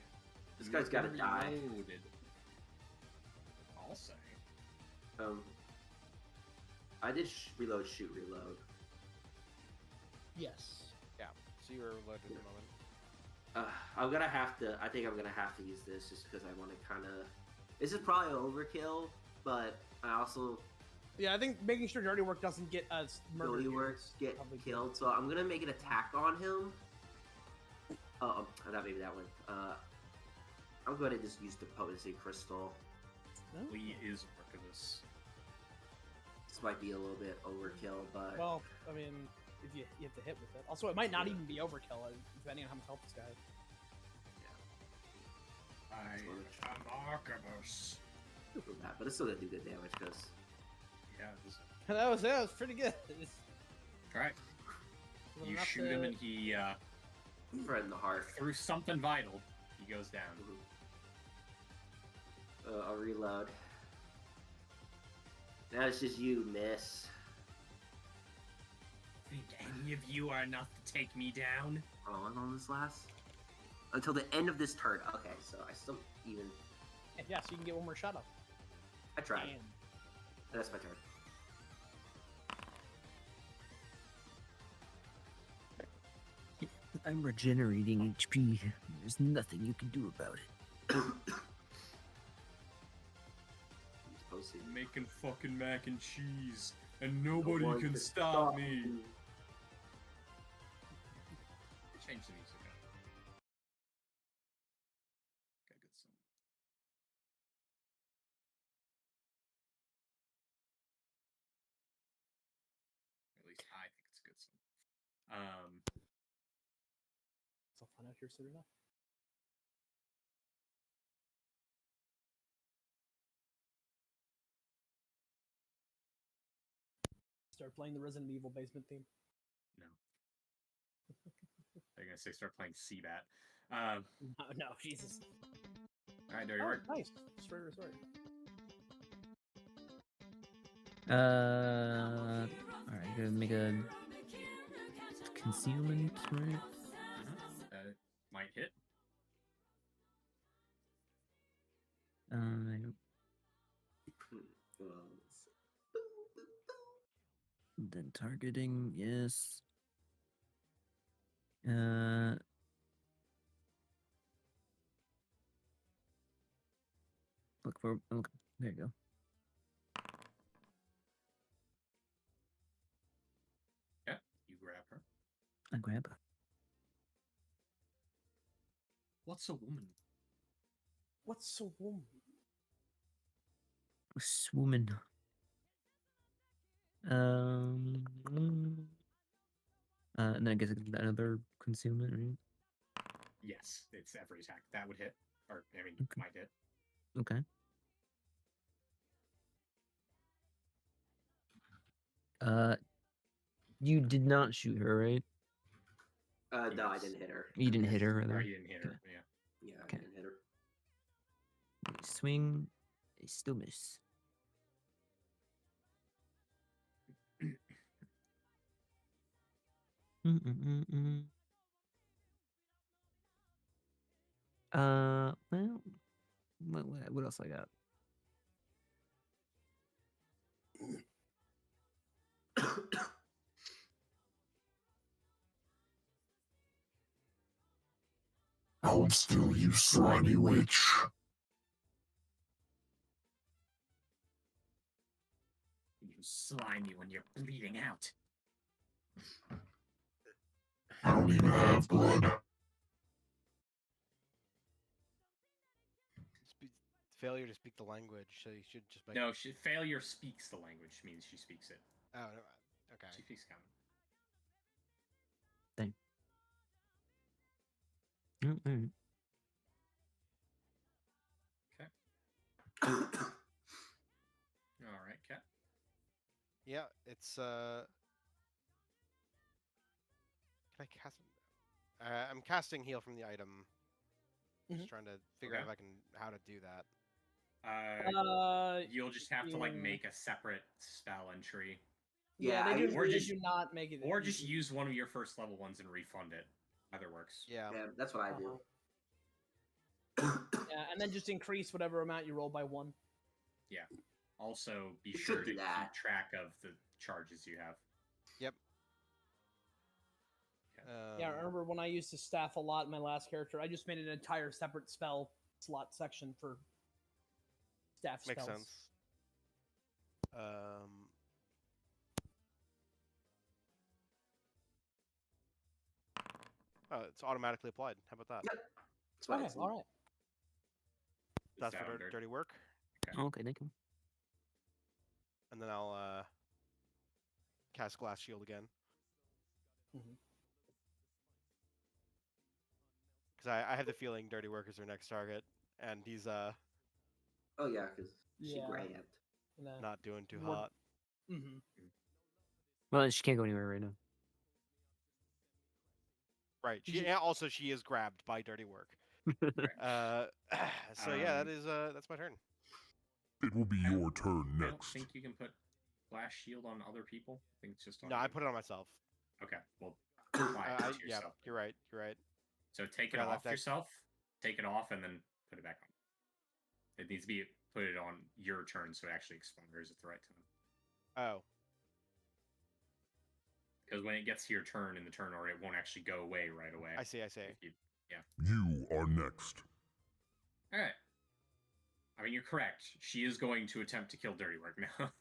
This guy's gotta die. Reloaded. I'll say. I did reload, shoot, reload. Yes. Yeah. So you were loaded at the moment. I'm gonna have to. I think I'm gonna have to use this just because I want to kind of. This is probably overkill, but I also Yeah, I think making sure dirty work doesn't get us murdered. dirty here works is get probably killed, good. so I'm gonna make an attack on him. Not maybe that one. I'm going to just use the potency crystal. No? Lee is Archivus. This might be a little bit overkill, but Well, I mean, if you have to hit with it. Also, it might not even be overkill, depending on how much health this guy has. I am Archivus. but it's still gonna do good damage because Yeah, this... That was pretty good. Alright. You Enough shoot him and he, right in the heart. through something vital, he goes down. I'll reload. Now it's just you, miss. Think any of you are enough to take me down? How long on this last? Until the end of this turn. Okay, so I still even. Yeah, so you can get one more shot off. I tried. Damn. That's my turn. I'm regenerating HP. There's nothing you can do about it. Making fucking mac and cheese, and nobody can stop me. Change the music up. Okay, good song. At least I think it's a good song. So I'll find out here soon enough. Start playing the Resident Evil basement theme. No. They're gonna say start playing Seabat. No, Jesus. Alright, dirty work. Nice. Sorry. Alright, gonna make a concealment, right? Might hit. Then targeting, yes. Look for. Okay, there you go. Yeah, you grab her. I grab her. What's a woman? What's a woman? Swoman. And then I guess another concealment, right? Yes, it's every attack. That would hit. Or, I mean, Okay. might hit. Okay. You did not shoot her, right? No, I didn't hit her. You didn't hit her, Or rather. he didn't hit her, yeah. Yeah, I Okay. didn't hit her. Swing. A still miss. Mm-mm-mm-mm. Well, what else I got? Hold still, you slimy witch. You slimy when you're bleeding out. I don't even have blood. Failure to speak the language, so you should just make... No, failure speaks the language, means she speaks it. Oh, okay. She speaks common. Dang. Mm-mm. Okay. All right, Cat. Yeah, it's Can I cast? I'm casting heal from the item. Just trying to figure out if I can how to do that. You'll just have to like make a separate spell entry. Yeah, they do not make it. Or just use one of your first level ones and refund it. Either works. Yeah, that's what I do. Yeah, and then just increase whatever amount you roll by 1. Yeah. Also, be sure to keep track of the charges you have. Yep. Yeah, I remember when I used to staff a lot in my last character, I just made an entire separate spell slot section for staff spells. Makes sense. Oh, it's automatically applied. How about that? Yep. That's what all right. That's for dirty work. Okay, thank you. And then I'll cast Glass Shield again. Because I have the feeling Dirty Work is her next target, and he's Oh yeah, because she grabbed. Not doing too hot. Well, she can't go anywhere right now. Right. She is grabbed by Dirty Work. So yeah, that's my turn. It will be your turn next. I don't think you can put Glass Shield on other people. I think it's just on I put it on myself. Okay, well, apply it to yourself. You're right. So take it off yourself, take it off, and then put it back on. It needs to be put it on your turn so it actually expires at the right time. Oh. Because when it gets to your turn in the turn order, it won't actually go away right away. I see. You are next. All right. I mean, you're correct. She is going to attempt to kill Dirty Work now.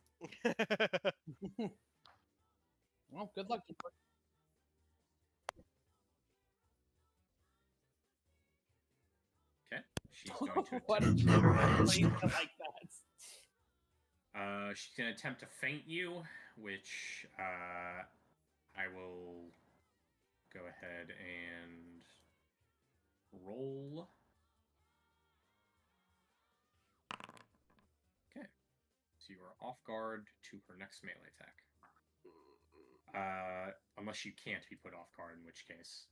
Well, good luck. Okay. She's going to What It never has. like that. She's going to attempt to feint you, which I will go ahead and roll. Okay. So you are off guard to her next melee attack. Unless you can't be put off guard, in which case.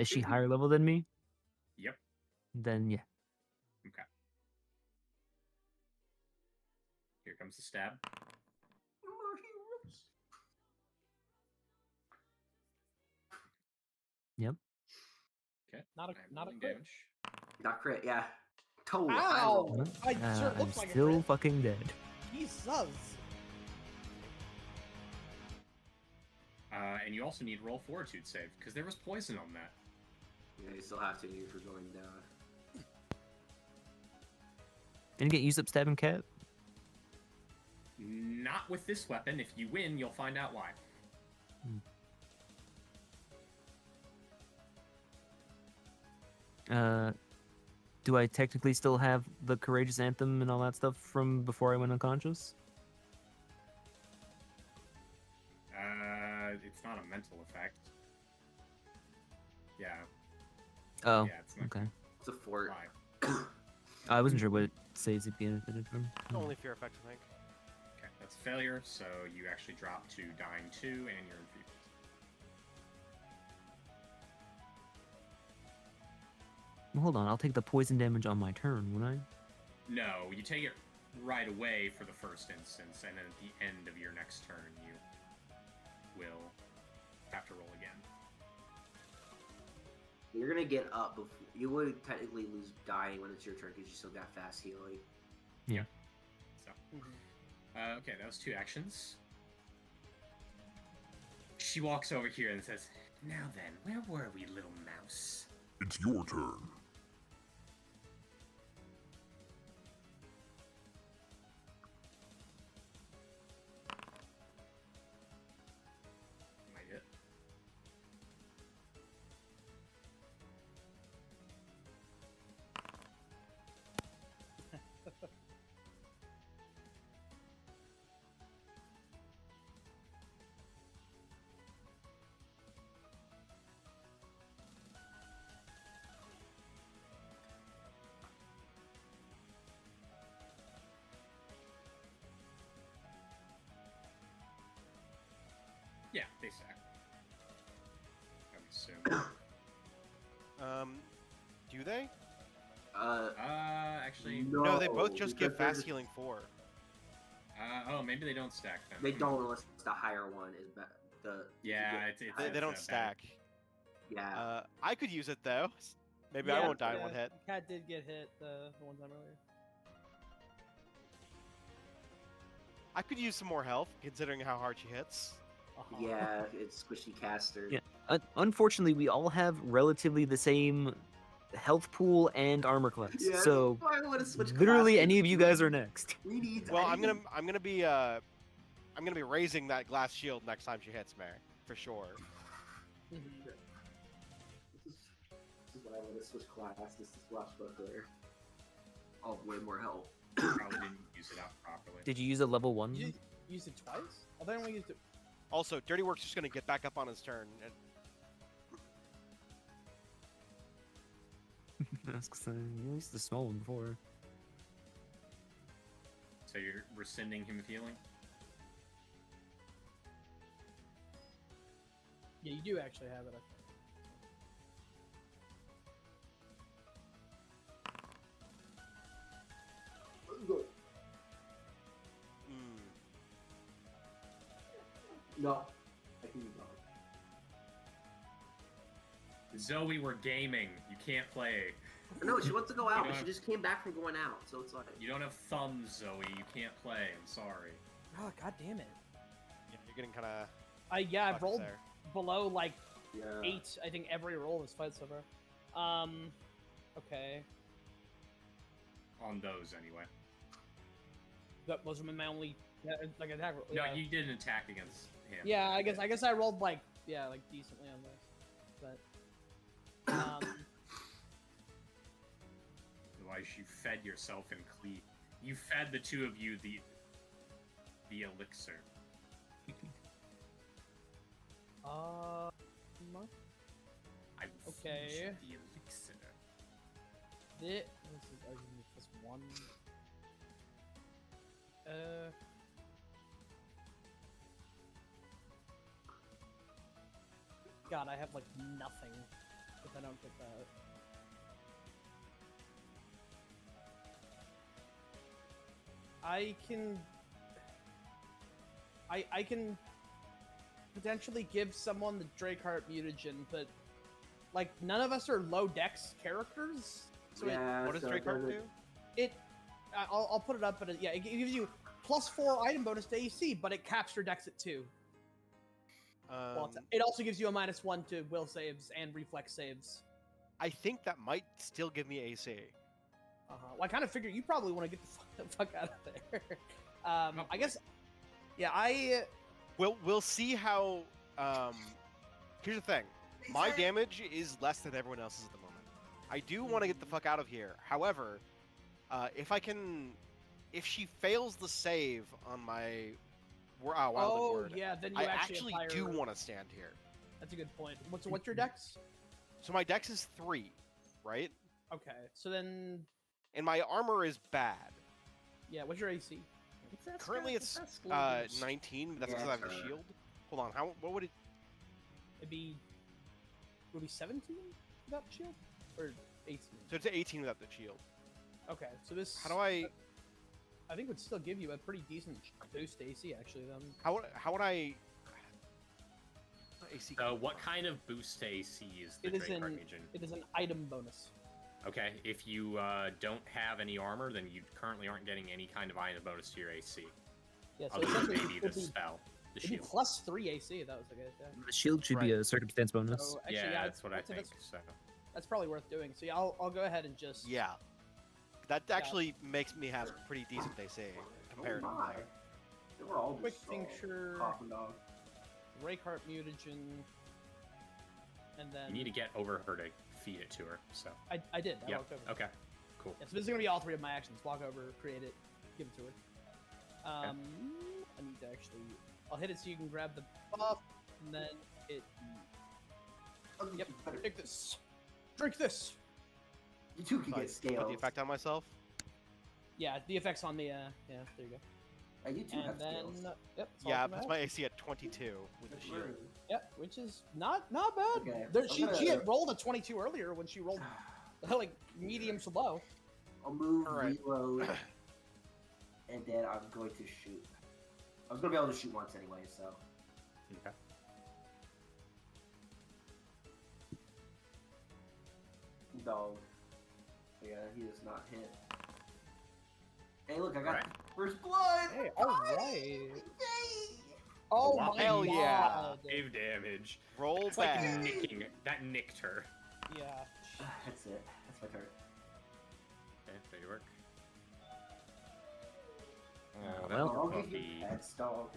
Is she higher level than me? Yep. Then yeah. Okay. Here comes the stab. Yep. Okay. Not a crit. Damage. Not crit, yeah. Totally. Ow! It sure I'm looks like still a crit. fucking dead. Jesus. And you also need roll fortitude save because there was poison on that. Yeah, you still have to if you're going down. Didn't get used up stabbing cat? Not with this weapon. If you win, you'll find out why. Do I technically still have the Courageous Anthem and all that stuff from before I went unconscious? It's not a mental effect. Yeah. Oh, Yeah, it's not. okay. It's a fort. I wasn't sure what it says at the end of it from. Only fear effect, I think. Okay, that's a failure, so you actually drop to dying 2 and you're enfeebled. Well, hold on, I'll take the poison damage on my turn, won't I? No, you take it right away for the first instance, and then at the end of your next turn, you will have to roll again. You're gonna get up before you would technically lose dying when it's your turn because you still got fast healing. Yeah. So, okay, that was 2 actions. She walks over here and says, "Now then, where were we, little mouse?" It's your turn. Might hit. Yeah, they stack. I would assume. Do they? Actually, No, they both just because give they're fast just- healing 4. oh, maybe they don't stack then. They don't unless the higher one is the. Yeah, you get- They don't better. stack. Yeah. I could use it though. Maybe I won't die in one hit. Cat did get hit the one time earlier. I could use some more health, considering how hard she hits. Yeah, it's squishy caster. Yeah. Unfortunately, we all have relatively the same health pool and armor class. Yeah, So I wanna switch literally, classes. any of you guys are next. We need. Well, I I'm need- gonna be raising that glass shield next time she hits me, for sure. This is why I want to switch classes to swashbuckler. Oh, way more health. Probably didn't use it out properly. Did you use a level 1? You used it twice? I thought I only used it. Also, Dirty Work's just gonna get back up on his turn. And... I was gonna say, you used the small one before. So you're rescinding him with healing? Yeah, you do actually have it. No, I can use that. Zoe, we're gaming. You can't play. No, she wants to go out, You but don't she just came back from going out, so it's like. You don't have thumbs, Zoe. You can't play. I'm sorry. Oh, god damn it. Yeah, you're getting kind of. I've rolled there. below like Yeah. 8, I think, every roll this fight so far. Okay. On those, anyway. That was my only like attack roll. No, Yeah. you did an attack against him. Yeah, I guess I rolled like decently on this, but Otherwise, you fed yourself in cleat. You fed the two of you the elixir. I will Okay. finish the elixir. this is plus 1. God, I have like nothing if I don't get that. I can potentially give someone the Drakeheart mutagen, but like none of us are low dex characters. So Yeah, What does so Drakeheart do? I'll put it up, but it gives you +4 item bonus to AC, but it caps your dex at 2. It also gives you a -1 to will saves and reflex saves. I think that might still give me AC. Well, I kind of figured you probably want to get the fuck out of there. I guess. Yeah, We'll see how. Here's the thing. My damage is less than everyone else's at the moment. I do want to get the fuck out of here. However, if she fails the save on my Wilded Word, yeah, then you I actually do want to stand here. That's a good point. What's your dex? So my dex is 3, right? Okay, so then And my armor is bad. yeah, what's your AC? Currently it's 19. That's because I have the shield. Hold on. What would it? Would be 17 without shield, or 18? So it's 18 without the shield. Okay, so this. How do I? I think would still give you a pretty decent boost to AC actually. Then. How would I? AC. So, what kind of boost to AC is the Drake Archmagian? It is an item bonus. Okay, if you don't have any armor, then you currently aren't getting any kind of item bonus to your AC. Yeah, so other than essentially maybe the spell, the it'd be shield. plus 3 AC. That was a good. The shield should be a circumstance bonus. So, actually, Yeah, that's what I I'd say think. So. That's probably worth doing. So yeah, I'll go ahead and just. Yeah. That actually makes me have pretty decent AC comparatively. They were all Quick just tincture, coffin dog. Rakeheart mutagen, and then. You need to get over her to feed it to her. So. I did. I yeah. walked over. Okay. Cool. Yeah, so this is gonna be all 3 of my actions: walk over, create it, give it to her. I need to actually. I'll hit it so you can grab the buff, and then hit. Yep. Take this. Drink this. You two can get scaled. Put the effect on myself. Yeah, the effects on the. Yeah, there you go. You two and have then, scales. yep. Yeah, that's my AC at 22 with the shield. Yep, which is not bad. Okay, She had rolled a 22 earlier when she rolled like medium to low. I'll move, right. reload, and then I'm going to shoot. I was gonna be able to shoot once anyway, so. Okay. Dog. Yeah, he does not hit. Hey, look, I got first blood! Hey, alright! Oh my hell god! yeah! Save damage. Roll it's back. like nicking. That nicked her. Yeah. That's it. That's my turn. Okay, there you work. Oh, that well. poor I'll give puppy. you pets, dog.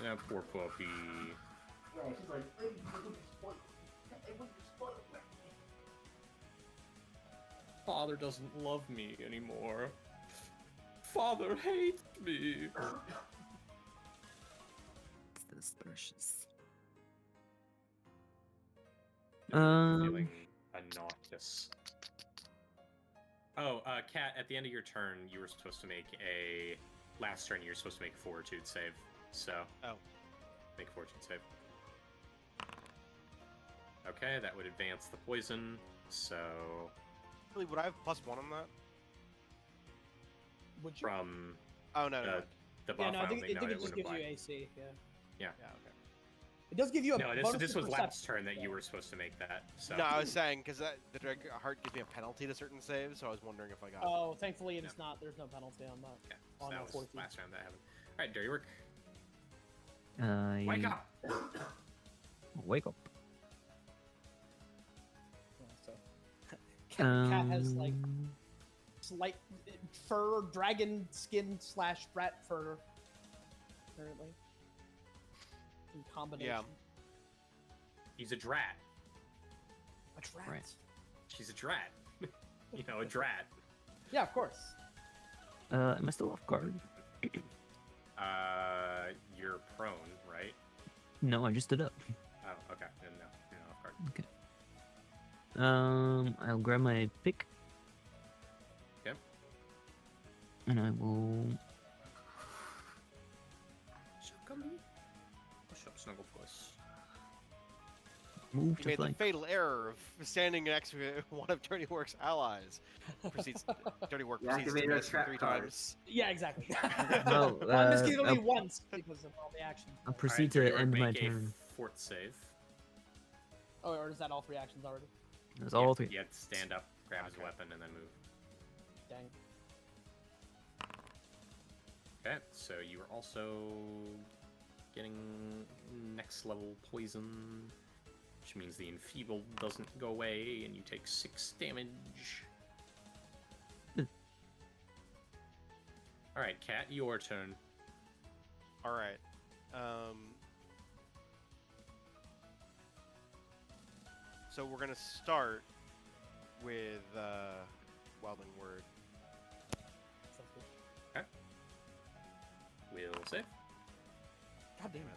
Yeah, poor puppy. Yeah, she's like, hey, look at this spoil. Hey, look at this spoil. Father doesn't love me anymore. Father hates me. This precious. Feeling nauseous. Oh, Kat, at the end of your turn, you were supposed to make a... Last turn, you were supposed to make a fortitude save. So... Oh. Make a fortitude save. Okay, that would advance the poison, so... Really, would I have +1 on that? Would you? From... Oh, no, no. The buff, Yeah, no, I think don't it know, just wouldn't gives you apply. AC, yeah. Yeah. Yeah, okay. It does give you a No, bonus this to was perception. last turn that you were supposed to make that. So. No, I was saying, because the Drake Heart gives me a penalty to certain saves, so I was wondering if I got Oh, thankfully it's not. There's no penalty on that. Okay, so On that the was 14. last round that happened. Alright, dirty work. Wake Wake up! Wake up. Yeah, so. Cat has like Um, slight fur, dragon skin / rat fur. Apparently. In combination. Yeah. He's a drat. A drat. Right. She's a drat. You know, a drat. Yeah, of course. am I still off guard? You're prone, right? No, I just stood up. Oh, okay. Then no, you're not off guard. Okay. I'll grab my pick. Okay. And I will. Push up, Snugglepuss. Move You to made the flank. fatal error of standing next to one of Dirty Work's allies. Dirty Work You proceeds to activated a miss trap 3 card. times. Yeah, exactly. Well, I missed it only I'll- once because of all the actions. I'll proceed Alright, to end my make a turn. Fourth save. Oh, or is that all 3 actions already? That's all Yeah, 3. You have to stand up, grab his weapon, and then move. Dang. Okay, so you are also getting next level poison, which means the enfeeble doesn't go away, and you take 6 damage. Alright, Kat, your turn. Alright. So we're gonna start with Welding Word. Sounds good. Will save. God damn it.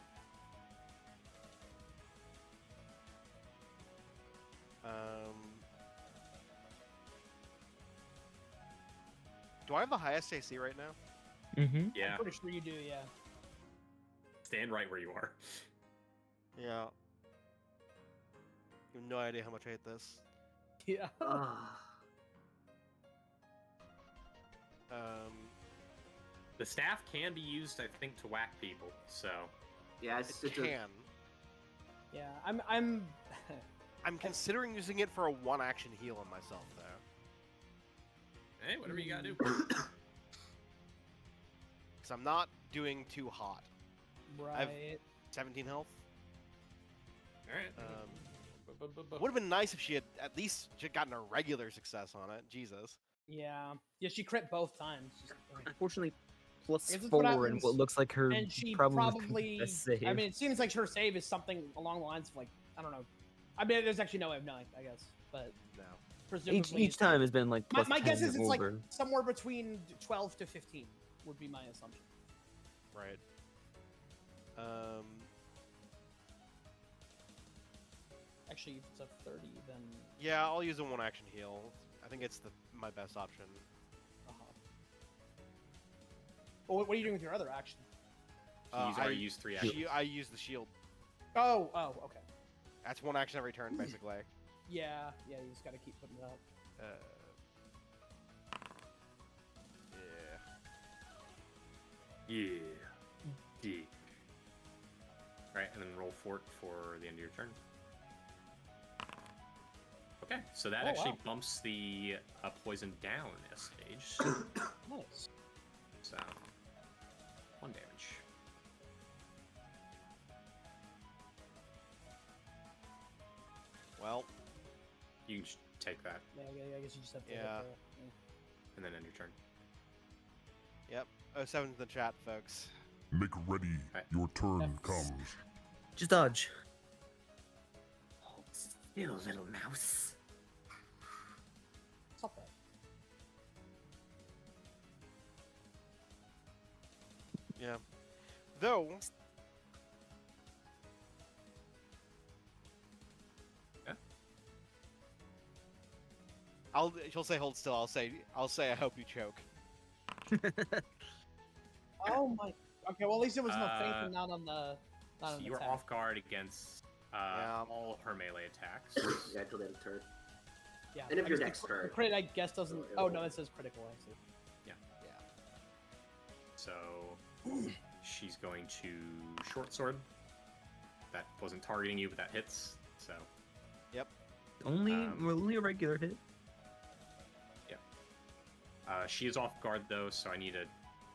Do I have the highest AC right now? Mm-hmm. Yeah, I'm pretty sure you do, yeah. stand right where you are. Yeah. You have no idea how much I hate this. Yeah. The staff can be used, I think, to whack people. So Yeah, it can. Yeah, I'm considering using it for a one-action heal on myself, though. Hey, whatever you gotta do. Because I'm not doing too hot. Right. I have 17 health. All right. Would have been nice if she had at least gotten a regular success on it. Jesus. Yeah. Yeah, she crit both times. Unfortunately, plus I guess that's 4 what and happens. what looks like her And she probably probably. best save. I mean, it seems like her save is something along the lines of like I don't know. I mean, there's actually no way of knowing. I guess, but No. presumably each time has been like plus my 10 guess is it's like over. somewhere between 12 to 15 would be my assumption. Right. Actually, if it's a 30, then. Yeah, I'll use a one-action heal. I think it's my best option. Well, what are you doing with your other action? I use 3 actions. I use the shield. Oh, okay. That's one action every turn, basically. Yeah, you just gotta keep putting it up. Yeah. Right, and then roll fort for the end of your turn. Okay, so that actually bumps the poison down a stage. Nice. So, 1 damage. Well, you can take that. Yeah, I guess you just have to. Yeah. And then end your turn. Yep. 07 in the chat, folks. Make ready. Your turn comes. Just dodge. Hold still, little mouse. Stop that. Yeah. Though. She'll say hold still. I'll say I hope you choke. Oh my. Okay, well at least it was on the feint and not on the. So you're off guard against all her melee attacks. Yeah, until the end of turn. Yeah. And if I your guess next the turn. crit, I guess doesn't. Oh no, it says critical. I see. Yeah. So she's going to short sword. That wasn't targeting you, but that hits. So. Yep. Only a regular hit. Yep. She is off guard though, so I need a.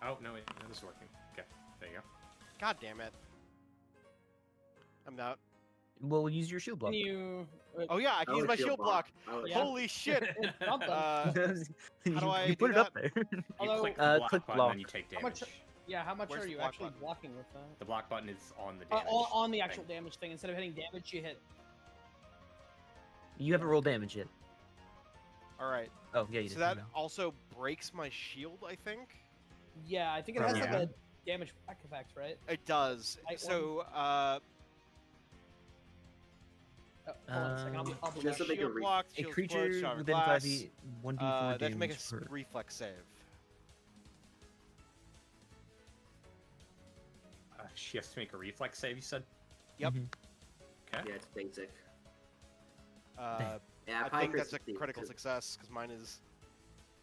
Oh no, wait, no, this is working. Okay, there you go. God damn it. I'm out. Well, use your shield block. Can you? Oh yeah, I can use my shield block. Yeah. Holy shit! How do I you put do it up that? there. Although, click the block click button, block. then you take How damage. much? Yeah, how much Where's are the you block actually button? blocking with that? The block button is on the damage. On the actual thing. damage thing. Instead of hitting damage, you hit. You haven't rolled damage yet. Alright. Oh, yeah, you did. So that also breaks my shield, I think? Yeah, I think it has like Yeah. a damage back effect, right? It does. Hold on a second. I'll be Just to back. make a shield re- block, A shield creature explode, shatter within glass. 5 feet, 1d4 They have to make a damage per. reflex save. She has to make a reflex save, you said? Yep. Okay. Yeah, it's basic. I Yeah, probably think that's a 16, critical 'cause- success, because mine is...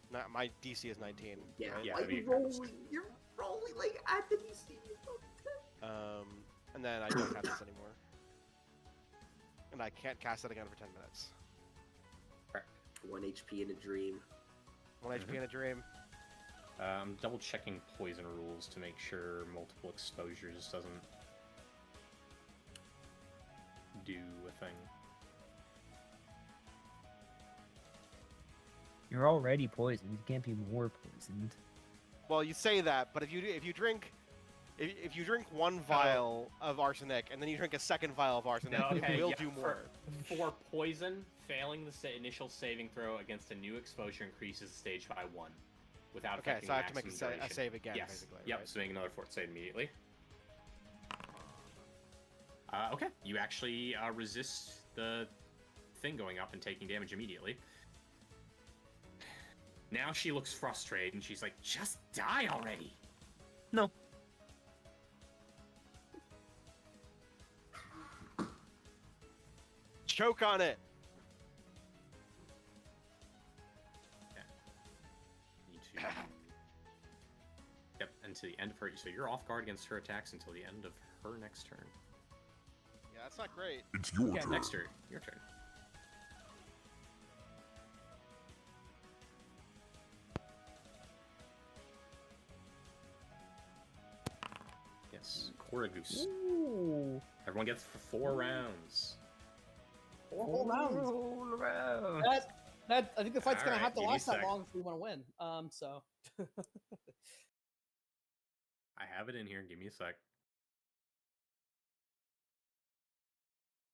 Not, my DC is 19. Yeah, right? Yeah, why that'd be you a critical rolling? You're rolling like at the DC. And then I don't have this anymore. And I can't cast it again for 10 minutes. 1 HP in a dream. 1 HP in a dream. I'm double checking poison rules to make sure multiple exposures doesn't do a thing. You're already poisoned. You can't be more poisoned. Well, you say that, but if you drink 1 vial of arsenic and then you drink a second vial of arsenic, it will do more. For poison, failing the initial saving throw against a new exposure increases the stage by 1. Without Okay, affecting so I have to make maximum a duration. save again, yes. basically. Yep, right? so make another fort save immediately. Okay, you actually resist the thing going up and taking damage immediately. Now she looks frustrated and she's like, just die already! No. Choke on it! Need to until the end of her. So you're off guard against her attacks until the end of her next turn. Yeah, that's not great. It's your turn. Next turn, your turn. Yes, Koragoose. Ooh. Everyone gets 4 rounds. 4 whole rounds. That I think the fight's gonna Alright, have to give me a last that sec. long if we want to win. So. I have it in here. Give me a sec.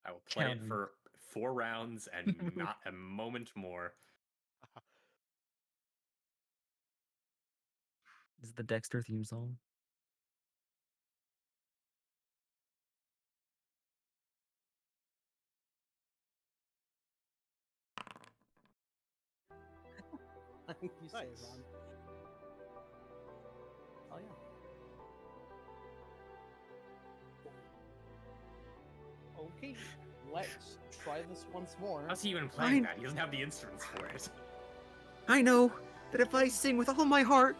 I will play it Counting. for 4 rounds and not a moment more. This is the Dexter theme song. I think you say it, Nice. Ron. Oh yeah. Okay, let's try this once more. How's he even playing Fine. that? He doesn't have the instruments for it. I know that if I sing with all my heart,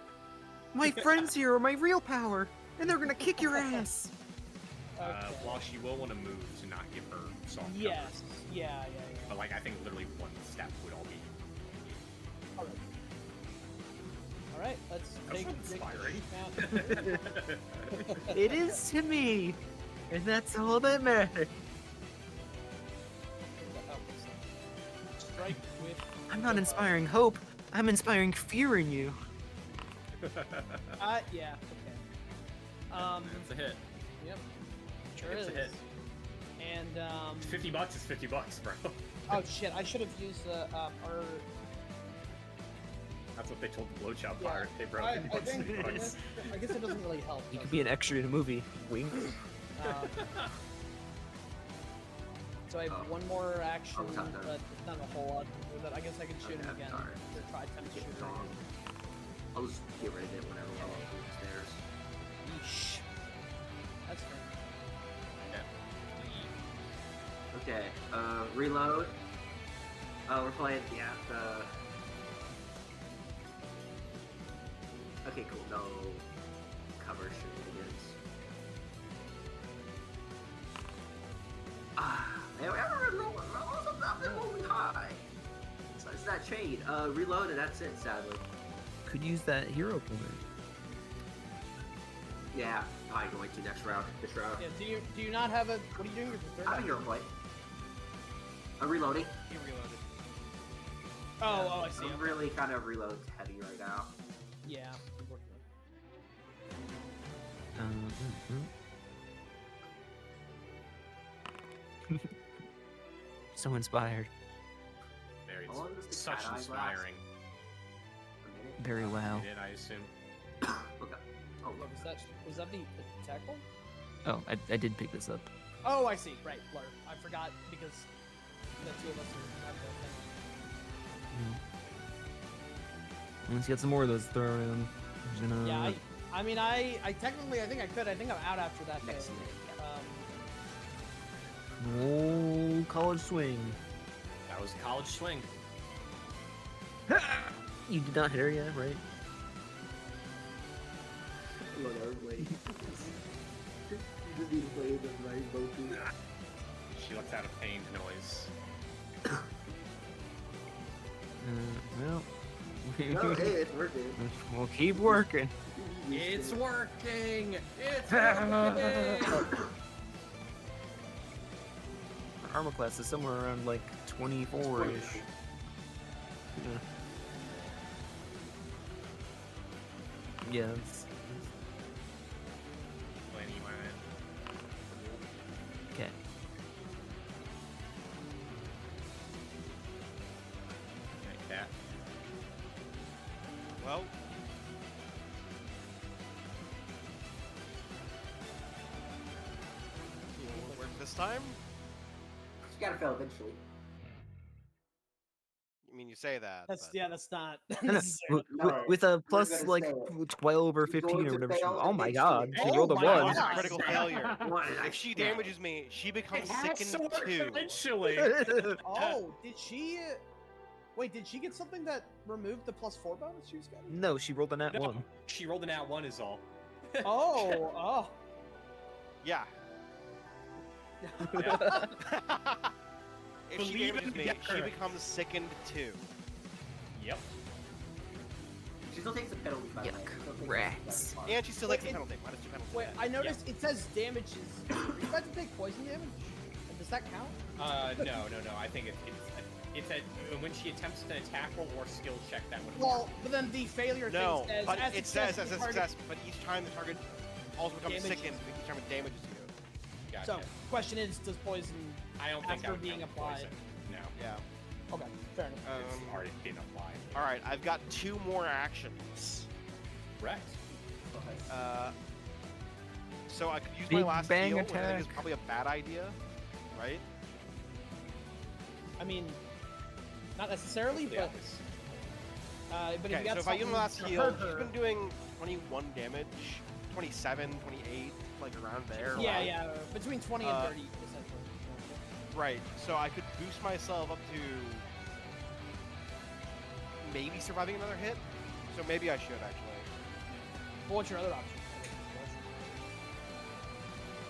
my friends here are my real power, and they're gonna kick your ass. Okay. While she will want to move to not give her song cover. Yes. Yeah. But like, I think literally one step would all be. All right. All right. Let's That's take inspiring. It is to me, and that's all that matters. Strike with. I'm not inspiring hope. I'm inspiring fear in you. Yeah. Okay. It's a hit. Yep. Sure It's is. a hit. And $50 is $50, bro. Oh shit! I should have used our. That's what they told the blowjob Yeah, pirate. Hey, bro, I it wants think. $50. I guess it doesn't really help. You does could be it? an extra in a movie. Wink. So I have Oh. one more action, Oh, it's not done. but it's not a whole lot. But I guess I can shoot him Okay, again. sorry. Or try attempt to shoot him Wrong. again. I'll just get rid of it whenever we're all upstairs. Yeesh. That's fair. Okay, reload. We're playing, okay, cool, no cover shenanigans. Rolling high. So it's that chain. Reload and that's it, sadly. Could use that hero point. Yeah, I'm going to next round. This round. Yeah. Do you not have a? What are you doing with your I third? have a hero point. I'm reloading. He reloaded. Oh, I see. I'm really kind of reload heavy right now. Yeah. Unfortunately. So inspired. Very, How long does the such cat eye last? inspiring. A minute? Very well. You did, I assume. Okay. Oh, What was that? Was that the attack one? Oh, I did pick this up. Oh, I see. Right, blur. I forgot because the two of us have the Let's get some more of those thrown in. thing. Yeah, I mean, I technically, I think I could. I think I'm out after that. next though. minute. Oh, college swing. That was college swing. You did not hit her yet, right? Look, I was waiting. You just need to play the right vocal. She lets out a pained noise. Well, No, hey, it's working. we'll keep working. It's working! It's working! Our armor class is somewhere around like 24-ish. Yeah. Okay. Cat. Well, will it work this time? You gotta fail eventually. I mean, you say that. That's but... yeah, that's not No, necessarily. No, with a we're plus gonna like say it. 12 or She's 15 going or to whatever. fail Oh my eventually. god, she Oh rolled a my That 1. was a God. critical failure. What did I If she say? damages me, she becomes It has to sickened work 2. eventually. Oh, did she? Wait, did she get something that removed the +4 bonus she was getting? No, she rolled a nat No, 1. she rolled an @1 is all. Oh. Yeah. Yeah. If she Believe damages in me, she her. becomes sickened too. Yep. She still takes a penalty, by the way. Yuck, She still takes a rats. penalty. And she still Wait, takes a penalty. Minus 2 penalty. Wait, I noticed it says damage is. Are you about to take poison damage? And does that count? No. I think it's when she attempts an attack roll or skill check that would. Well, but then the failure No, thing says but as it says as a target- success, but each time the target also becomes Damages. sickened, each time it damages you. Gotcha. So, question is, does poison I don't think that after would being count as applied? poison. No. Yeah. Okay, fair enough. It's already been applied. Alright, I've got 2 more actions. Correct. So I could use Big my last bang heal, which I think attack. is probably a bad idea, right? I mean, not necessarily, but but if Okay, you got so if I use my last something to heal, hurt she's her- been doing 21 damage, 27, 28, like around there. Yeah, right? yeah, between 20 and 30 essentially. Right, so I could boost myself up to maybe surviving another hit. So maybe I should actually. But what's your other option?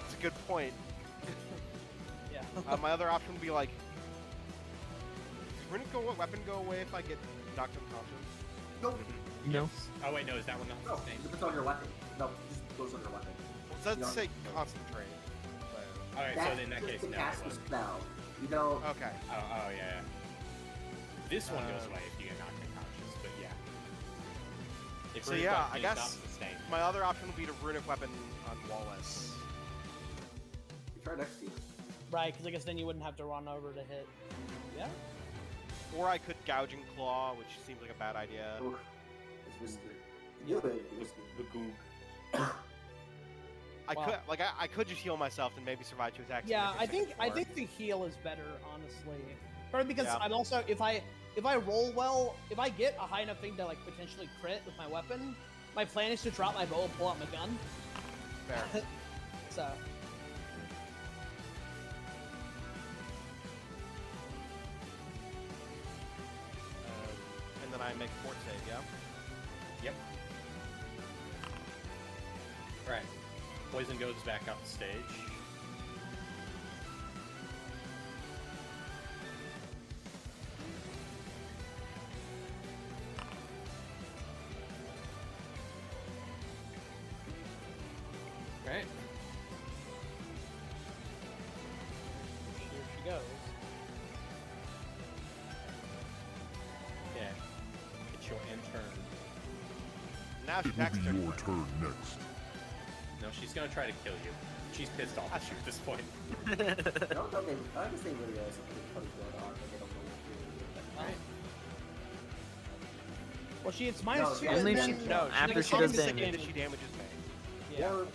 It's a good point. Yeah. My other option would be like, does weapon go away if I get knocked unconscious? Nope. No. Oh wait, no, is that one not No, sustained? it depends on your weapon. No, it just goes on your weapon. Well, it doesn't Yeah. say concentrate. Alright, so in that just case, to no. cast it the won't. spell. You know, Okay. Oh yeah. This one goes away if you get knocked unconscious, but yeah. If So runic yeah, weapon I is guess not sustained. my other option would be to runic weapon on Wallace. you try next to you. Right, because I guess then you wouldn't have to run over to hit. Yeah. Or I could gouging claw, which seems like a bad idea. Oof. It's risky. You do it, it's risky. The goog. I Wow. could I could just heal myself and maybe survive 2 attacks. Yeah, and I make it think second floor. the heal is better, honestly. Partly because Yeah. I'm also if I roll well, if I get a high enough thing to like potentially crit with my weapon, my plan is to drop my bow and pull out my gun. Fair. So And then I make a fort save, yeah? Yep. Right. Poison goes back up the stage. Right. here she goes. Yeah. It's your end turn. Now she It will attacks be turn. your turn next. No, she's gonna try to kill you. She's pissed off at you at this point. I don't know if they, I guess they really realize something funny going on, but they don't know what to do with it. Right. Well, it's minus No, two. only and she- then- No, After she she does becomes sickened damage. if she damages me. Yeah. Or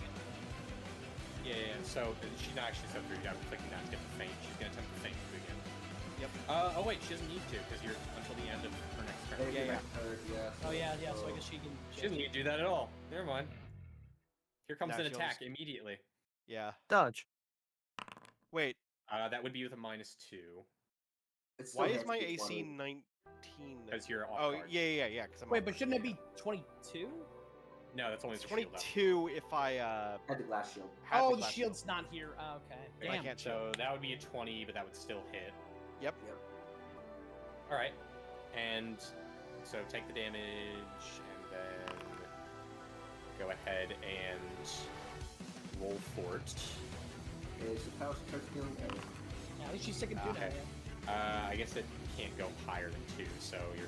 Yeah. So she's not actually set through. I'm clicking that to get the feint. She's gonna attempt the feint again. Yep. Oh wait, she doesn't need to because you're until the end of her next turn. maybe Yeah, next turn, yeah. Oh yeah, yeah. So I guess she can. She doesn't need to do that at all. Never mind. Here comes Now an she'll attack just- immediately. Yeah. Dodge. Wait, That would be with a -2 It's still why is hits my with AC 20. 19? because you're off Oh, guard. yeah, because I'm Wait, off but guard, shouldn't it yeah. be 22? No, that's only It's the shield, though. 22 if I Had the glass shield. had Oh, the the glass shield's not here. Oh, okay. Yeah, I Damn. can't So that would be a 20, but that would still hit. Yep. All right, and so take the damage, and then go ahead and roll for it. Is the power starts healing? Yeah, at least she's sick and too Okay. now. I guess it can't go higher than 2, so you're.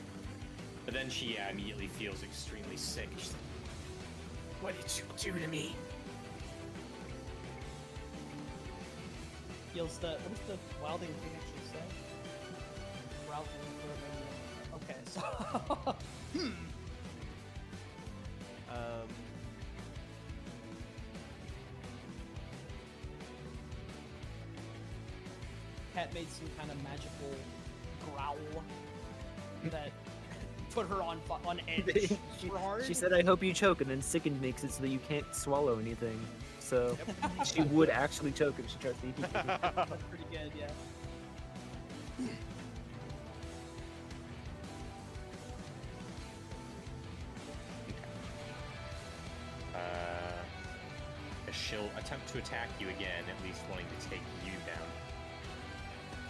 But then she immediately feels extremely sick. She's like, "What did you do to me?" Heals the. What does the wilding thing actually say? Okay, so. Um, Cat made some kind of magical growl that put her on edge super hard. She said, "I hope you choke," and then sickened makes it so that you can't swallow anything. So she would actually choke if she tries to eat you. That's pretty good, yeah. she'll attempt to attack you again, at least wanting to take you down.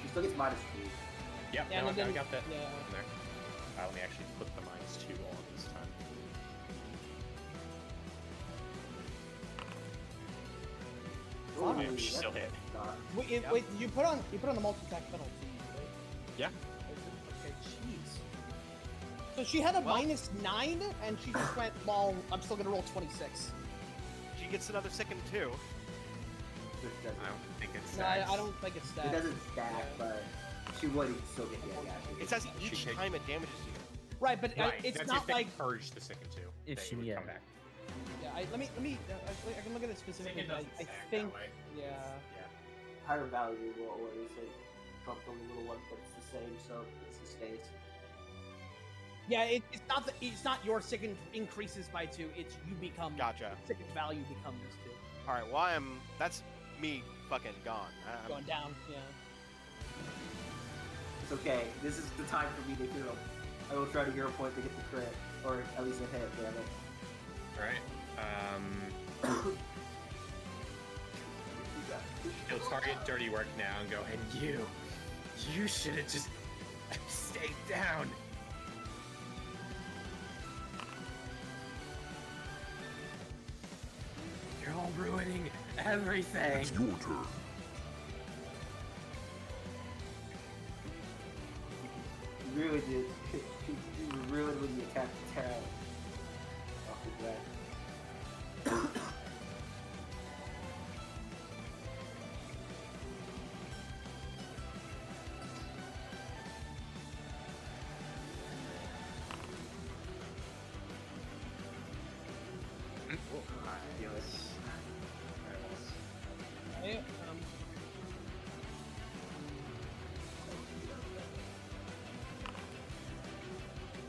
She still gets -2. Yep, Yeah, no, and I then- got that yeah. in there. Let me actually put the -2 on this time. Ooh, She that's still hit. not- Wait, you put on the multi-attack penalty, right? Yeah. Okay, jeez. So she had a -9, and she just went, well, I'm still gonna roll 26. She gets another second too. Which doesn't- I don't think it's No, I don't think it's It that. doesn't stack, but she would still get It says She each takes- time it damages you. Right, but Right, it's that's not if they like. purge the second two. If they she- would yeah. come back. Yeah, let me. I can look at it specifically. Second But I doesn't stack think. that way. Yeah. Yeah. higher value will always like bump the little one, but it's the same, so it's the stays. Yeah, it's not your second increases by 2. It's you become. Gotcha. Second value becomes 2. All right. Well, that's me fucking gone. Going down. Yeah. It's okay. This is the time for me to hero. I will try to hero point to get the crit, or at least a hit. Damn it. All right. He'll target dirty work now and go, and you should have just stayed down. You're all ruining everything. It's your turn. You really did. You ruined when you attacked the town. Off the bat. Yeah,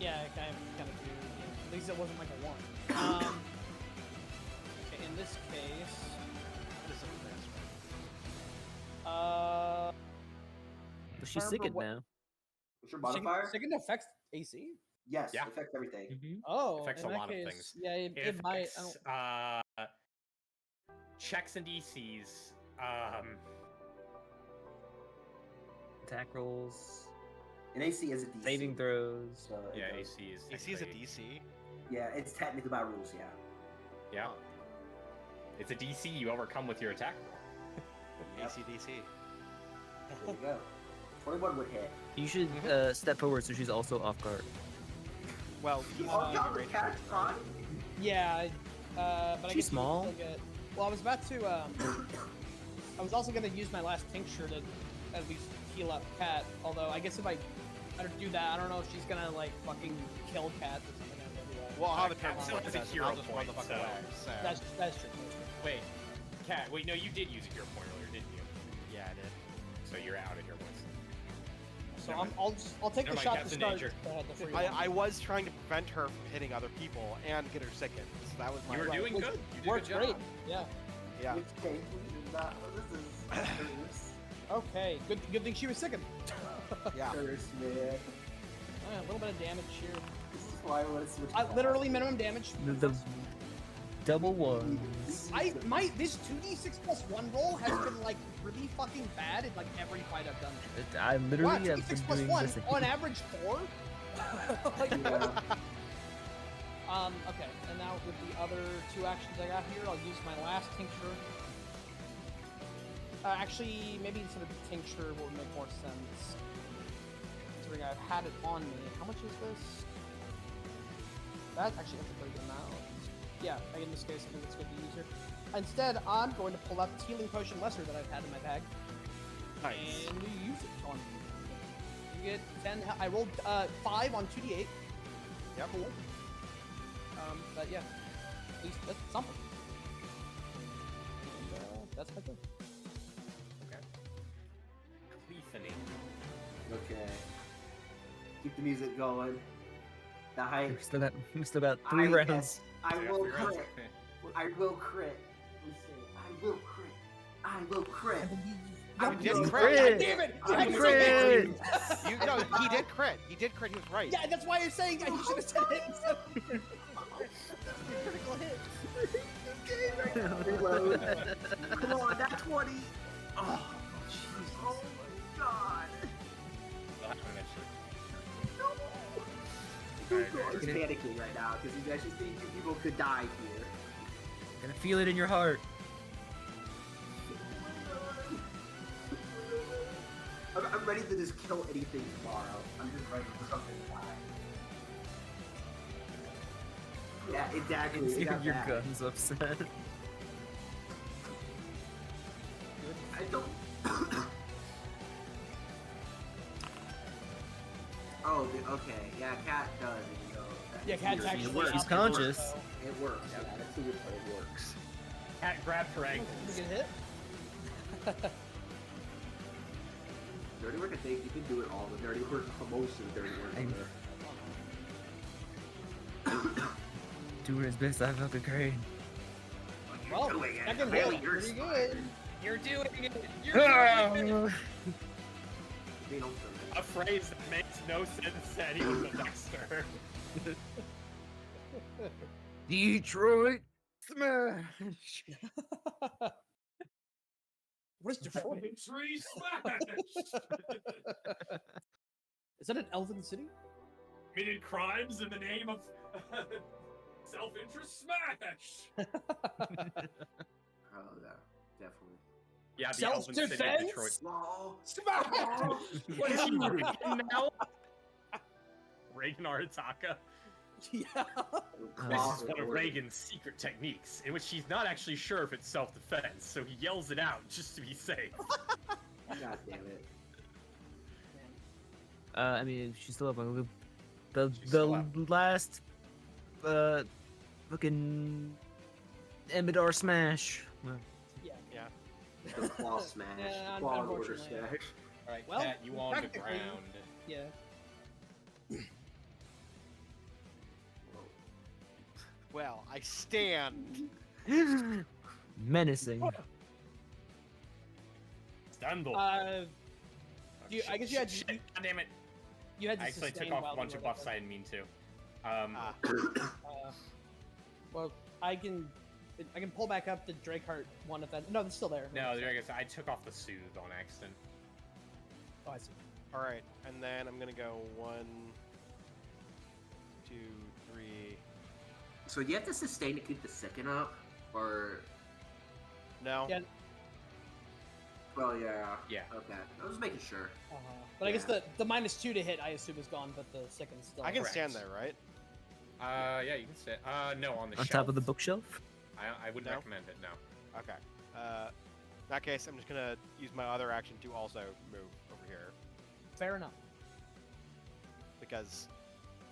yeah, I kind of do. Yeah. At least it wasn't like a 1. Okay, in this case, Well, she's remember sickened what- now. What's your modifier? Second affects AC. Yes, Yeah. affects everything. Mm-hmm. Oh, Affects in a that lot of case, things. yeah, it might. I don't, Checks and DCs. Attack rolls, And AC is a DC. saving throws. So it Yeah, goes- AC is. AC is a technically- DC. Yeah, it's technically by rules. Yeah. Yeah. It's a DC you overcome with your attack roll. Yep. AC/DC. There you go. 21 would hit. You should step forward so she's also off guard. Well, he's Oh, in God, the range of cat's it, fine. yeah, but I She's guess you can small. still get- well, I was about to. I was also gonna use my last tincture to at least heal up Cat. Although I guess if I do that, I don't know if she's gonna like fucking kill Cat or something. Well, I'll have a Cat turn still has a hero I'll just run point, the fuck so- away. So. That's true. That's true. Wait, Cat. Wait, no, you did use a hero point earlier, didn't you? Yeah, I did. So you're out of hero points. So I'll take Never the mind, shot Cat's to in start. danger. The free I one. was trying to prevent her from hitting other people and get her sickened. So that was my. You were Right, doing which good. You did a Worked good great. job. Yeah. Yeah. Which case, we do not. This is Okay. Good thing she was sickened. Yeah. curse, man. A little bit of damage here. This is why I want to switch. Literally minimum damage. The double ones. This 2d6 plus 1 roll has been like really fucking bad in like every fight I've done. I Wow, literally have 2d6 been plus doing 1 this. on average 4. Like, Yeah. okay, and now with the other 2 actions I got here, I'll use my last tincture. Actually, maybe instead of the tincture will make more sense. Considering I've had it on me. How much is this? That actually that's a pretty good amount. Yeah, in this case, I think it's good to use here. Instead, I'm going to pull out the healing potion lesser that I've had in my bag. Nice. And we use it on me. You get 10. I rolled 5 on 2d8. Yep. Cool. But yeah, at least that's something. And, that's my thing. Clethany. Okay. Keep the music going. The hype. We still got 3 rounds. I So you got will 3 rounds? crit. I will crit. We say, I will crit. I will crit. You did God crit. damn it! I You crit. You no, he did crit. He did crit. He was right. Yeah, that's why I'm saying that he should have said hit instead of crit. Critical hit. Reload. Come on, that 20. Oh, jeez. Oh my god. That'll happen eventually. He's panicking right now because he's actually thinking people could die here. Gonna feel it in your heart. I'm ready to just kill anything tomorrow. I'm just ready for something to die. Yeah, exactly. It got Your bad. gun's upset. I don't. Oh, okay. Yeah, Cat does. You know, Yeah, Cat's actually. It works. up She's there, conscious. so- It works. Yeah, that's the good part. It works. Cat grabbed her ankle. Did you get hit? Dirty work, I think you can do it all. The dirty work, most of the dirty work. Doing his best. I fucking crane. Well, doing it. second Really, hit, you're pretty smart. good. You're doing it. You're doing it. They don't A phrase that makes no sense to anyone but Dexter. Detroit smash. What is Detroit? Tree smash! Is that an Elven city? Committed crimes in the name of self-interest smash! Oh, yeah, definitely. Yeah, the Elven City of Self-defense? Detroit. No. Smash! What is she doing now? Reagan Arataka. Yeah. This is one of Reagan's secret techniques, in which he's not actually sure if it's self-defense, so he yells it out just to be safe. God damn it. I mean, she's still up. The She's still up. last fucking Emidar smash. Yeah. Yeah. The claw smash. Yeah, Claw and order unfortunately, smash. Alright, Well, Cat, you on the technically- ground. Yeah. Well, I stand. Menacing. Stand up. I guess you had Shit, God damn it. you had to I actually sustain took off while a bunch you of were buffs I didn't mean to. Well, I can pull back up the Drakeheart one if that. No, it's still there. No, I guess I took off the soothe on accident. Oh, I see. All right, and then I'm gonna go 1, 2, 3. So do you have to sustain to keep the second up, or? No. Yeah. Well, yeah. Yeah. Okay. I was making sure. But I guess Yeah. the -2 to hit I assume is gone, but the second's still. I can Correct. stand there, right? Yeah, you can sit. No, on the On shelf. top of the bookshelf. I wouldn't No? recommend it, no. Okay. In that case, I'm just gonna use my other action to also move over here Fair enough. because,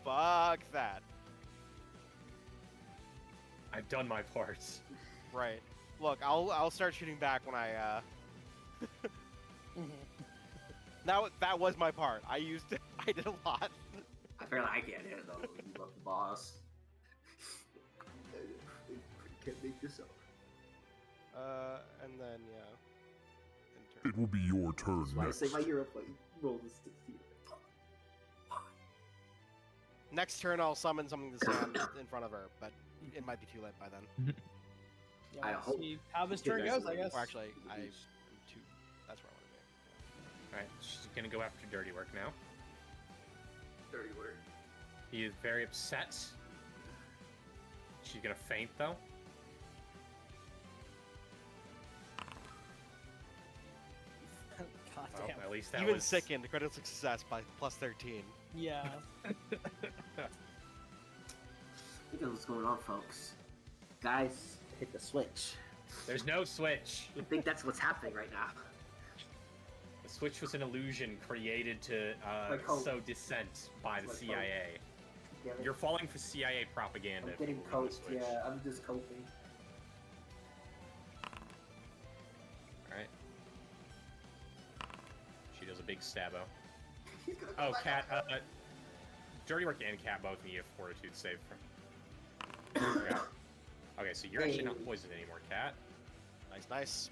fuck that. I've done my parts. Right. Look, I'll start shooting back when I that was my part. I did a lot. Apparently, I can't hit it though. You love the boss. Can't make this up. And then yeah. It will be your turn That's why I next. say my hero play roll the 60. Next turn, I'll summon something to stand in front of her, but it might be too late by then. Yeah, I we'll hope- see how this turn Yeah. goes, I guess. Or actually, I'm too. That's where I want to be. Alright, she's gonna go after dirty work now. Dirty word. He is very upset. She's gonna faint though. God Well, damn. at least that Even was sickened, critical success by +13. Yeah. Look at what's going on, folks. Guys, hit the switch. There's no switch. I think that's what's happening right now. The switch was an illusion created to Like hope. sow dissent by the Like CIA. Damn it. You're falling for CIA propaganda. I'm if you getting believe the coached. switch. Yeah, I'm just coping. Alright. She does a big stabbo. He's gonna Oh, come back Cat, up. Dirty Work and Cat both need a fortitude save from. Okay, so you're actually not poisoned anymore, Cat. Nice.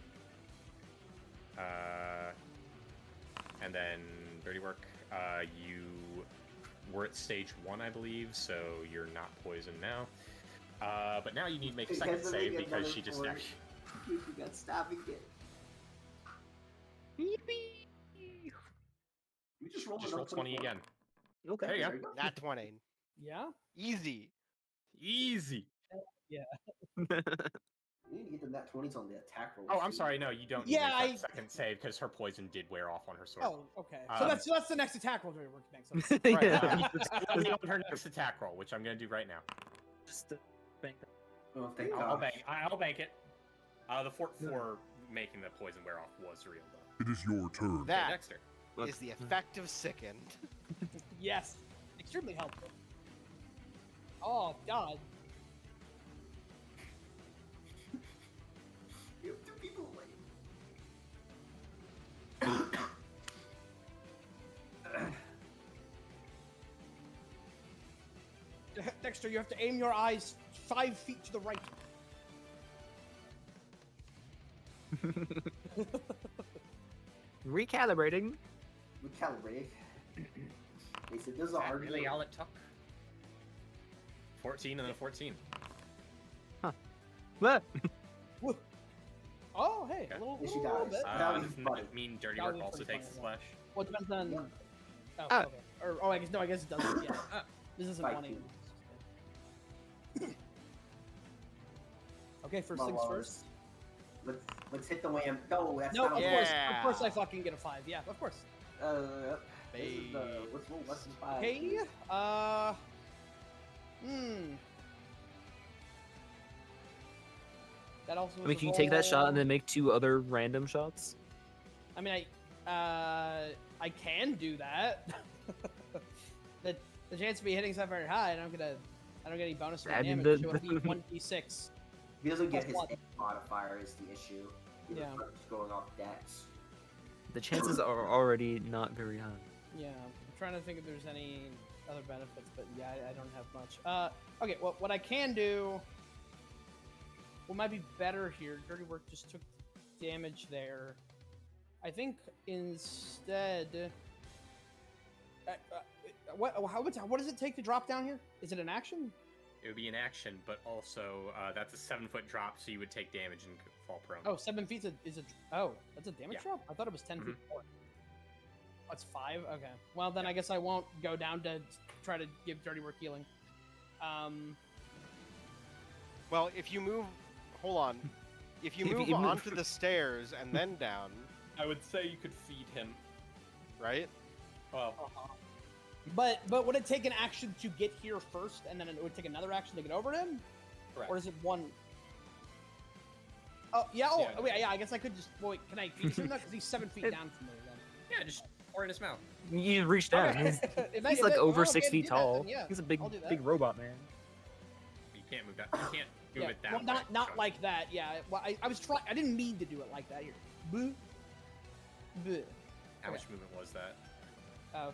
And then Dirty Work, you were at stage 1, I believe, so you're not poisoned now. But now you need to make a second save because she just actually... You got stabbing it. You just roll 20 again. Okay. There you go. Not 20. Yeah. Easy. Easy. Yeah. You need to get them that 20s on the attack roll. Oh, I'm sorry. No, you don't need to make that second save because her poison did wear off on her sword. Oh, okay. So that's the next attack roll. Dirty Work next. Right. Yeah. On her next attack roll, which I'm going to do right now. Just to bank that. Oh, thank I'll God. bank it. The fort for making the poison wear off was real, though. It is your turn. That Dexter. is the effect of Sickened. Yes. Extremely helpful. Oh, God. You have 2 people away. Dexter, you have to aim your eyes 5 feet to the right. Recalibrating. Recalibrating. They said there's a hard Really all it took? 14 and then 14. What? Oh, hey, a little, little bit. Does that mean Dirty Work also takes the slash? Well, it depends on. Yeah. Oh, okay. Or I guess it doesn't. Yeah. This isn't Fight money. you. Okay, first Come on, things Wallace. first. Let's hit the wham. No, that's No, not of okay. course, Yeah. of course, I fucking get a 5. Yeah, of course. This is the let's roll less than 5. Okay. That also. I mean, can you take that shot and then make 2 other random shots? I mean, I can do that. the chance of me hitting something very high, and I don't get any bonus for I mean, damage. So it'll be 1d6. He doesn't get his Plus A modifier is the issue. He Yeah. just going off dex. The chances are already not very high. Yeah, I'm trying to think if there's any other benefits, but yeah, I don't have much. Okay, well, what I can do, what might be better here, Dirty Work just took damage there. I think instead, what does it take to drop down here? Is it an action? It would be an action, but also that's a 7-foot drop, so you would take damage and fall prone. Oh, 7 feet is a oh, that's a damage Yeah. drop? I thought it was 10 feet more. That's 5? Okay. Well, then I guess I won't go down to try to give Dirty Work healing. Well, if you move... Hold on. If you move onto the stairs and then down, I would say you could feed him. right? Well, But would it take an action to get here first, and then it would take another action to get over to him? correct. Or is it one? Oh, yeah, oh, Yeah. wait, yeah, I guess I could just... Wait, can I feed him that? Because he's 7 feet down from me, then. Yeah, just pour in his mouth. You reach down. Okay. He's, If I- he's if like I- over well, 6 okay, feet do that, tall. then yeah, He's a big, I'll do that. big robot man. You can't move that. You can't move Yeah, it that well, way. not so- like that, yeah. Well, I was trying... I didn't mean to do it like that. Here. Boo. Boo. How much movement was that?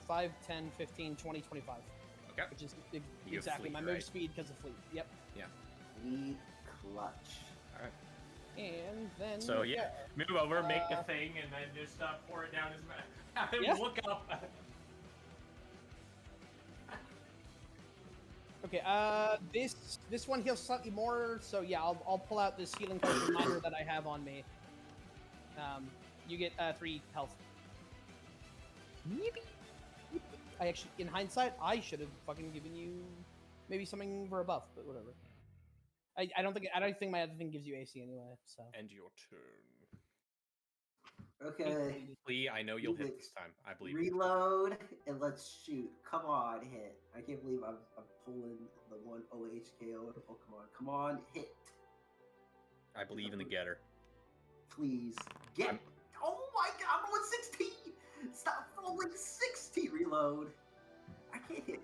5, 10, 15, 20, 25. Okay. Which is You have exactly fleet, my move right? speed because of fleet. Yep. Lead clutch. All right. And then... So yeah, move over, make the thing, and then just pour it down his mouth. Have him Yeah. look up. Okay, this one heals slightly more, so yeah, I'll pull out this healing potion reminder that I have on me. You get 3 health. I actually, in hindsight, I should have fucking given you maybe something for a buff, but whatever. I don't think my other thing gives you AC anyway. So. End your turn. Okay. Lee, I know you'll hit Reload. this time. I believe. you. Reload and let's shoot. Come on, hit. I can't believe I'm pulling the one OHKO of Pokemon. Come on, hit. I believe in the getter. Please. Get. I'm- Oh my god, I'm rolling 16! Stop rolling 60! Reload. I can't hit.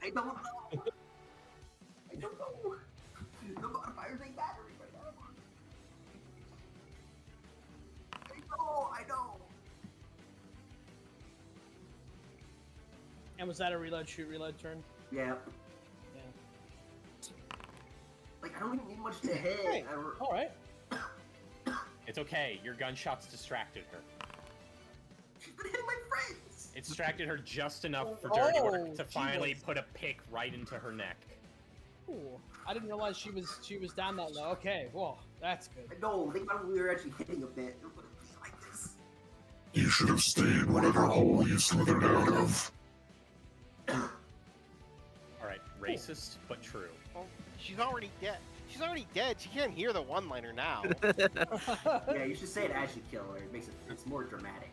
I don't know. I don't know. The modifiers ain't mattering right now. I know. And was that a reload, shoot, reload turn? Yeah. Yeah. Like, I don't even need much to hit. Hey, all right. It's okay. Your gunshots distracted her. She's been hitting my friends. It distracted her just enough for Dirty Work to finally Jesus. put a pick right into her neck. Ooh, I didn't realize she was down that low. Okay, well, that's good. No, think about when we were actually hitting a bit. It wouldn't be like this. You should have stayed in whatever hole you slithered out of. Alright, racist, but true. Well, she's already dead. She's already dead. She can't hear the one-liner now. Yeah, you should say it as you kill her. It makes it's more dramatic.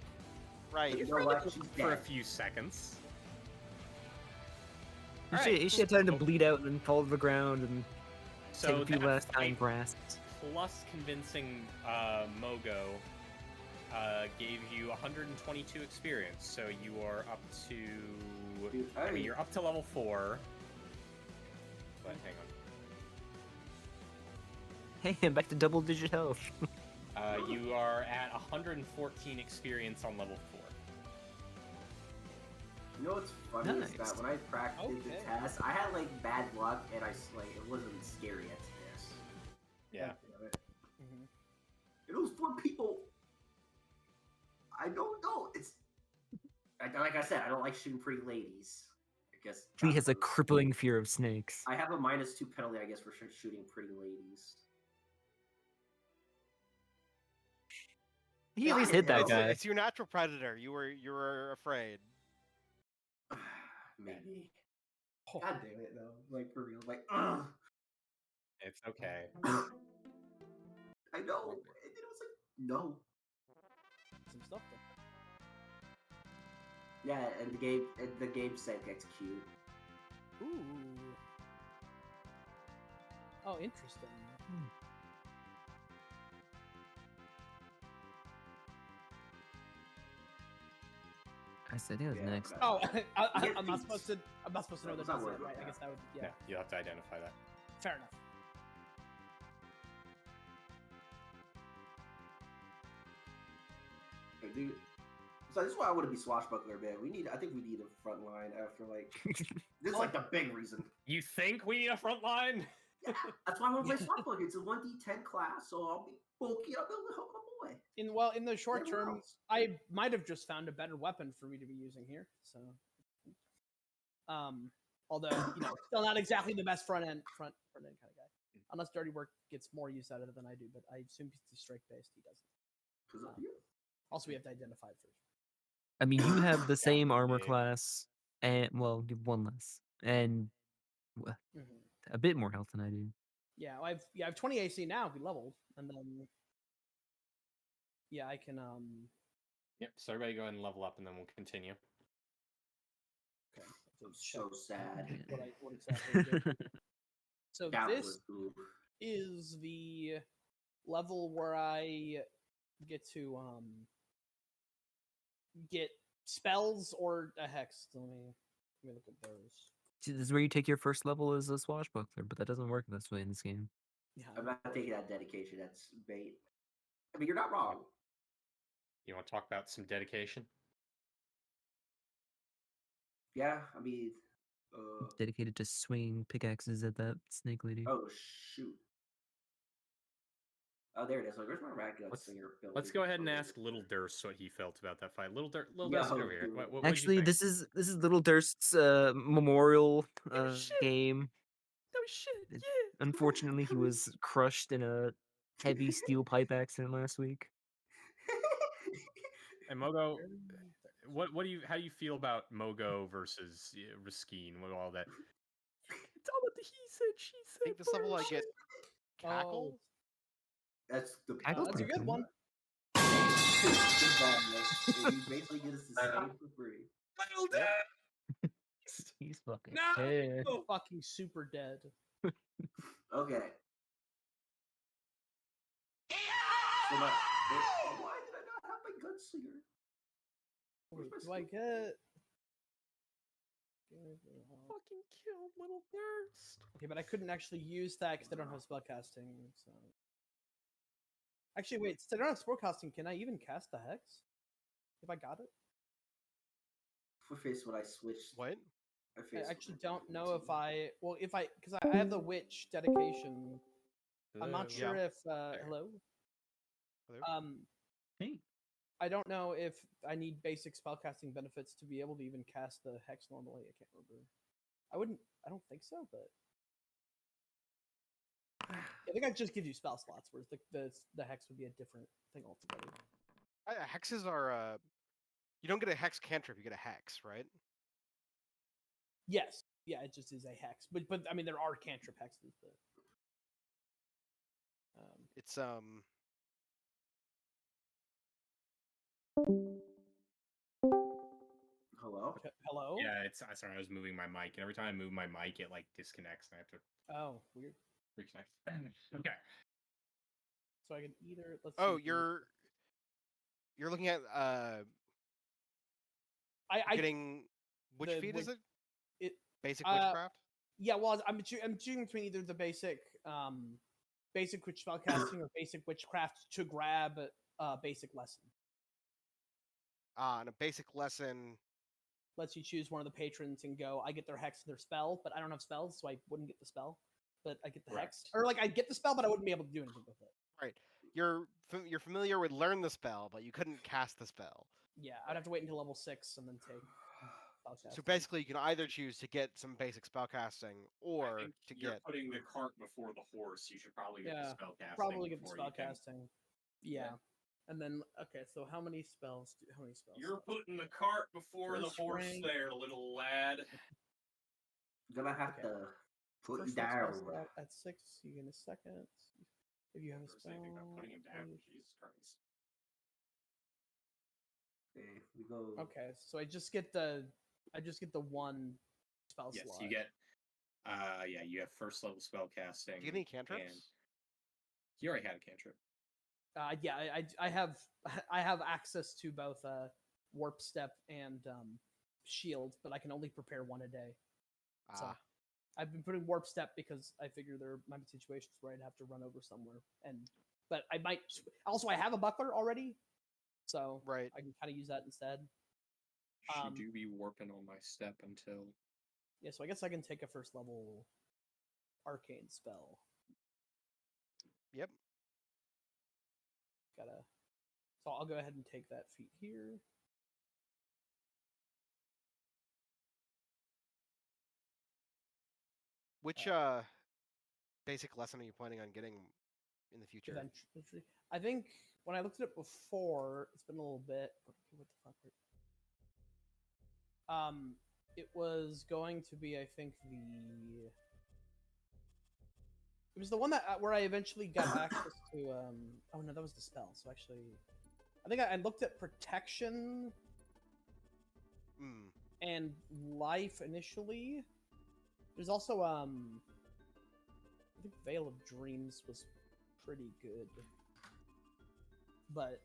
Right. You know what? She's For a dead. few seconds. She had time to bleed out and then fall to the ground and So take a few that last fight time grasps. plus convincing Mogo gave you 122 experience. So you are up to... Dude, I mean, you're up to level 4. But hang on. Hey, I'm back to double-digit health. You are at 114 experience on level 4. You know what's funny is Nice. that when I practiced the test, I had like bad luck and it wasn't scary at this. Yeah. God damn it. It was 4 people. I don't know. Like I said, I don't like shooting pretty ladies. I guess. He has a crippling fear of snakes. I have a -2 penalty, I guess, for shooting pretty ladies. He at least hit that guy. It's your natural predator. You were afraid. Maybe. God damn it, though. Like, for real. Like, ugh. It's okay. I know. And then it was like, no. Some stuff though. Yeah, and the game said gets cute. Ooh. Oh, interesting. I said it was next. Oh, Yeah, I'm not supposed to. I'm not supposed to know It's that. not Does worth it, it, right? I yeah. guess that would. Yeah. You'll have to identify that. Fair enough. Dude. So this is why I want to be swashbuckler, man. I think we need a front line after like this is like the big reason. You think we need a front line? Yeah, that's why I want to play swashbuckler. It's a 1d10 class, so I'll be bulky. I'll be able to help my boy. In the short Everyone term, else. I might have just found a better weapon for me to be using here. So, although still not exactly the best front end kind of guy. Unless Dirty Work gets more use out of it than I do, but I assume he's strike based. He doesn't. Also, we have to identify it first. I mean, you have the same armor big. class, and well, you have 1 less, and a bit more health than I do. Yeah, I have 20 AC now. We leveled, and then I can Yep, so everybody go ahead and level up and then we'll continue. Okay, I'm so sad. What exactly? I did. So That this was cool. is the level where I get to get spells or a hex. Let me look at those. See, this is where you take your first level as a swashbuckler, but that doesn't work this way in this game. Yeah. I'm not taking that dedication. That's bait. I mean, you're not wrong. You want to talk about some dedication? Yeah, I mean, Dedicated to swinging pickaxes at that snake lady. oh shoot. Oh, there it is. Like, where's my raggun slinger ability? Let's go ahead and ask Little Durst what he felt about that fight. Little Durst, Yeah, over here. What Actually, did you think? this is Little Durst's memorial game. No shit. Yeah. Unfortunately, he was crushed in a heavy steel pipe accident last week. And Mogo, how do you feel about Mogo versus Riskeen with all that? It's all about the he said, she said. I think this level I get cackle. That's the That's a good one. You basically get us to stay for free. He's fucking No, dead. fucking super dead. Okay. So why did I not have my gunslinger? Where's my Do I get? Fucking killed Little Durst. Okay, but I couldn't actually use that because I don't have spellcasting. So, actually, wait. Since I don't have spellcasting, can I even cast the hex? If I got it, What face would I switch? What? I actually don't know if I. Well, because I have the witch dedication. I'm not sure if. Hello. Hey. I don't know if I need basic spellcasting benefits to be able to even cast the hex normally. I can't remember. I don't think so, but I think I just give you spell slots, whereas the hex would be a different thing altogether. Hexes are you don't get a hex cantrip, you get a hex, right? Yes. Yeah, it just is a hex. But I mean there are cantrip hexes, but It's Hello? Hello? Yeah, it's sorry, I was moving my mic, and every time I move my mic, it like disconnects, and I have to Oh, weird. reconnect. Okay. So I can either let's Oh, see. you're looking at getting which feat is it? Basic witchcraft? Yeah, well, I'm choosing between either the basic witch spellcasting or basic witchcraft to grab basic lesson. And a basic lesson lets you choose one of the patrons and go, I get their hex and their spell, but I don't have spells, so I wouldn't get the spell. But I get the hex. Or like I'd get the spell, but I wouldn't be able to do anything with it. Right. You're familiar with learn the spell, but you couldn't cast the spell. Yeah, I'd have to wait until level 6 and then take spellcasting. So basically, you can either choose to get some basic spellcasting or to you're get. putting the cart before the horse. You should probably get the spellcasting. Probably get the before you can- spellcasting. Yeah. And then so how many spells? You're putting the cart before the horse rank. there, little lad. Gonna have to put you First rank down. spell slot at 6, you get a second. If you have a spell. Thinking about putting him down. Jesus Christ. Okay, we go. Okay, so I just get the one spell Yes, slot. you get. You have first level spell casting. Do you get any cantrips? And you already had a cantrip. Yeah, I have access to both warp step and shield, but I can only prepare one a day. So I've been putting warp step because I figure there might be situations where I'd have to run over somewhere, but I might also I have a buckler already, so right. I can kind of use that instead. She do be warping on my step until. Yeah, so I guess I can take a first level arcane spell. Yep. So I'll go ahead and take that feat here. Which basic lesson are you planning on getting in the future? Eventually. I think when I looked at it before, it's been a little bit. What the fuck? It was going to be, I think it was the one that where I eventually got access to. Oh no, that was the spell. So actually, I think I looked at protection and life initially. There's also I think Veil of Dreams was pretty good, but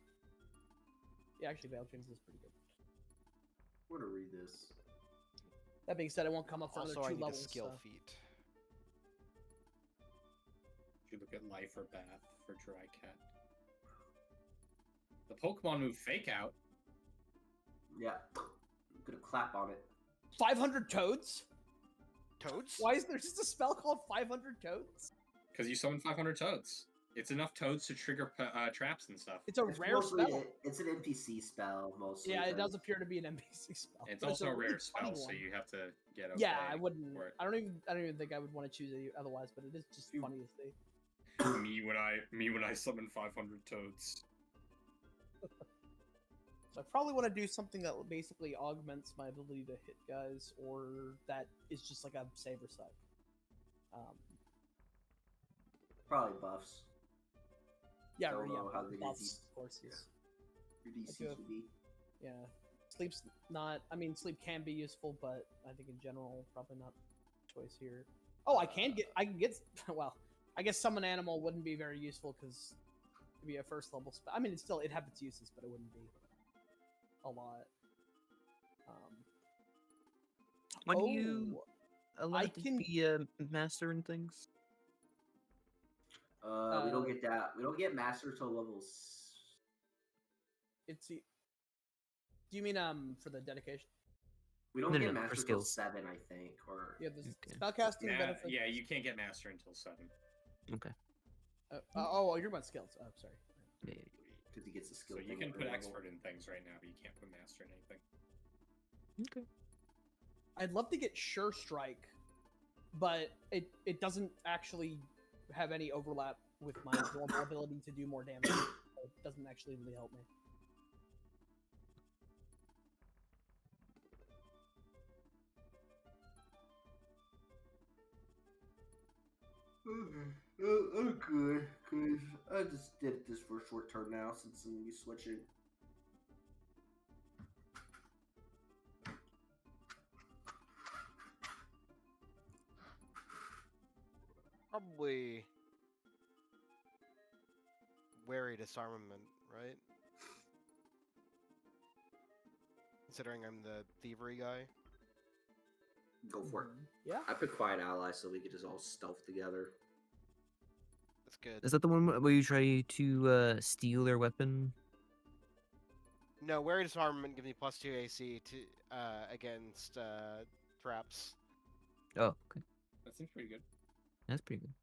yeah, actually Veil of Dreams is pretty good. I'm gonna read this. That being said, it won't come up for also, another 2 I need levels. A skill so. feat. You look at life or bath for Dry Cat. The Pokemon move Fake Out. Yeah, I'm gonna clap on it. 500 toads? Toads? Why is there just a spell called 500 toads? Because you summon 500 toads. It's enough toads to trigger traps and stuff. It's a rare spell. It's an NPC spell mostly. Yeah, it does appear to be an NPC spell. It's also a rare spell, so you have to get okay. Yeah, I wouldn't. I don't even think I would want to choose it otherwise, but it is just funny to see. me when I summon 500 toads. So I probably want to do something that basically augments my ability to hit guys, or that is just like a saber suck. Probably buffs. Yeah, don't know how the they buffs, of course. Your DC should be. Yeah, sleep's not. I mean, sleep can be useful, but I think in general, probably not the choice here. Oh, I can get. Well, I guess summon animal wouldn't be very useful because it'd be a first level spell. I mean, it'd have its uses, but it wouldn't be a lot. When you allowed to be a master in things? We don't get that. We don't get master till levels. Do you mean for the dedication? We don't get master till 7, I think. Or yeah, the spellcasting benefits. Yeah, you can't get master until 7. Okay. Oh, you're about skills. Oh, sorry. because he gets the skill. So you can put expert in things right now, but you can't put master in anything. Okay. I'd love to get Sure Strike, but it doesn't actually have any overlap with my normal ability to do more damage. So it doesn't actually really help me. I'm good, because I just did this for a short term now since I'm going to be switching. Probably wary disarmament, right? Considering I'm the thievery guy. Go for it. Yeah. I picked Quiet Ally so we could just all stealth together. That's good. Is that the one where you try to steal their weapon? No, wary disarmament gives me +2 AC to against traps. Oh, okay. That seems pretty good. That's pretty good.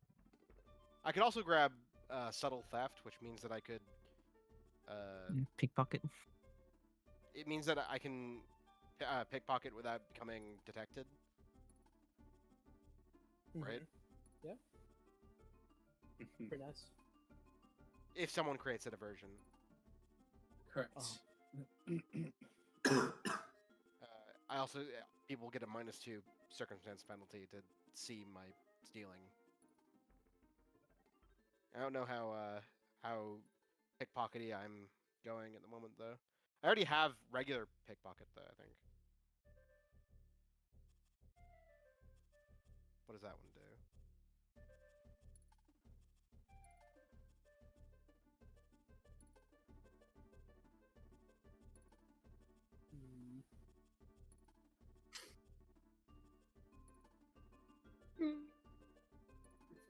I could also grab subtle theft, which means that I could. Pickpocket. It means that I can pickpocket without becoming detected. Right? Yeah. Pretty nice. If someone creates a diversion. Correct. I also people get a -2 circumstance penalty to see my stealing. I don't know how pickpockety I'm going at the moment though. I already have regular pickpocket though, I think. What does that one do?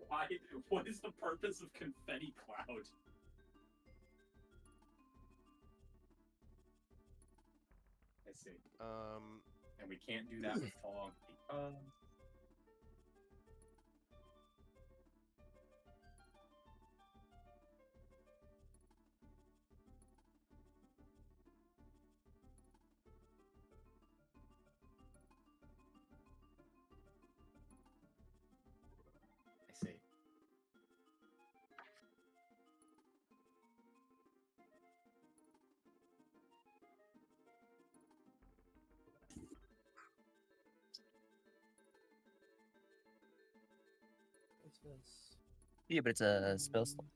Why? What is the purpose of confetti cloud? I see. And we can't do that with fog because. I see. What's this? Yeah, but it's a spell slot.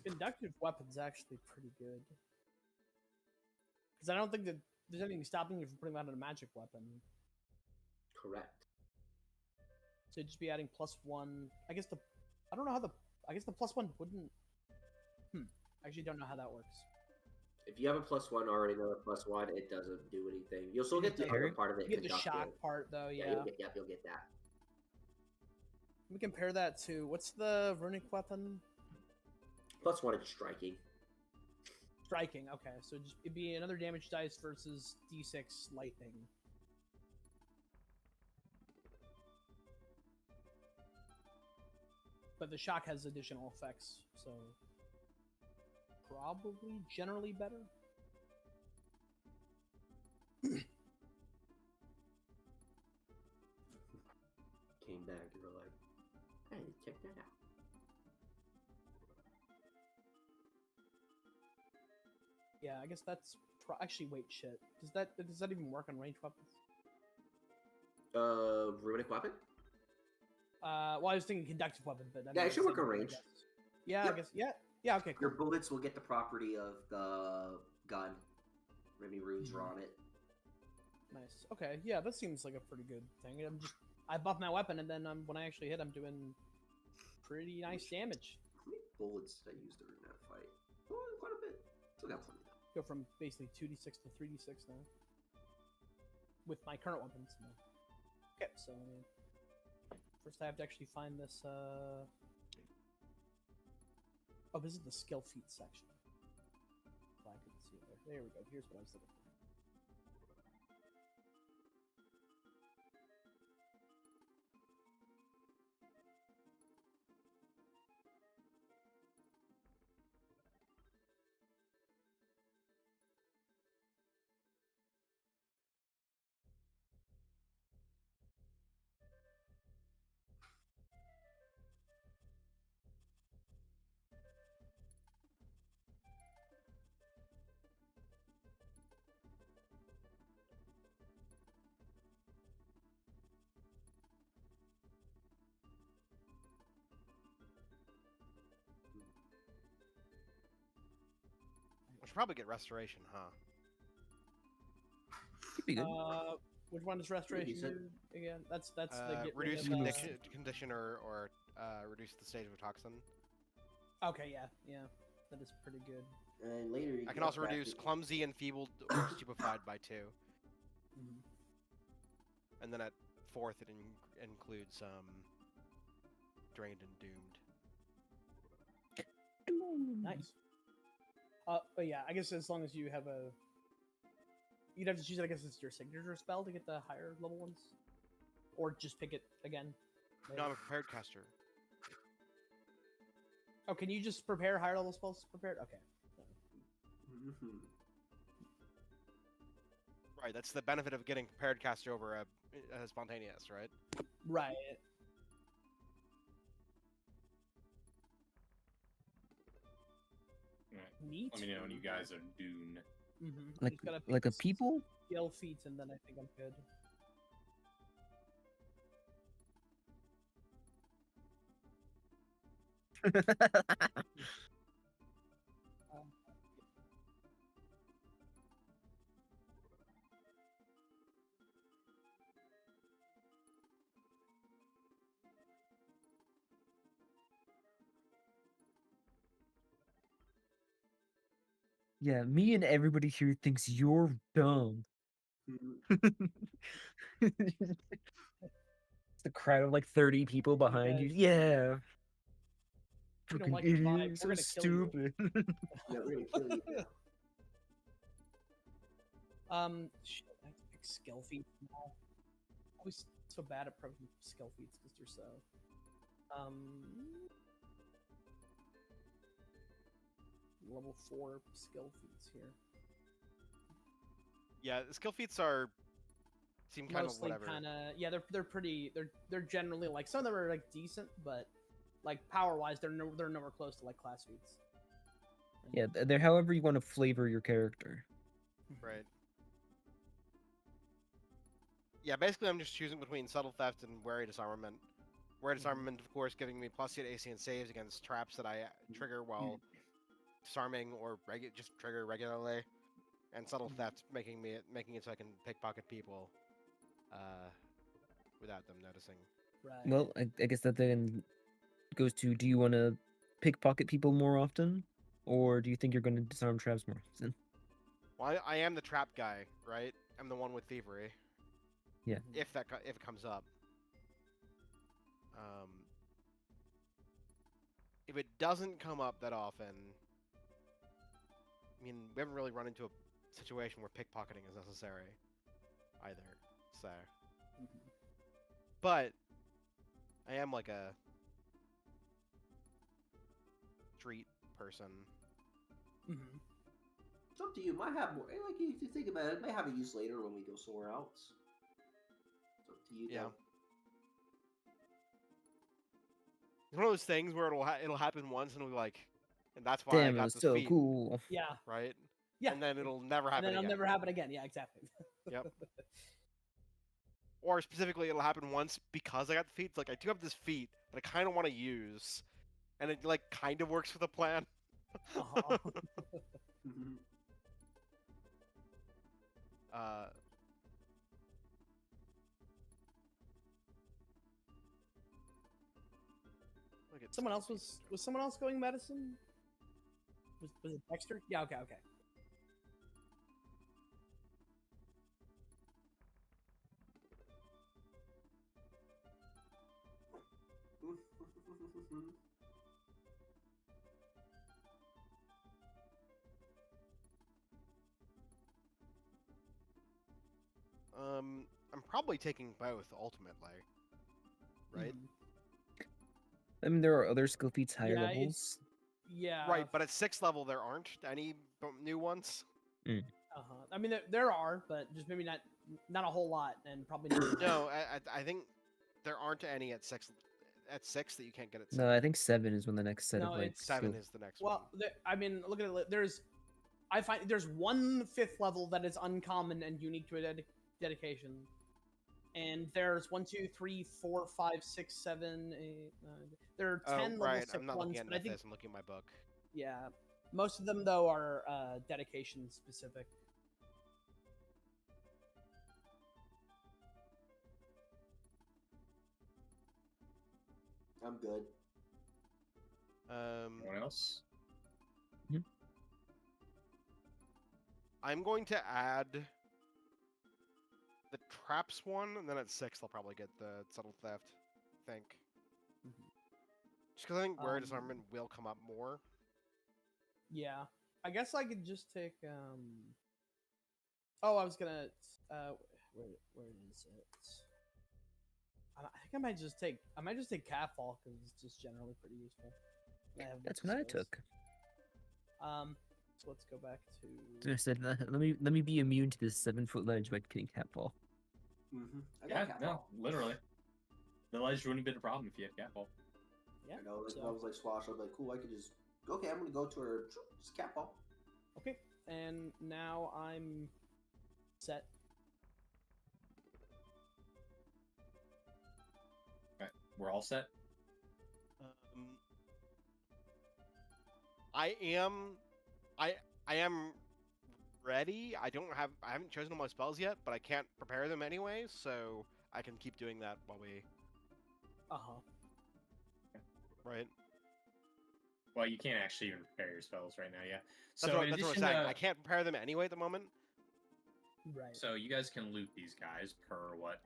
Conductive weapon's actually pretty good. Because I don't think that there's anything stopping you from putting that on a magic weapon. Correct. So it'd just be adding +1. I guess I don't know how I guess the +1 wouldn't. I actually don't know how that works. If you have a +1 already, another +1, it doesn't do anything. You'll still get the other part of it. You get the shock part though, yeah. You'll get that. Let me compare that to what's the runic weapon? +1 is striking. Striking, okay. So it'd be another damage dice versus D6 lightning. But the shock has additional effects, so probably generally better. Came back and were like, hey, check that out. Yeah, I guess that's actually wait, shit. Does that even work on ranged weapons? Runic weapon? Well, I was thinking conductive weapon, but yeah, it should work on range. Yeah, yep. I guess. Yeah. Okay. Cool. Your bullets will get the property of the gun. Maybe runes are on it. Nice. Okay, yeah, that seems like a pretty good thing. I buff my weapon, and then when I actually hit, I'm doing pretty nice damage. How many bullets did I use during that fight? Oh, quite a bit. Still got plenty. Go from basically 2d6 to 3d6 now. With my current weapons. No. Okay, so first I have to actually find this. Oh, this is the skill feat section. Oh, I couldn't see it there. There we go. Here's what I was looking for. I should probably get restoration, huh? Could be good. Which one is restoration again? That's the get rid reduce of, condition or reduce the stage of a toxin. Okay, yeah, that is pretty good. And later I can also reduce clumsy, enfeebled, or stupefied by 2. Mm-hmm. And then at 4th, it includes drained and doomed. Nice. But yeah, I guess as long as you have you'd have to choose. I guess it's your signature spell to get the higher level ones, or just pick it again. No, I'm a prepared caster. Oh, can you just prepare higher level spells prepared? Okay. Mm-hmm. Right, that's the benefit of getting prepared caster over a spontaneous, right? Right. Neat. Let me know when you guys are dune. Mm-hmm. Like a people? Skill feats, and then I think I'm good. Yeah, me and everybody here thinks you're dumb. It's a crowd of like 30 people behind you. Yeah. Fucking like idiot. So stupid. Yeah, we're gonna kill you now. Shit, I have to pick skill feats now. Always so bad at proving skill feats because they're so. Level 4 skill feats here. Yeah, the skill feats seem kind of whatever. Yeah, they're pretty. They're generally like some of them are like decent, but like power wise, they're nowhere close to like class feats. Yeah, they're however you want to flavor your character. Right. Yeah, basically I'm just choosing between subtle theft and wary disarmament. Wary disarmament, of course, giving me +8 AC and saves against traps that I trigger while disarming or just trigger regularly, and subtle theft making it so I can pickpocket people without them noticing. Right. Well, I guess that then goes to: do you want to pickpocket people more often, or do you think you're going to disarm traps more often? Well, I am the trap guy, right? I'm the one with thievery. Yeah. If it comes up. If it doesn't come up that often, I mean, we haven't really run into a situation where pickpocketing is necessary either, so. But I am like a street person. It's up to you. Might have more. Like if you think about it, it may have a use later when we go somewhere else. It's up to you. Yeah. Though. It's one of those things where it'll happen once and it'll be like, and that's why I got this so feat, cool. Yeah. right? Yeah. And then it'll never happen and then again. It'll never happen again. Yeah, exactly. Yep. Or specifically, it'll happen once because I got the feat. It's like, I do have this feat that I kind of want to use, and it like kind of works for the plan. Someone else was someone else going medicine? Was it Dexter? Yeah. Okay. Okay. I'm probably taking both ultimately. Right? I mean, there are other skill feats higher Yeah, levels. Yeah. Right, but at 6th level there aren't any new ones. I mean, there are, but just maybe not a whole lot, and probably not. No, I think there aren't any at 6. At 6 that you can't get at 7. No, I think 7 is when the next set No, of like. it's- 7 skill- is the next Well, one. I mean, look at it. I find there's one 5th level that is uncommon and unique to a dedication, and there's 1, 2, 3, 4, 5, 6, 7, 8, 9. There are 10 level right. 6 I'm not ones, looking at but I think this. I'm looking at my book. yeah, most of them though are dedication specific. I'm good. Anyone else? I'm going to add the traps one, and then at 6 I'll probably get the subtle theft. I think. Just because I think rare disarmament will come up more. Yeah, I guess I could just take. Oh, I was gonna. Where is it? I think I might just take. Catfall because it's just generally pretty useful. That's what I took. So let's go back to. I said, let me be immune to this 7-foot ledge by getting catfall. Yeah, no, literally. The ledge wouldn't have been a problem if you had catfall. Yeah. I know, like, I was like Swash. I was like, cool. I could just okay. I'm gonna go to her. Just catfall. Okay, and now I'm set. Okay, we're all set. I am ready. I haven't chosen all my spells yet, but I can't prepare them anyway, so I can keep doing that while we. Right. Well, you can't actually even prepare your spells right now, yeah. That's So what, in that's what I'm addition saying. to, I can't prepare them anyway at the moment. Right. So you guys can loot these guys per what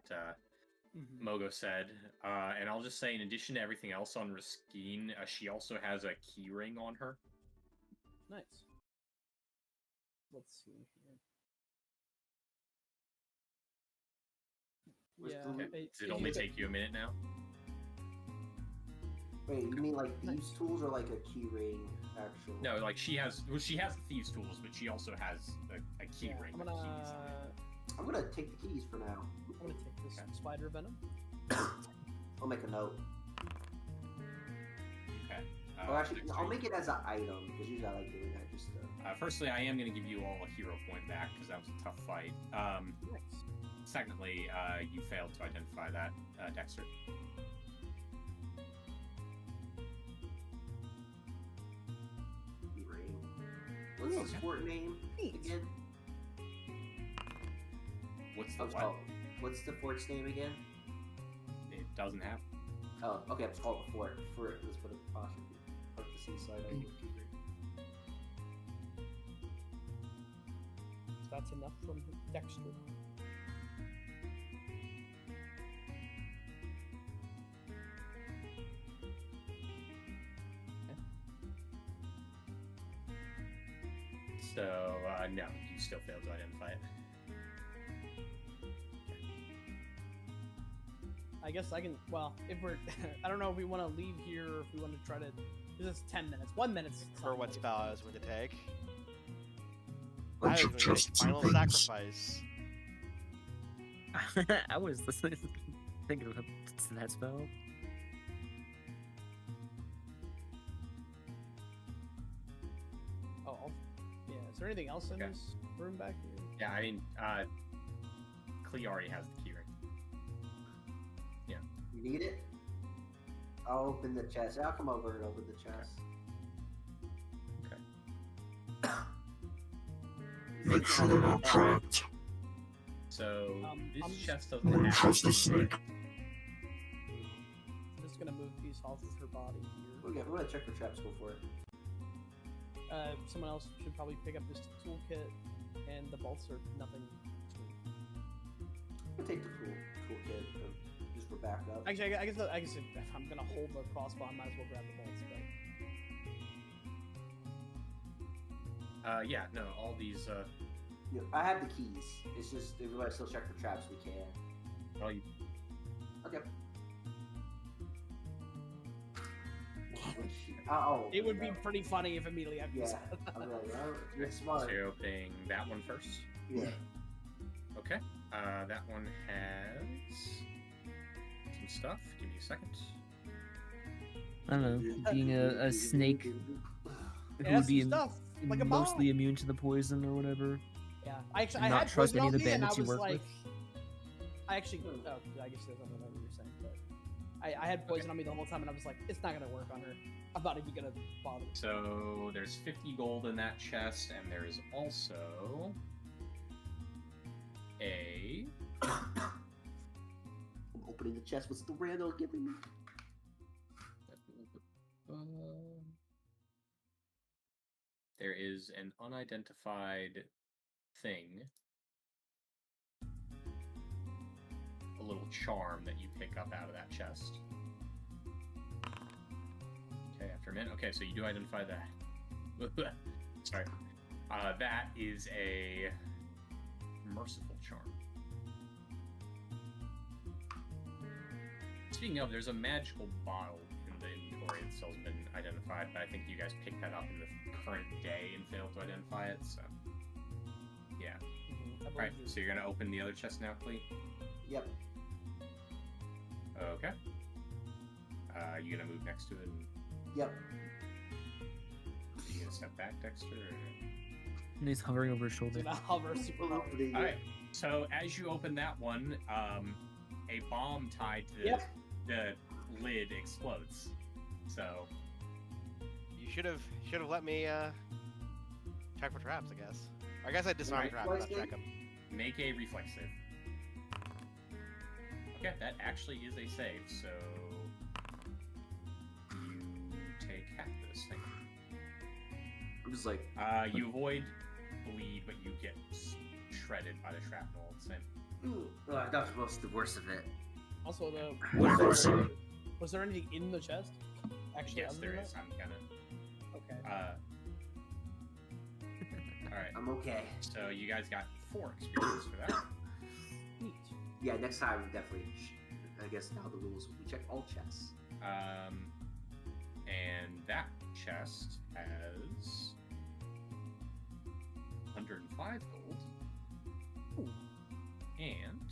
Mogo said, and I'll just say, in addition to everything else on Riskeen, she also has a key ring on her. Nice. Let's see here. Yeah. Okay. Does it only take you a minute now? Wait, you mean like thieves' tools or like a key ring? Actual? No, like she has thieves' tools, but she also has a key ring with keys. I'm gonna take the keys for now. I'm gonna take this spider venom. I'll make a note. Okay. Or actually, I'll make it as an item because usually I like doing that. Just firstly, I am going to give you all a hero point back because that was a tough fight. Secondly, you failed to identify that, Dexter. What's the sport name again? What's the what? What's the fort's name again? It doesn't have. Oh, okay. It's called a fort. Fort. Let's put a apostrophe. Parentheses side over. So that's enough from Dexter. So, no, you still failed to identify it. I guess I can. Well, if we're, I don't know if we want to leave here or if we want to try to. Because it's 10 minutes. 1 minute. For what spell I was going to take. Bunch I of was going to just take Final things. Sacrifice. I was thinking about that spell. Oh, yeah. Is there anything else in this room back here? Yeah, I mean, Klee already has the key ring. Yeah. You need it? I'll open the chest. I'll come over and open the chest. Okay. Make sure they're not trapped. So, this chest Wouldn't doesn't trust a have snake. I'm just gonna move Use health with her body here. Okay, we're gonna check for traps before it. Someone else should probably pick up this toolkit, and the bolts are nothing. I'll take the toolkit just for backup. Actually, I guess if I'm gonna hold the crossbow, I might as well grab the bolts. But Yeah, no, all these. Yeah, I have the keys. It's just if we want to still check for traps, we can. Oh, you. Okay. Oh, it would be pretty funny if immediately after yeah. this. I'm like, oh, you're smart. So you're opening that one first. Yeah. Okay. That one has some stuff. Give me a second. I don't know, being a snake who It would has be some stuff, like a mostly bomb. immune to the poison or whatever. Yeah, I actually And I not had trust poison any of on the me, and I bandits you was work like, with. I actually, I guess that's not what you were saying, but I had poison on me the whole time, and I was like, it's not gonna work on her. I'm not even gonna bother. So there's 50 gold in that chest, and there is also a. I'm opening the chest. What's the Randall giving me? There is an unidentified thing. A little charm that you pick up out of that chest. Okay, after a minute. Okay, so you do identify that. Sorry. That is a merciful charm. Speaking of, there's a magical bottle in the inventory that still has been identified, but I think you guys picked that up in the current day and failed to identify it, so... Yeah. Alright, so you're gonna open the other chest now, Clee? Yep. Okay. You gonna move next to it? And... Yep. You gonna step back, Dexter? Or... And he's hovering over his shoulder. Hover super Alright, so as you open that one, a bomb tied to the lid explodes. So... You should have let me check for traps, I guess. I guess I disarmed traps, not check them. Make a reflex save. Okay, that actually is a save, so you take half this thing. I'm just like... you avoid bleed, but you get shredded by the shrapnel all the same. Ooh, that was most the worst of it. Also, though, What was there anything in the chest? Actually, Yes, there is. I'm gonna... Okay. Alright. I'm okay. So you guys got 4 experience for that. Neat. Yeah, next time definitely. I guess now the rules we check all chests. And that chest has 105 gold. Ooh. And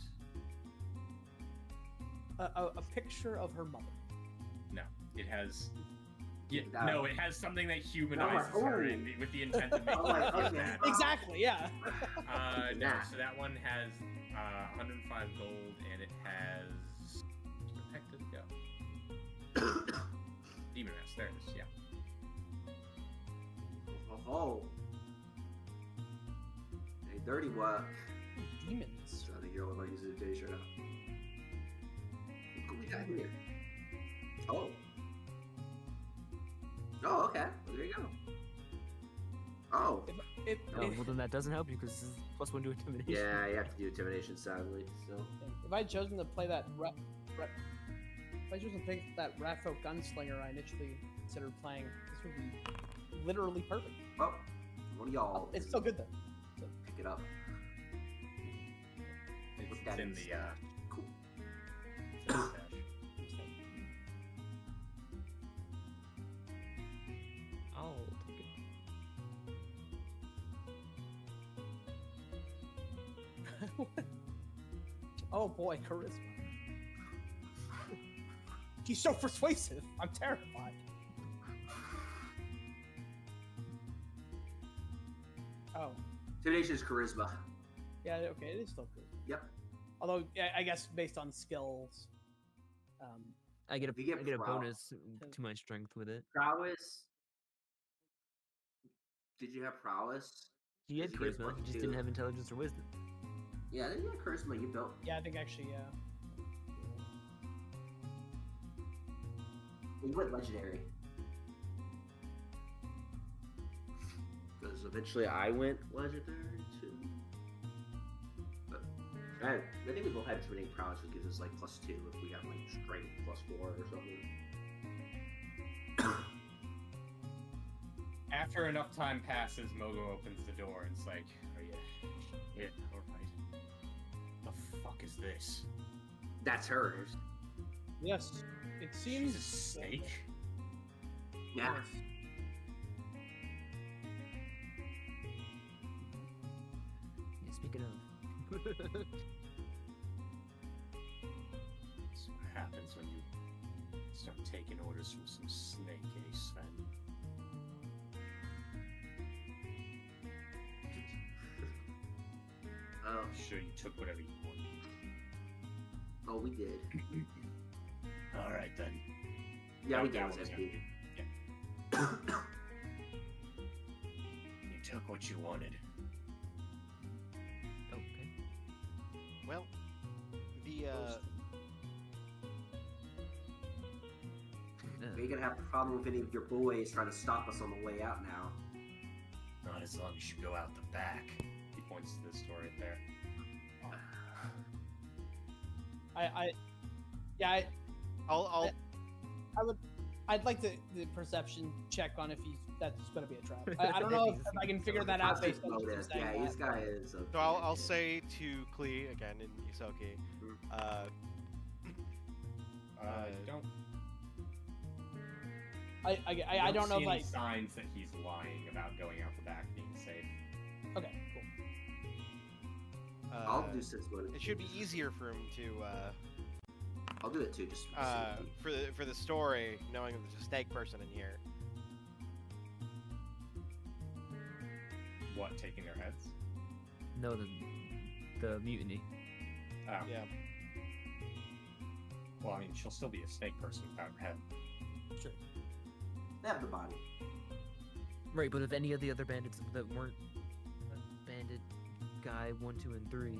a picture of her mother. no, it has. Yeah, That- no, it has something that humanizes her with the intent of making like, her feel okay. bad. Exactly. Yeah. No, so that one has 105 gold, and it has. Where the heck did it go? Demon Mask. There it is. Yeah. Oh. Hey, dirty what? Demons. So I think you're all about using the day shirt out. What do we got here? Oh. Oh, okay. Well, there you go. Oh. Oh, well then that doesn't help you because this is +1 to intimidation. Yeah, you have to do intimidation, sadly. So. If I had chosen to play that if I chosen to pick that Ratfolk Gunslinger I initially considered playing, this would be literally perfect. Oh, one of y'all. It's still good though. So, Pick it up. It's in the Cool. it's in the stash. I'll take it. oh boy, charisma. He's so persuasive. I'm terrified. Oh. Intimidation is charisma. Yeah, okay, it is still charisma. Yep. Although, yeah, I guess based on skills. I get You get a prow- bonus to my strength with it. Prowess. Did you have prowess? He had Did you get charisma, he just +2? didn't have intelligence or wisdom. Yeah, then you have charisma. You built. Yeah, I think actually, yeah. We went legendary. Because eventually I went legendary too. But I think we both had intimidating prowess, which gives us like +2 if we have like strength +4 or something. After enough time passes, Mogo opens the door and it's like, "Are you? Yeah, all right. The fuck is this? That's hers. Yes, it She's seems. a snake." Yeah. Yeah, speaking of. That's what happens when you start taking orders from some snake, eh, Sven? Oh, I'm sure you took whatever you wanted. oh, we did. All right then. Yeah, we That did. was It was gonna empty. You took what you wanted. Okay. Well, the You're gonna have a problem with any of your boys trying to stop us on the way out now. Not as long as you go out the back. He points to this door right there. I'd like the perception check on if that's going to be a trap. I don't know if I can figure that out based on what you're saying. Yeah, this guy is. Okay. So I'll say to Klee again in Isoki, Don't. I don't know see if any signs that he's lying about going out the back being safe. Okay, cool. I'll do 6 minutes. It should be easier for him to I'll do it too, just for the story, knowing that there's a snake person in here. What, taking their heads? No, the mutiny. Oh. Yeah. Well, I mean, she'll still be a snake person without her head. Sure. They have the body. Right, but if any of the other bandits that weren't bandit guy 1, 2, and 3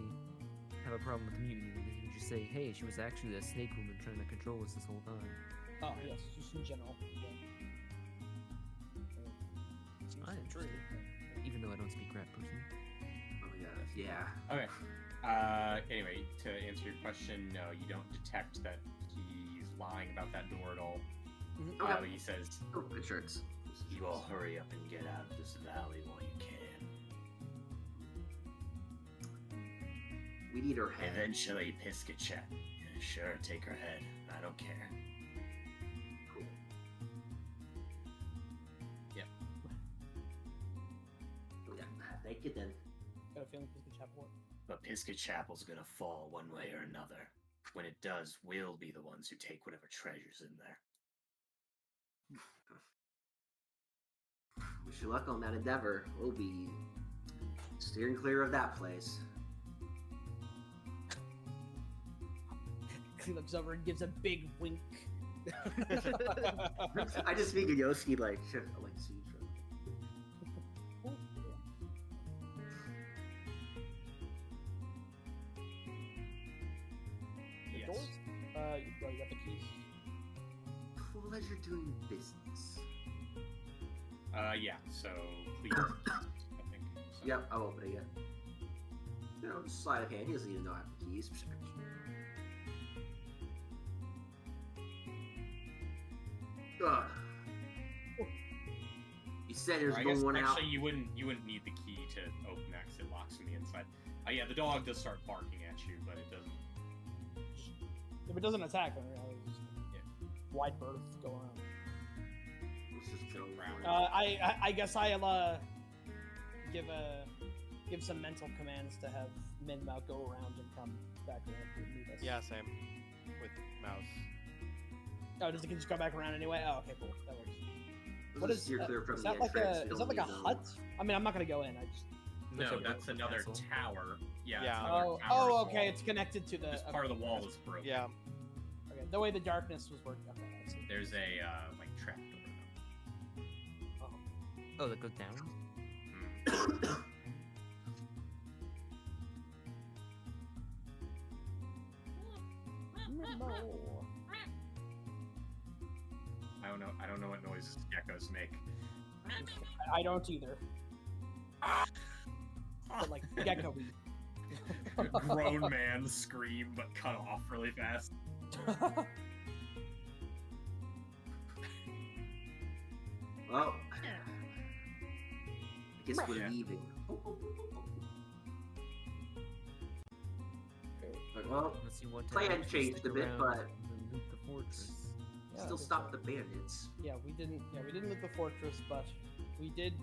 have a problem with the mutiny, then you just say, "Hey, she was actually a snake woman trying to control us this whole time." Oh yes, just in general. Yeah. Seems I true. understand. Even though I don't speak rat person. Oh yeah. Okay. Anyway, to answer your question, no, you don't detect that he's lying about that door at all. Okay. He says, Oh, insurance. You all hurry up and get out of this valley while you can. We need her head. Eventually, Piscachet. Yeah, sure, take her head. I don't care. Cool. Yep. Yeah, thank you then. Got a feeling Pisca Chapel. But Piscachapel's gonna fall one way or another. When it does, we'll be the ones who take whatever treasure's in there. Wish you luck on that endeavor. We'll be steering clear of that place. He looks over and gives a big wink. I just speak to Yoski like, I like to see you. yes. Doors? You got the keys. Pleasure doing business. Yeah, so please, I think. So. Yep, I'll open it yet. You know, just sleight of hand. He doesn't even know I have the keys. Ugh. You said there's I no guess one out. actually you wouldn't need the key to open that 'cause it locks from the inside. Yeah, the dog does start barking at you, but it doesn't. If it doesn't attack, then just wide berth, go around. Let's just go around. I guess I'll give some mental commands to have Minmouth go around and come back around to meet us. Yeah, same. With mouse. Oh, does it just go back around anyway? Oh, okay, cool. That works. Let's What just is steer clear from is the that like entrance. a We is don't that like a need them. hut? I mean, I'm not gonna go in. I just No, that's another tower. Yeah. Yeah. It's another oh tower okay, wall. it's connected to the. This part of the wall is broken. Yeah. Okay, the way the darkness was working. Okay, I see. There's a like trap door though. Oh, that goes down? don't know. I don't know what noises geckos make. I don't either. But like gecko. Grown man scream, but cut off really fast. Well, I guess we're Yeah. leaving. Like, well, Unless you want to plan actually changed stick a bit, around but and loot the fortress. Yeah, still stop the bandits. Yeah, we didn't loot the fortress, but we did.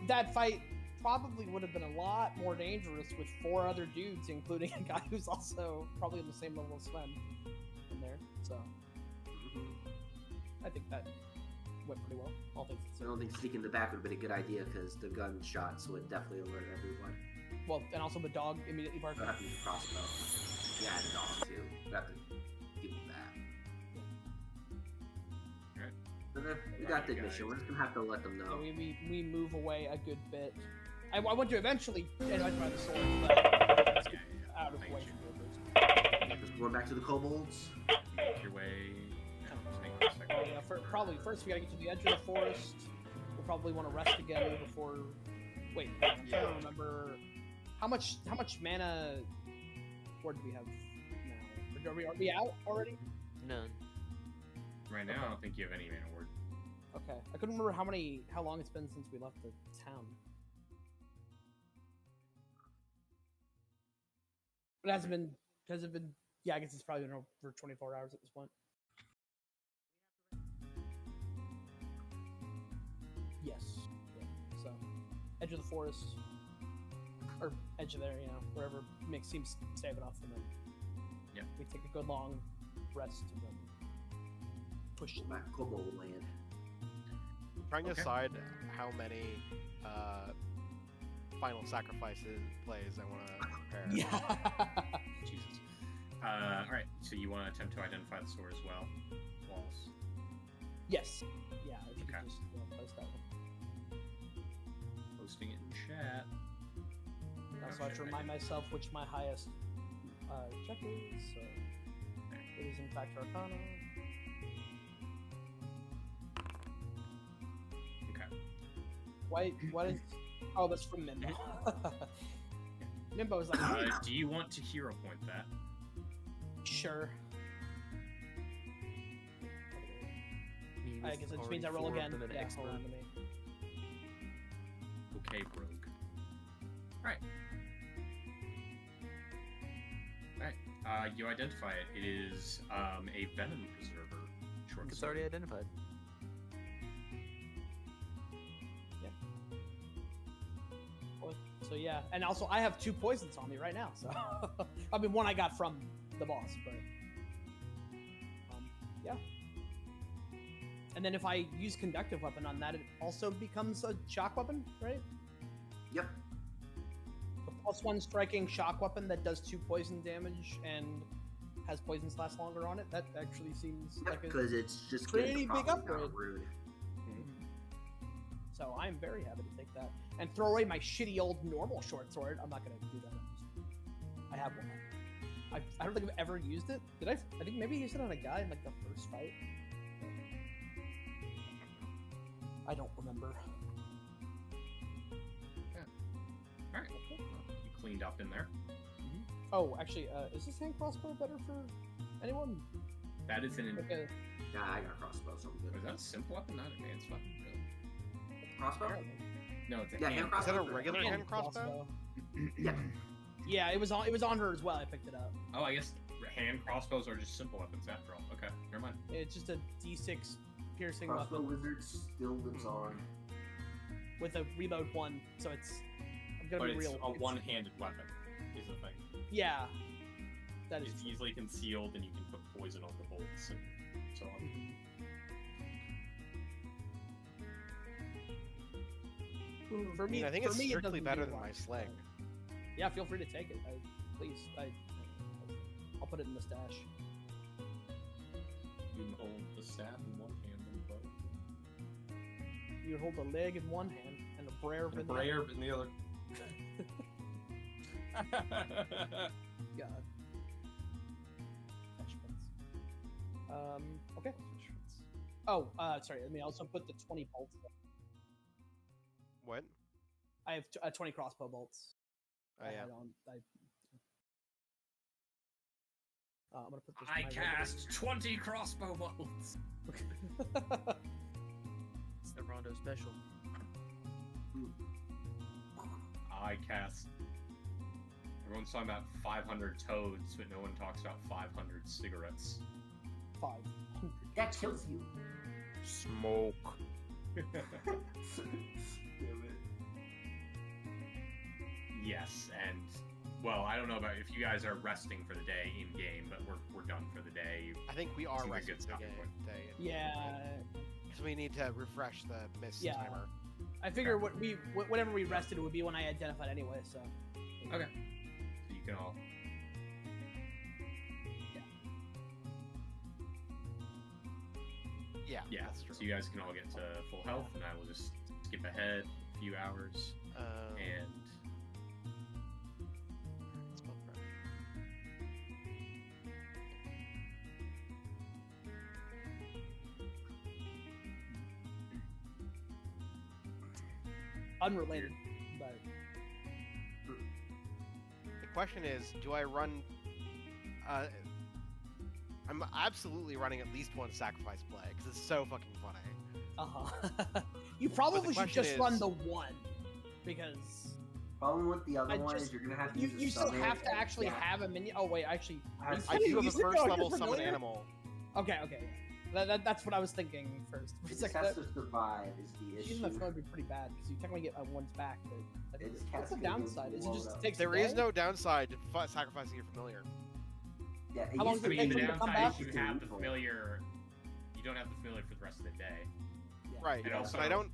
That fight probably would have been a lot more dangerous with 4 other dudes, including a guy who's also probably on the same level as Sven in there. So I think that went pretty well. All things I considered. don't think sneaking in the back would have been a good idea because the gunshots would definitely alert everyone. Well, and also the dog immediately barked. I'd have to use a crossbow. Yeah, and a dog too. I'd have to give them that. Alright. But then we got the mission. We're just gonna have to let them know. Yeah, we move away a good bit. I want to eventually identify the sword, but let's get out of the way from the others. Just going back to the kobolds. Make your way. Yeah, probably first we gotta get to the edge of the forest. We'll probably want to rest again before. Wait, I'm trying to remember how much mana. Where do we have now? Are we out already? None. Right now, I don't think you have any mana word. Okay, I couldn't remember how long it's been since we left the town. It hasn't been. Has it been? Yeah, I guess it's probably been over 24 hours at this point. Yes. Yeah. So, edge of the forest, or edge of there, wherever seems safe enough, and then we take a good long rest and then push back kobold land. Trying to decide how many final sacrifices plays I want to prepare. Yeah. Jesus. Alright, so you want to attempt to identify the sword as well? Walls. Yes. Yeah, if you could just post that one. Posting it in chat. Also, I have to remind myself which my highest check is, so it is in fact Arcana. Okay. What is... Oh, that's from Mimbo. Mimbo is like... do you want to hero point that? Sure. I guess it just means I roll again. Yeah, hold on to me. Okay, Rogue. Alright. Alright, you identify it. It is a Venom Preserver short It's sword. already identified. So yeah, and also I have 2 poisons on me right now. So I mean, one I got from the boss, but yeah. And then if I use conductive weapon on that, it also becomes a shock weapon, right? Yep. A +1 striking shock weapon that does 2 poison damage and has poisons last longer on it. That actually seems like a because it's just pretty big upgrade. Rude. So I'm very happy to take that and throw away my shitty old normal short sword. I'm not gonna do that. I have one. I don't think I've ever used it. Did I? I think maybe I used it on a guy in like the first fight. I don't remember. Alright. You cleaned up in there. Oh, actually, is this hand crossbow better for anyone? That is an... Okay. Yeah, I got a crossbow, so I'm good. Was that a simple weapon, not an advanced weapon? Really? Crossbow? No, it's a Yeah, hand hand crossbow. Is that a regular hand crossbow? Yeah. Yeah, it was on her as well. I picked it up. Oh, I guess hand crossbows are just simple weapons after all. Okay, never mind. It's just a D6 piercing Crossbow weapon wizard still lives on. with a reload 1, so it's. I'm gonna But be it's real. a one-handed weapon, is the thing. Yeah, that is It's easily concealed, and you can put poison on the bolts and so on. For me, I think for it's me, it strictly doesn't better do than a lot. my sling. Yeah, feel free to take it. Please, I'll put it in the stash. You can hold the staff in one hand and the bow. You hold a leg in one hand and a brayer in the other. in the other. God. Okay. Oh, sorry. Let me also put the 20 bolts. What? I have 20 crossbow bolts. Oh yeah. I'm gonna put this. I cast 20 crossbow bolts. It's the Rondo special. I cast. Everyone's talking about 500 toads, but no one talks about 500 cigarettes. 500. That kills you. Smoke. Damn it. Yes, and well, I don't know about if you guys are resting for the day in game, but we're done for the day. I think we are Seems like a resting good for the stopping point. day. Yeah. Because we need to refresh the mist timer. I figure whatever we rested would be when I identified anyway. So. Okay. So you can all. Yeah. Yeah. That's true. So you guys can all get to full health, and I will just skip ahead a few hours and. Unrelated, but the question is, do I run? I'm absolutely running at least one sacrifice play because it's so fucking funny. You probably should question just run is- the one, because Problem with the other I one just- is you're gonna have to you use a still summon. have to actually Yeah. have a minion. Oh wait, actually, I I do have a You said first no, level you're summon familiar? animal. Okay. That's what I was thinking first. It It's just like, has to survive is the issue. using my phone would be pretty bad because you technically get ones back. But I think It's what's the cascading downside? Is it load just up. takes. There a is day? no downside to sacrificing your familiar. Yeah, it How long used does to it I mean, take the them to come downside back? is you have the familiar. You don't have the familiar for the rest of the day. Yeah. Right. And also, but I don't.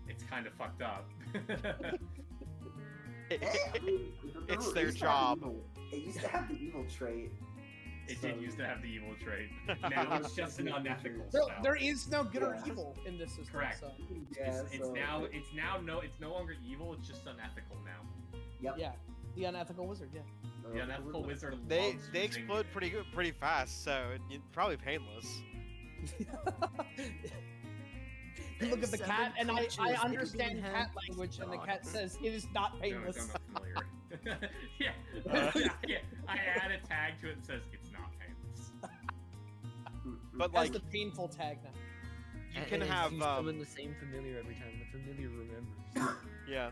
It's kind of fucked up. It's their job. It used to have the evil trait. It so- did used to have the evil trait. Now it's just an unethical There, spell. there is no good or Yeah. evil in this system. Correct. So. Yeah, It's no longer evil. It's just unethical now. Yep. Yeah, the unethical wizard. Yeah. The unethical wizard. They loves they using- explode pretty fast, so it's probably painless. You look at the 7 cat, and I creatures that understand even cat have language, and the God. cat says it is not No, painless. it's not familiar. Yeah. Yeah. I add a tag to it that says it's not painless. But That's like the painful tag now. you And can it's have you summon the same familiar every time. The familiar remembers. yeah.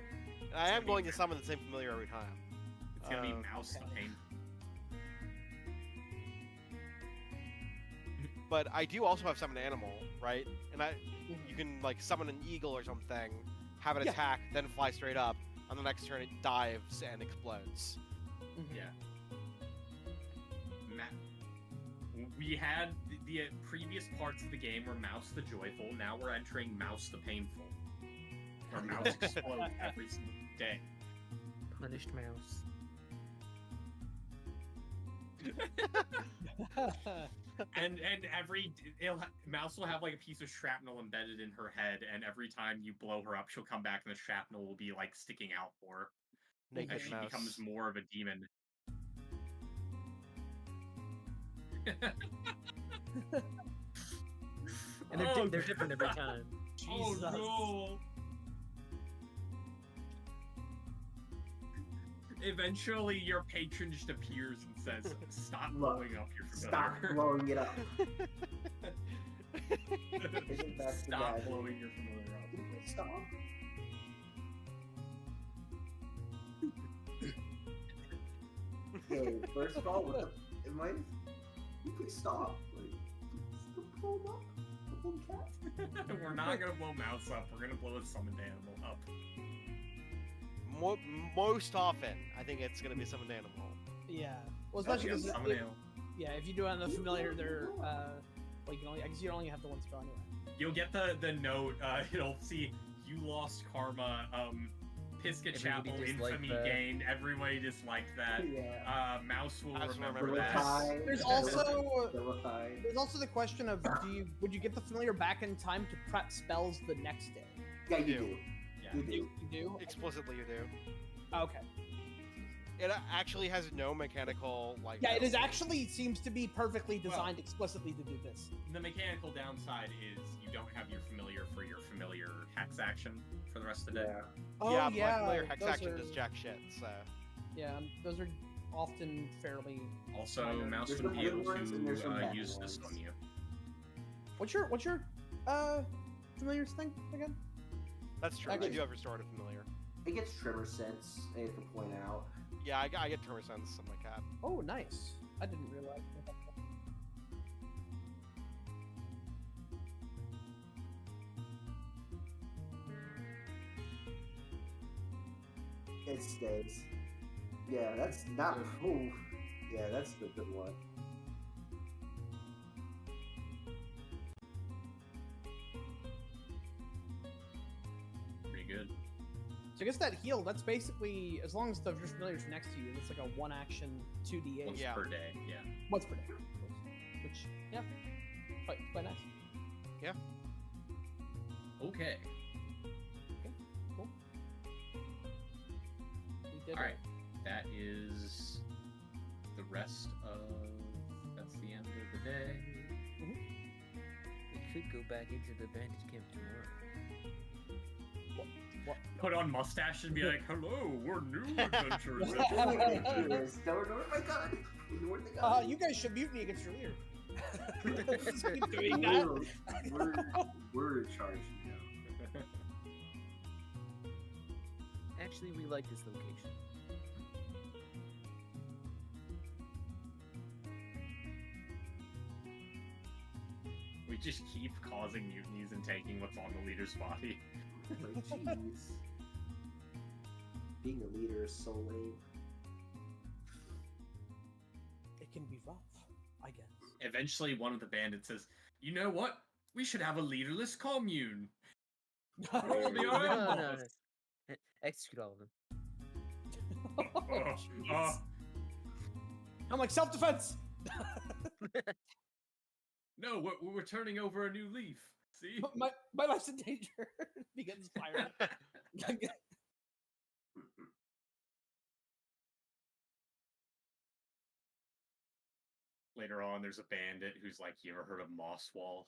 I am going to summon the same familiar every time. It's gonna be Uh, mouse the okay. pain. But I do also have summon animal, right? And you can like summon an eagle or something, have it Yeah. attack, then fly straight up. On the next turn, it dives and explodes. Mhm. Yeah. We had the previous parts of the game were Mouse the Joyful. Now we're entering Mouse the Painful, where Mouse explodes every single day. Punished mouse. And Mouse will have like a piece of shrapnel embedded in her head, and every time you blow her up, she'll come back, and the shrapnel will be like sticking out more Naked as she mouse. becomes more of a demon. And they're, Oh, they're different every time. Oh Jesus. no! Eventually, your patron just appears and says, "Stop Look, blowing up your Stop familiar. blowing it up. Isn't that the Stop guy? blowing your familiar up." Stop. Okay, first of all, what the, am I? Please stop. Like, just pull him up. Pull him cat. We're not gonna blow Mouse up. We're gonna blow a summoned animal up. Most often, I think it's going to be summoned animal. Yeah. Well, especially Yeah, because summoned animal. yeah, if you do it on the familiar, they're well, you can only, I guess you only have the one spell anyway. You'll get the note. It'll see you lost karma. Pisca Everybody Chapel disliked infamy that. gained. Everybody disliked that. Yeah. Mouse will Mouse will remember remember that. Vilified. There's also Vilified. there's also the question of would you get the familiar back in time to prep spells the next day? Yeah, you do. do. Yeah. You do. You do? Explicitly, you do. Okay. It actually has no mechanical like. Yeah, it is penalty. actually seems to be perfectly designed explicitly to do this. The mechanical downside is don't have your familiar for your familiar hex action for the rest of the day. Oh, yeah, yeah, my familiar hex those action are- does jack shit, so... Yeah, those are often fairly. Also, minor. Mouse There's would some be able good ones and there's some to bad use this ones. on you. What's your familiar thing again? That's true. I do have restorative familiar. It gets tremor sense, I have to point out. Yeah, I get tremor sense on my cat. Oh, nice. I didn't realize. It stays. Yeah, that's not. Ooh. Yeah, that's the good one. Pretty good. So I guess that heal, that's basically, as long as the familiar's next to you, it's like a 1 action 2d8. Once per day, yeah. Once per day, of course. Which, yeah, quite nice. Yeah. Okay. Okay, cool. We did Alright. That is the rest of... That's the end of the day. We could go back into the bandit camp tomorrow. What? Put on mustache and be like, "Hello, we're new adventurers." Ignore my gun. Ignore the gun. You guys should mutiny against your leader. Just keep doing that. We're in charge now. Actually, we like this location. We just keep causing mutinies and taking what's on the leader's body. Like, jeez. Being a leader is so lame. It can be rough, I guess. Eventually, one of the bandits says, "You know what? We should have a leaderless commune." We'll be our own No. boss." Execute all of them. I'm like, self-defense! No, we're turning over a new leaf. See? My life's in danger. Begins firing. Later on, there's a bandit who's like, "You ever heard of Mosswall?"